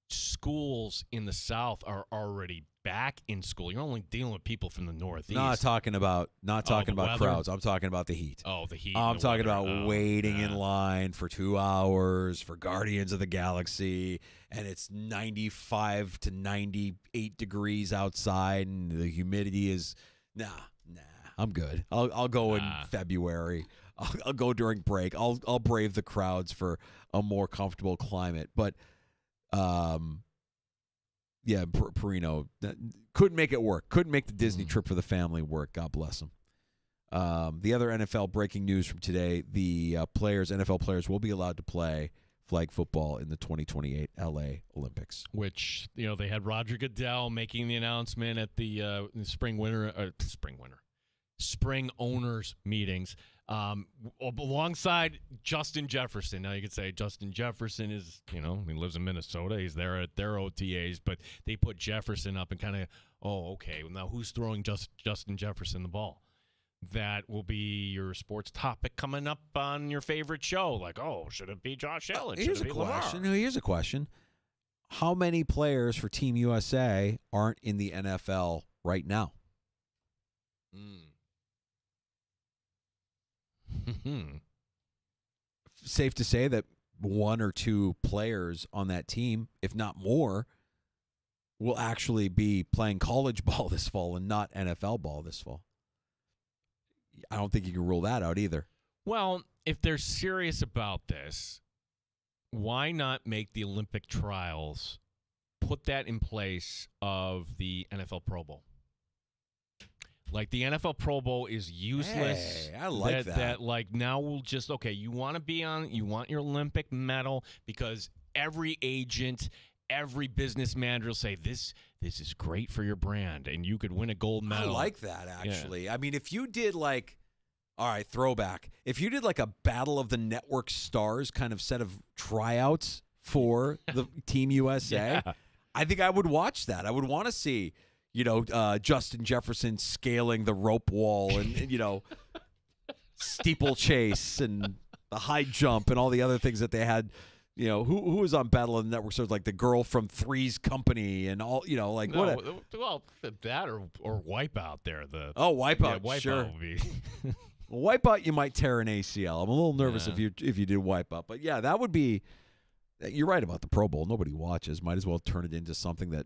Schools in the South are already back in school. You're only dealing with people from the Northeast. Not talking about crowds. I'm talking about the heat. Oh, the heat. I'm talking about waiting in line for 2 hours for Guardians of the Galaxy, and it's 95 to 98 degrees outside, and the humidity is nah. I'm good. I'll go in February. I'll go during break. I'll brave the crowds for a more comfortable climate, but. Perino couldn't make it work. Couldn't make the Disney trip for the family work. God bless him. The other NFL breaking news from today, the NFL players will be allowed to play flag football in the 2028 LA Olympics. Which, they had Roger Goodell making the announcement at the spring owners meetings. Alongside Justin Jefferson. Now you could say Justin Jefferson is, he lives in Minnesota. He's there at their OTAs, but they put Jefferson up and kind of, okay, now who's throwing Justin Jefferson the ball? That will be your sports topic coming up on your favorite show. Like, should it be Josh Allen? Here's a question. Here's a question. How many players for Team USA aren't in the NFL right now? Safe to say that one or two players on that team, if not more, will actually be playing college ball this fall and not NFL ball this fall. I don't think you can rule that out either. Well, if they're serious about this, why not make the Olympic trials, put that in place of the NFL Pro Bowl? Like, the NFL Pro Bowl is useless. Hey, I like that. That, like, now we'll just, okay, you want your Olympic medal because every agent, every business manager will say, this is great for your brand, and you could win a gold medal. I like that, actually. Yeah. I mean, if you did, like, all right, throwback. If you did, like, a Battle of the Network Stars kind of set of tryouts for the Team USA, Yeah. I think I would watch that. I would want to see, Justin Jefferson scaling the rope wall and steeplechase and the high jump and all the other things that they had. Who was on Battle of the Network Stars, like the girl from Three's Company and all, what? Well, that or Wipeout there. Wipeout, yeah, Wipeout sure. would be. Well, Wipeout, you might tear an ACL. I'm a little nervous if you did Wipeout, but yeah, that would be. You're right about the Pro Bowl. Nobody watches. Might as well turn it into something that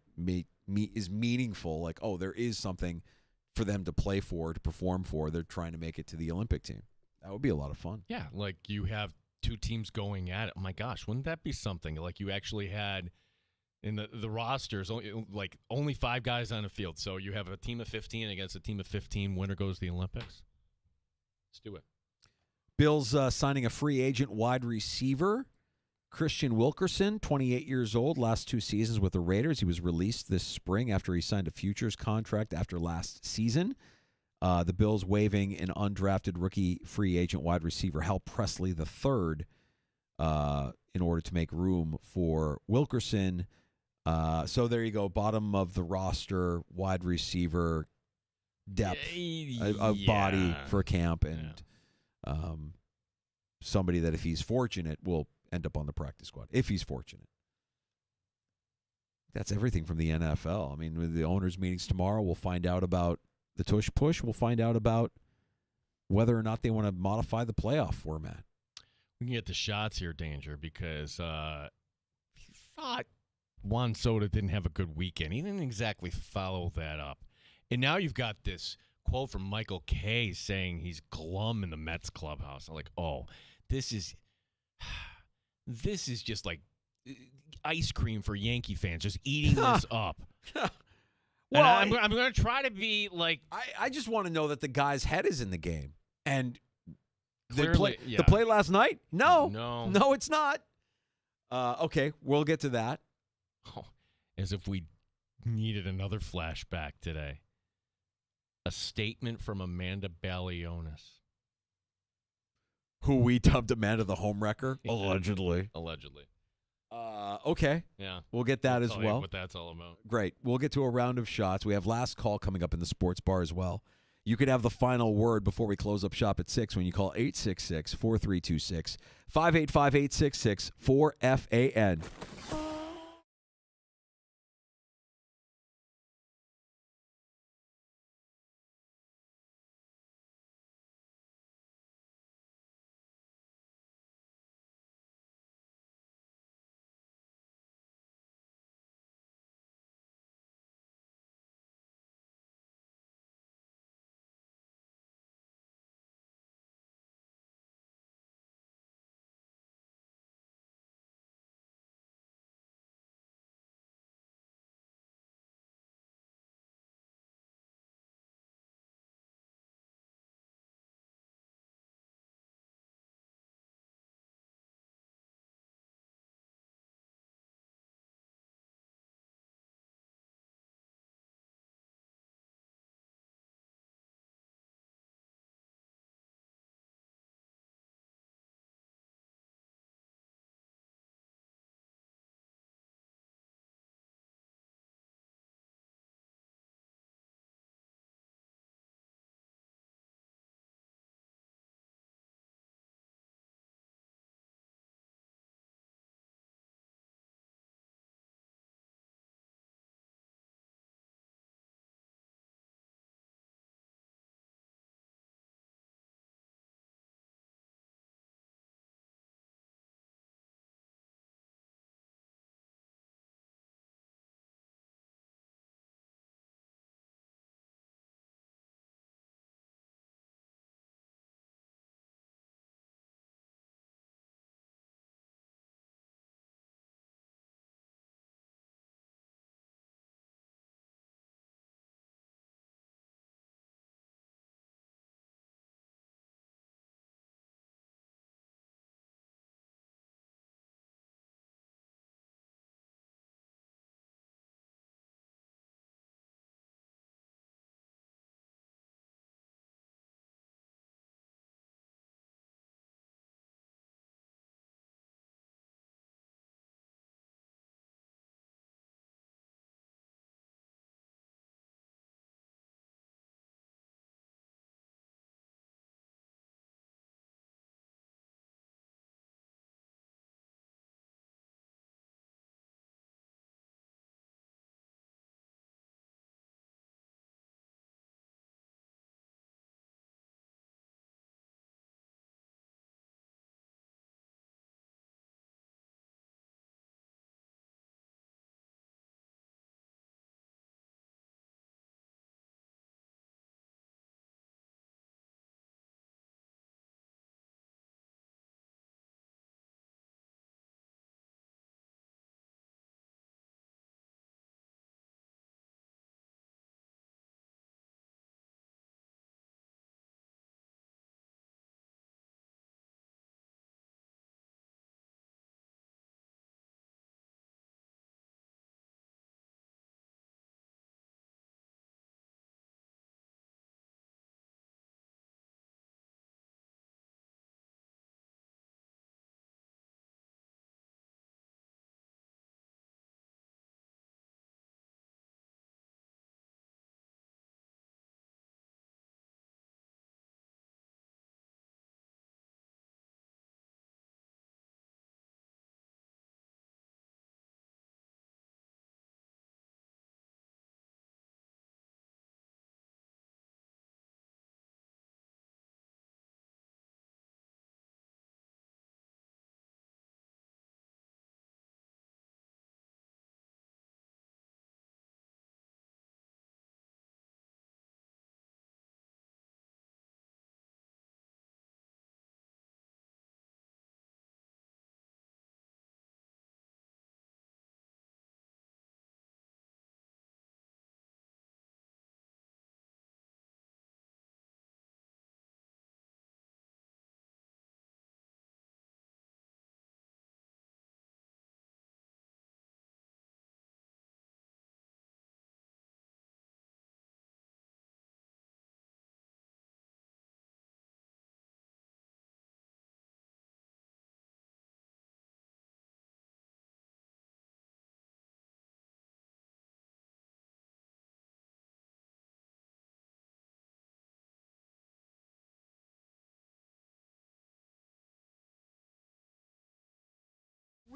is meaningful. Like, oh, there is something for them to play for, to perform for. They're trying to make it to the Olympic team. That would be a lot of fun. Yeah, like you have two teams going at it. Oh my gosh, wouldn't that be something? Like you actually had in the rosters, only 5 guys on the field. So you have a team of 15 against a team of 15. Winner goes to the Olympics. Let's do it. Bills signing a free agent wide receiver. Christian Wilkerson, 28 years old, last 2 seasons with the Raiders. He was released this spring after he signed a futures contract after last season. The Bills waiving an undrafted rookie free agent wide receiver, Hal Presley III, in order to make room for Wilkerson. So there you go, bottom of the roster, wide receiver, depth, a body for camp, and somebody that if he's fortunate will end up on the practice squad, if he's fortunate. That's everything from the NFL. I mean, with the owners' meetings tomorrow, we'll find out about the tush push. We'll find out about whether or not they want to modify the playoff format. We can get the shots here, Danger, because I thought Juan Soto didn't have a good weekend. He didn't exactly follow that up. And now you've got this quote from Michael Kay saying he's glum in the Mets clubhouse. I'm like, oh, this is just like ice cream for Yankee fans, just eating this up. Well, I'm going to try to be like... I just want to know that the guy's head is in the game. And clearly, the play last night? No, it's not. Okay, we'll get to that. Oh, as if we needed another flashback today. A statement from Amanda Balionis. Who we dubbed Amanda the Homewrecker? Allegedly. Okay. Yeah. We'll get that as well. What that's all about. Great. We'll get to a round of shots. We have last call coming up in the sports bar as well. You could have the final word before we close up shop at 6 when you call 866-4326, 585-866, 4FAN.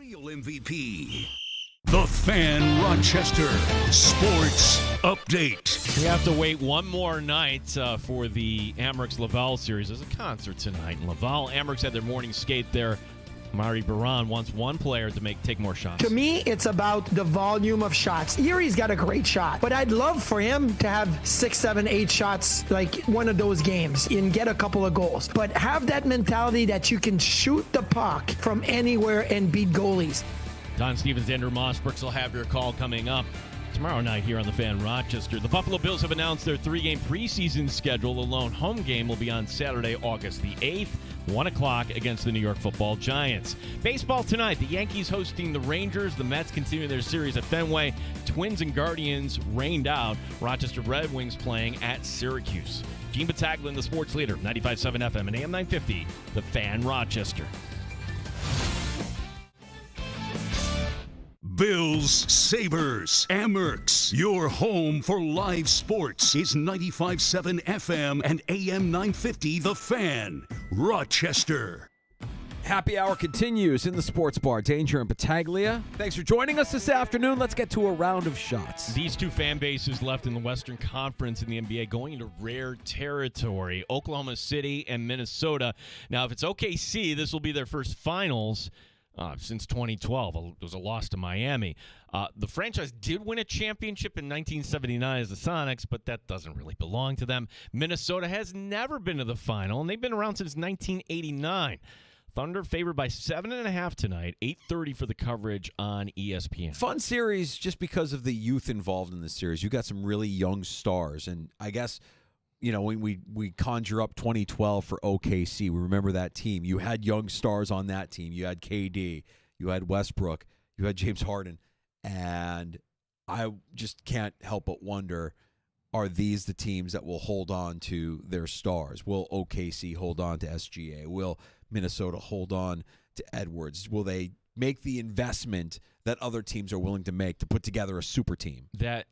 real MVP. The Fan Rochester Sports Update. We have to wait one more night for the Amerks Laval series. There's a concert tonight in Laval. Amerks had their morning skate there. Mari Baran wants one player to take more shots. To me, it's about the volume of shots. Erie's got a great shot, but I'd love for him to have 6, 7, 8 shots like one of those games and get a couple of goals. But have that mentality that you can shoot the puck from anywhere and beat goalies. Don Stevens, Andrew Mossbrooks will have your call coming up tomorrow night here on the Fan Rochester. The Buffalo Bills have announced their 3-game preseason schedule. The lone home game will be on Saturday, August the 8th, 1 o'clock against the New York Football Giants. Baseball tonight, the Yankees hosting the Rangers. The Mets continue their series at Fenway. Twins and Guardians rained out. Rochester Red Wings playing at Syracuse. Gene Battaglin, the sports leader, 95.7 FM and AM 950, the Fan Rochester. Bills, Sabres, Amerks. Your home for live sports is 95.7 FM and AM 950, The Fan, Rochester. Happy hour continues in the sports bar. Danger and Battaglia. Thanks for joining us this afternoon. Let's get to a round of shots. These two fan bases left in the Western Conference in the NBA going into rare territory. Oklahoma City and Minnesota. Now, if it's OKC, this will be their first finals since 2012. It was a loss to Miami. The franchise did win a championship in 1979 as the Sonics, but that doesn't really belong to them. Minnesota has never been to the final, and they've been around since 1989. Thunder favored by 7.5 tonight, 8:30 for the coverage on ESPN. Fun series just because of the youth involved in the series. You got some really young stars, and I guess, you know, when we conjure up 2012 for OKC, we remember that team. You had young stars on that team. You had KD, you had Westbrook, you had James Harden, and I just can't help but wonder, are these the teams that will hold on to their stars? Will OKC hold on to SGA? Will Minnesota hold on to Edwards? Will they make the investment that other teams are willing to make to put together a super team? That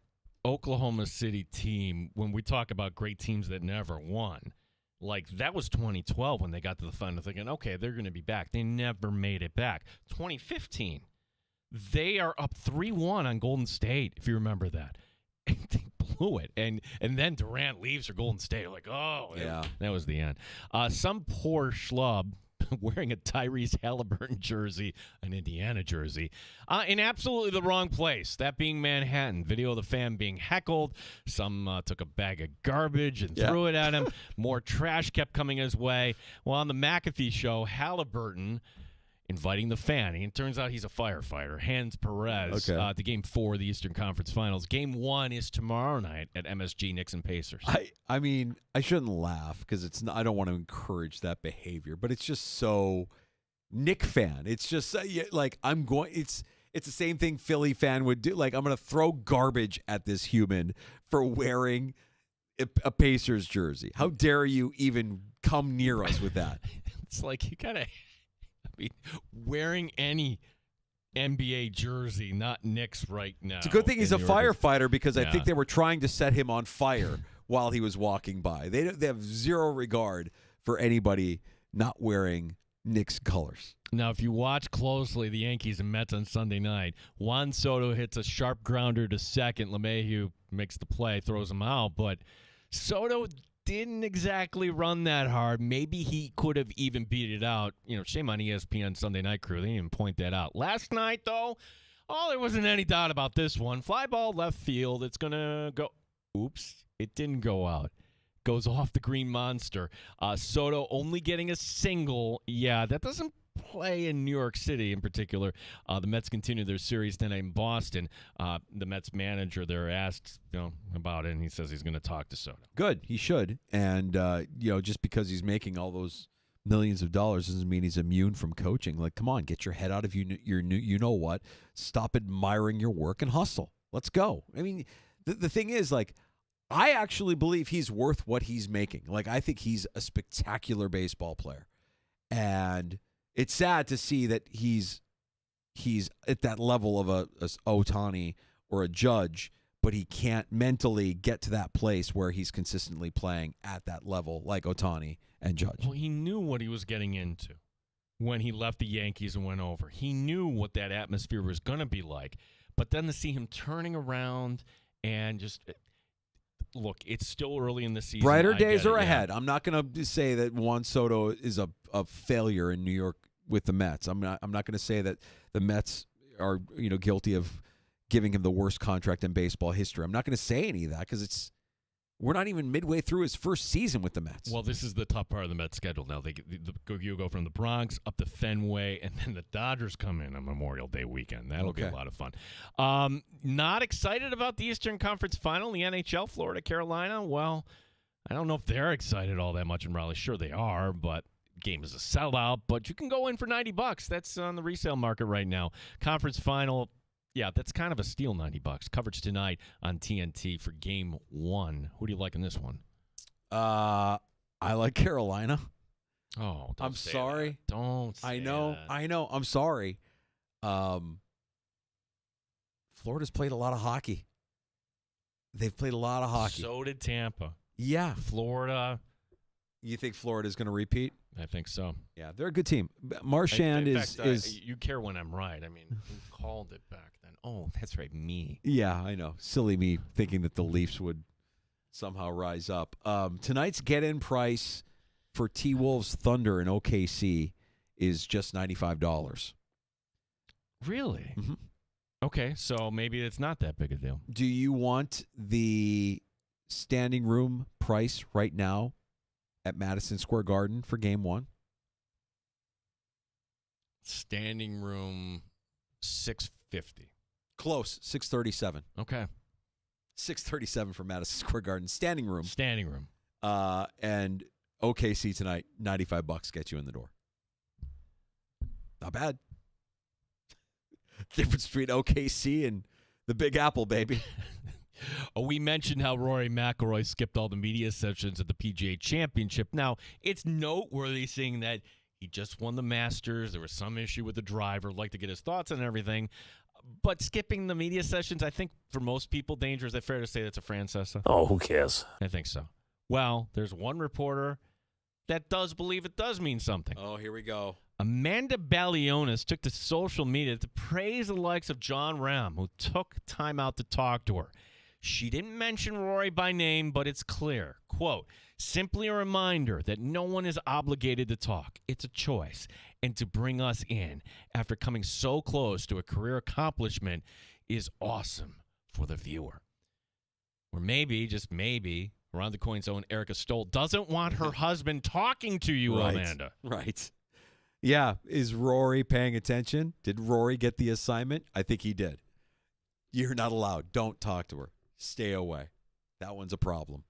Oklahoma City team, when we talk about great teams that never won, like that was 2012 when they got to the final, thinking, okay, they're going to be back. They never made it back. 2015, they are up 3-1 on Golden State, if you remember that. And they blew it. And then Durant leaves for Golden State. Like, oh, yeah, that was the end. Some poor schlub wearing a Tyrese Halliburton jersey, an Indiana jersey, in absolutely the wrong place, that being Manhattan. Video of the fan being heckled. Some took a bag of garbage and threw it at him. More trash kept coming his way. Well, on the McAfee show, Halliburton inviting the fan. And it turns out he's a firefighter. Hans Perez to Game 4 of the Eastern Conference Finals. Game 1 is tomorrow night at MSG Knicks and Pacers. I mean, I shouldn't laugh because it's not, I don't want to encourage that behavior, but it's just so Knick fan. It's just like it's the same thing Philly fan would do. Like, I'm going to throw garbage at this human for wearing a Pacers jersey. How dare you even come near us with that? It's like you got to... wearing any NBA jersey, not Knicks right now. It's a good thing he's a firefighter because I think they were trying to set him on fire while he was walking by. They have zero regard for anybody not wearing Knicks colors. Now, if you watch closely the Yankees and Mets on Sunday night, Juan Soto hits a sharp grounder to second. LeMahieu makes the play, throws him out, but Soto didn't exactly run that hard. Maybe he could have even beat it out. You know, shame on ESPN Sunday Night Crew. They didn't even point that out. Last night, though, there wasn't any doubt about this one. Fly ball left field. It's going to go. Oops, it didn't go out. Goes off the green monster. Soto only getting a single. Yeah, that doesn't play in New York City in particular. The Mets continue their series tonight in Boston. The Mets manager there asked about it, and he says he's going to talk to Soto. Good, he should. And just because he's making all those millions of dollars doesn't mean he's immune from coaching. Like, come on, get your head out of your you know what. Stop admiring your work and hustle. Let's go. I mean, the thing is, like, I actually believe he's worth what he's making. Like, I think he's a spectacular baseball player, and it's sad to see that he's at that level of a Ohtani or a Judge, but he can't mentally get to that place where he's consistently playing at that level like Ohtani and Judge. Well, he knew what he was getting into. when he left the Yankees and went over. He knew what that atmosphere was going to be like. But then to see him turning around and just look, it's still early in the season. Brighter days are ahead. I'm not going to say that Juan Soto is a failure in New York with the Mets. I'm not going to say that the Mets are guilty of giving him the worst contract in baseball history. I'm not going to say any of that because we're not even midway through his first season with the Mets. Well, this is the tough part of the Mets schedule now. You go from the Bronx up to Fenway, and then the Dodgers come in on Memorial Day weekend. That'll be a lot of fun. Not excited about the Eastern Conference Final, the NHL, Florida, Carolina. Well, I don't know if they're excited all that much in Raleigh. Sure they are, but game is a sellout. But you can go in for $90. That's on the resale market right now. Conference Final. Yeah, that's kind of a steal, $90. Coverage tonight on TNT for Game 1. Who do you like in this one? I like Carolina. Oh, I'm sorry. That. Don't say that. I know. I'm sorry. Florida's played a lot of hockey. They've played a lot of hockey. So did Tampa. Yeah. Florida. You think Florida's going to repeat? I think so. Yeah, they're a good team. Marchand is you care when I'm right. I mean, who called it back then? Oh, that's right, me. Yeah, I know. Silly me thinking that the Leafs would somehow rise up. Tonight's get-in price for T-Wolves Thunder in OKC is just $95. Really? Mm-hmm. Okay, so maybe it's not that big a deal. Do you want the standing room price right now at Madison Square Garden for Game 1? Standing room, $650. Close, $637. Okay. $637 for Madison Square Garden. Standing room. Standing room. And OKC tonight, $95 gets you in the door. Not bad. Difference between OKC and the Big Apple, baby. We mentioned how Rory McIlroy skipped all the media sessions at the PGA Championship. Now, it's noteworthy seeing that he just won the Masters. There was some issue with the driver. Like to get his thoughts on everything. But skipping the media sessions, I think for most people, Danger, is it fair to say that's a Francesa? Oh, who cares? I think so. Well, there's one reporter that does believe it does mean something. Oh, here we go. Amanda Balionis took to social media to praise the likes of John Rahm, who took time out to talk to her. She didn't mention Rory by name, but it's clear. Quote, simply a reminder that no one is obligated to talk. It's a choice. And to bring us in after coming so close to a career accomplishment is awesome for the viewer. Or maybe, just maybe, around the coin zone, Erica Stoll doesn't want her husband talking to you, right. Amanda. Right. Yeah. Is Rory paying attention? Did Rory get the assignment? I think he did. You're not allowed. Don't talk to her. Stay away. That one's a problem.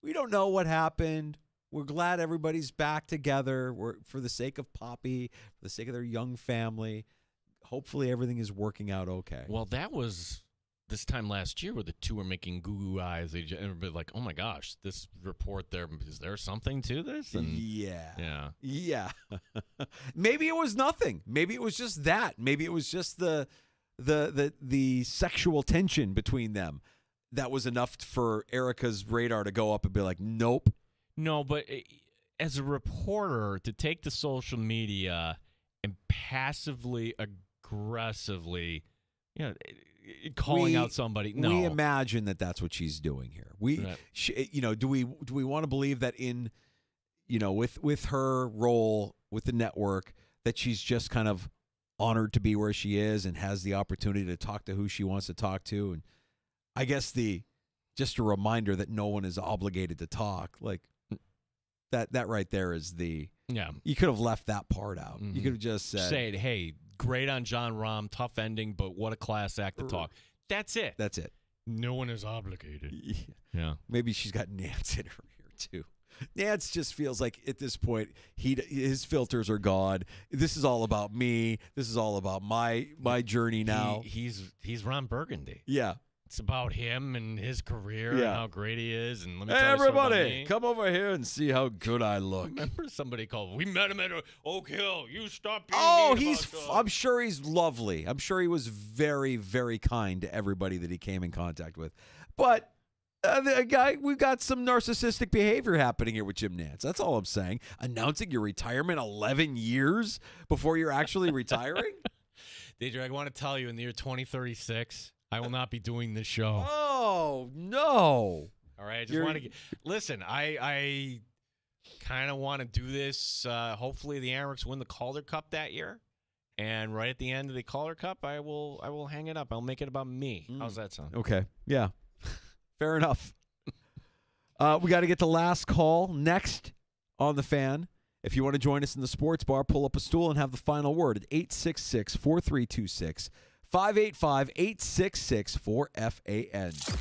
We don't know what happened. We're glad everybody's back together. We're for the sake of Poppy, for the sake of their young family. Hopefully everything is working out okay. Well, that was this time last year where the two were making goo-goo eyes. Everybody like, oh, my gosh, this report there, is there something to this? And yeah. Maybe it was nothing. Maybe it was just that. Maybe it was just the sexual tension between them. That was enough for Erica's radar to go up and be like, nope. No, but as a reporter, to take to social media and passively, aggressively, calling out somebody. No. We imagine that that's what she's doing here. Do we want to believe that with her role with the network that she's just kind of honored to be where she is and has the opportunity to talk to who she wants to talk to? And I guess just a reminder that no one is obligated to talk, like that right there is you could have left that part out. Mm-hmm. You could have just said, hey, great on John Rahm, tough ending, but what a class act to talk. That's it. That's it. No one is obligated. Yeah. Maybe she's got Nance in her ear too. Nance just feels like at this point his filters are gone. This is all about me. This is all about my journey now. He's Ron Burgundy. Yeah. It's about him and his career and how great he is. And let me hey, tell you everybody, come over here and see how good I look. Remember somebody called, we met him at Oak Hill. You stop being I'm sure he's lovely. I'm sure he was very, very kind to everybody that he came in contact with. But We've got some narcissistic behavior happening here with Jim Nantz. That's all I'm saying. Announcing your retirement 11 years before you're actually retiring? Deidre, I want to tell you, in the year 2036, I will not be doing this show. Oh, no. All right, I just want to listen. I kind of want to do this. Hopefully, the Amerks win the Calder Cup that year, and right at the end of the Calder Cup, I will hang it up. I'll make it about me. How's that sound? Okay, yeah, fair enough. We got to get the last call next on the Fan. If you want to join us in the sports bar, pull up a stool and have the final word at 866-4326, 585-866-4FAN.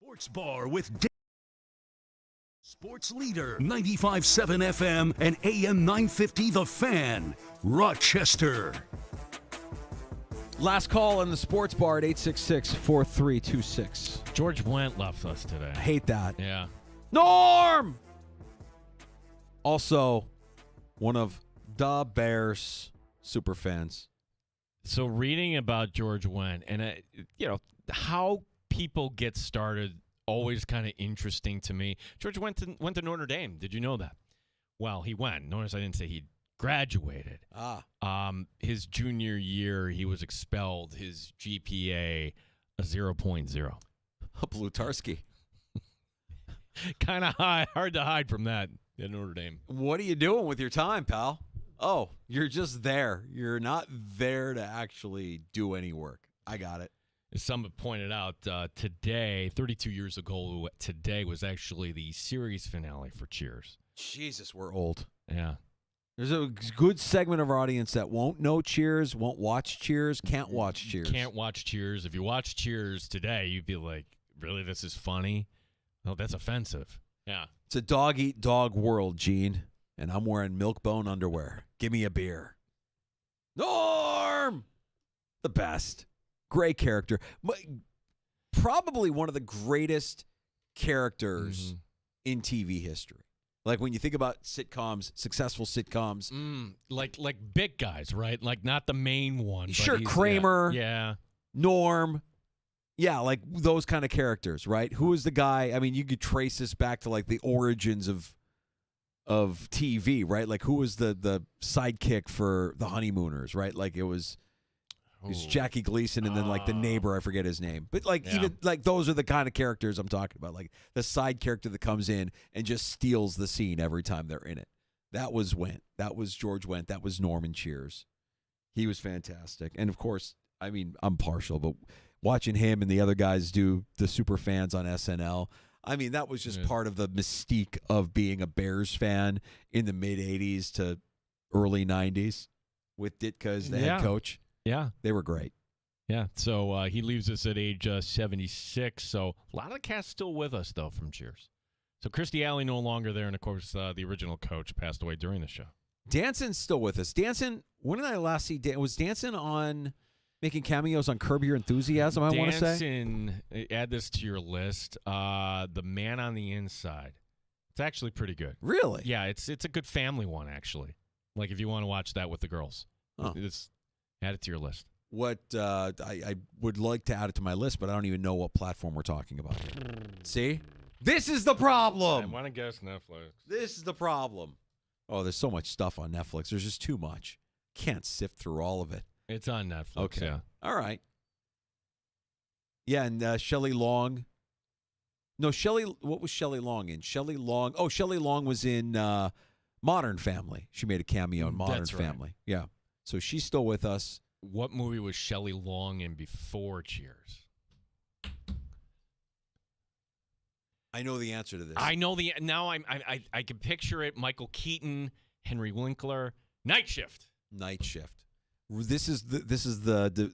Sports Bar with Sports Leader 95.7 FM and AM 950 The Fan, Rochester. Last call on the Sports Bar at 866-4326. George Wendt left us today. I hate that. Yeah. Norm! Also, one of the Bears super fans. So reading about George Wendt and, how people get started, always kind of interesting to me. George went to Notre Dame. Did you know that? Well, he went. Notice I didn't say he graduated. His junior year, he was expelled. His GPA, a 0.0. Blutarski. Kind of hard to hide from that at Notre Dame. What are you doing with your time, pal? Oh, you're just there. You're not there to actually do any work. I got it. As some have pointed out, today, 32 years ago, today was actually the series finale for Cheers. Jesus, we're old. Yeah. There's a good segment of our audience that won't know Cheers, won't watch Cheers, can't watch Cheers. Can't watch Cheers. If you watch Cheers today, you'd be like, really, this is funny? Oh, that's offensive. Yeah. It's a dog-eat-dog world, Gene, and I'm wearing Milk-Bone underwear. Give me a beer. Norm! The best. Great character. Probably one of the greatest characters in TV history. Like when you think about sitcoms, successful sitcoms. Like big guys, right? Like not the main one. Sure, Kramer. Yeah. Norm. Yeah, like those kind of characters, right? Who was the guy? I mean, you could trace this back to like the origins of TV, right? Like who was the sidekick for the Honeymooners, right? Like it was Jackie Gleason and then like the neighbor, I forget his name. But like even like those are the kind of characters I'm talking about. Like the side character that comes in and just steals the scene every time they're in it. That was Wendt. That was George Wendt. That was Norman Cheers. He was fantastic. And of course, I mean, I'm partial, but watching him and the other guys do the super fans on SNL, I mean, that was just part of the mystique of being a Bears fan in the mid-'80s to early 90s with Ditka as the head coach. Yeah. They were great. Yeah. So he leaves us at age 76. So a lot of the cast still with us, though, from Cheers. So Christy Alley no longer there. And, of course, the original coach passed away during the show. Danson's still with us. Danson, when did I last see was Danson on making cameos on Curb Your Enthusiasm, I want to say? Danson, add this to your list, The Man on the Inside. It's actually pretty good. Really? Yeah, it's a good family one, actually. Like if you want to watch that with the girls. Add it to your list. What I would like to add it to my list, but I don't even know what platform we're talking about. See? This is the problem. I want to guess Netflix. This is the problem. Oh, there's so much stuff on Netflix. There's just too much. Can't sift through all of it. It's on Netflix, okay. Yeah. All right. Yeah, and Shelley Long. No, what was Shelley Long in? Shelley Long was in Modern Family. She made a cameo in Modern Family. Right. Yeah. So she's still with us. What movie was Shelley Long in before Cheers? I know the answer to this. I know now. I can picture it. Michael Keaton, Henry Winkler, Night Shift. Night Shift. This is the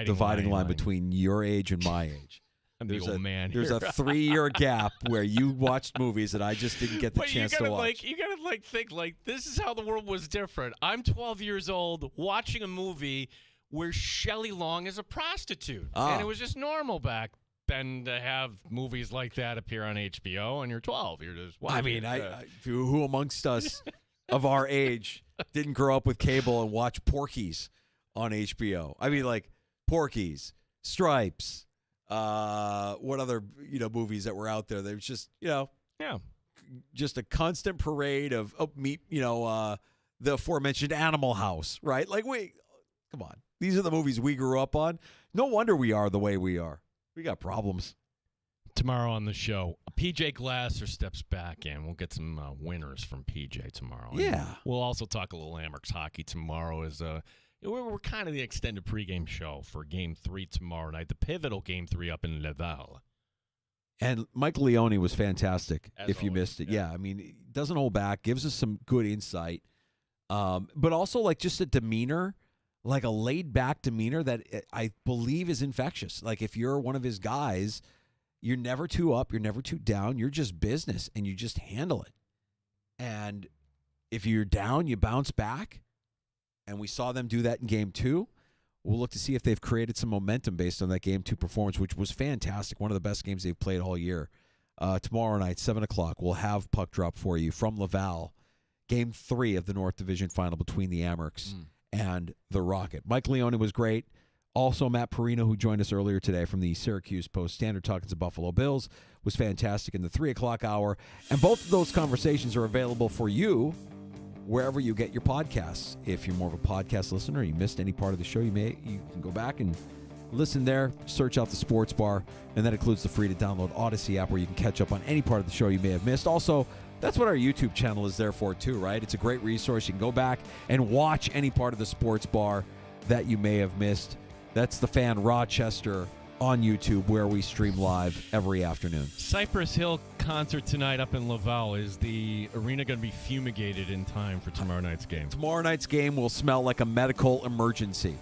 dividing line between your age and my age. I'm the old man. There's a 3-year gap where you watched movies that I just didn't get the chance to watch. You gotta think this is how the world was different. I'm 12 years old watching a movie where Shelley Long is a prostitute, and it was just normal back then to have movies like that appear on HBO. And you're 12. You're just watching. I mean, who amongst us of our age didn't grow up with cable and watch Porky's on HBO? I mean, like Porky's, Stripes. What other movies that were out there? There was just just a constant parade of the aforementioned Animal House, right? Like come on, these are the movies we grew up on. No wonder we are the way we are. We got problems. Tomorrow on the show, PJ Glasser steps back in. We'll get some winners from PJ tomorrow. Yeah, and we'll also talk a little Amherst hockey tomorrow. We're kind of the extended pregame show for Game 3 tomorrow night, the pivotal Game 3 up in Laval. And Mike Leone was fantastic, if you always, missed it. Yeah, I mean, he doesn't hold back, gives us some good insight, but also like just a demeanor, like a laid-back demeanor that I believe is infectious. Like if you're one of his guys, You're never too up. You're never too down. You're just business, and you just handle it. And if you're down, you bounce back. And we saw them do that in Game 2. We'll look to see if they've created some momentum based on that Game 2 performance, which was fantastic. One of the best games they've played all year. Tomorrow night, 7 o'clock, we'll have Puck Drop for you from Laval. Game 3 of the North Division Final between the Amerks and the Rocket. Mike Leone was great. Also, Matt Perino, who joined us earlier today from the Syracuse Post-Standard talking to Buffalo Bills, was fantastic in the 3 o'clock hour. And both of those conversations are available for you wherever you get your podcasts. If you're more of a podcast listener, you missed any part of the show, you can go back and listen there, search out the Sports Bar, and that includes the free-to-download Odyssey app where you can catch up on any part of the show you may have missed. Also, that's what our YouTube channel is there for too, right? It's a great resource. You can go back and watch any part of the Sports Bar that you may have missed. That's the Fan Rochester on YouTube, where we stream live every afternoon. Cypress Hill concert tonight up in Laval. Is the arena going to be fumigated in time for tomorrow night's game? Tomorrow night's game will smell like a medical emergency.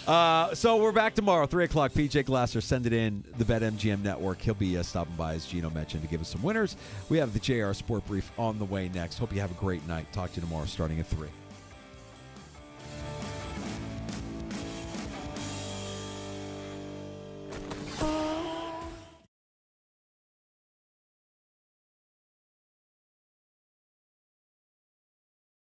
So we're back tomorrow, 3 o'clock. PJ Glasser, send it in, the BetMGM Network. He'll be stopping by, as Gino mentioned, to give us some winners. We have the JR Sport Brief on the way next. Hope you have a great night. Talk to you tomorrow starting at 3.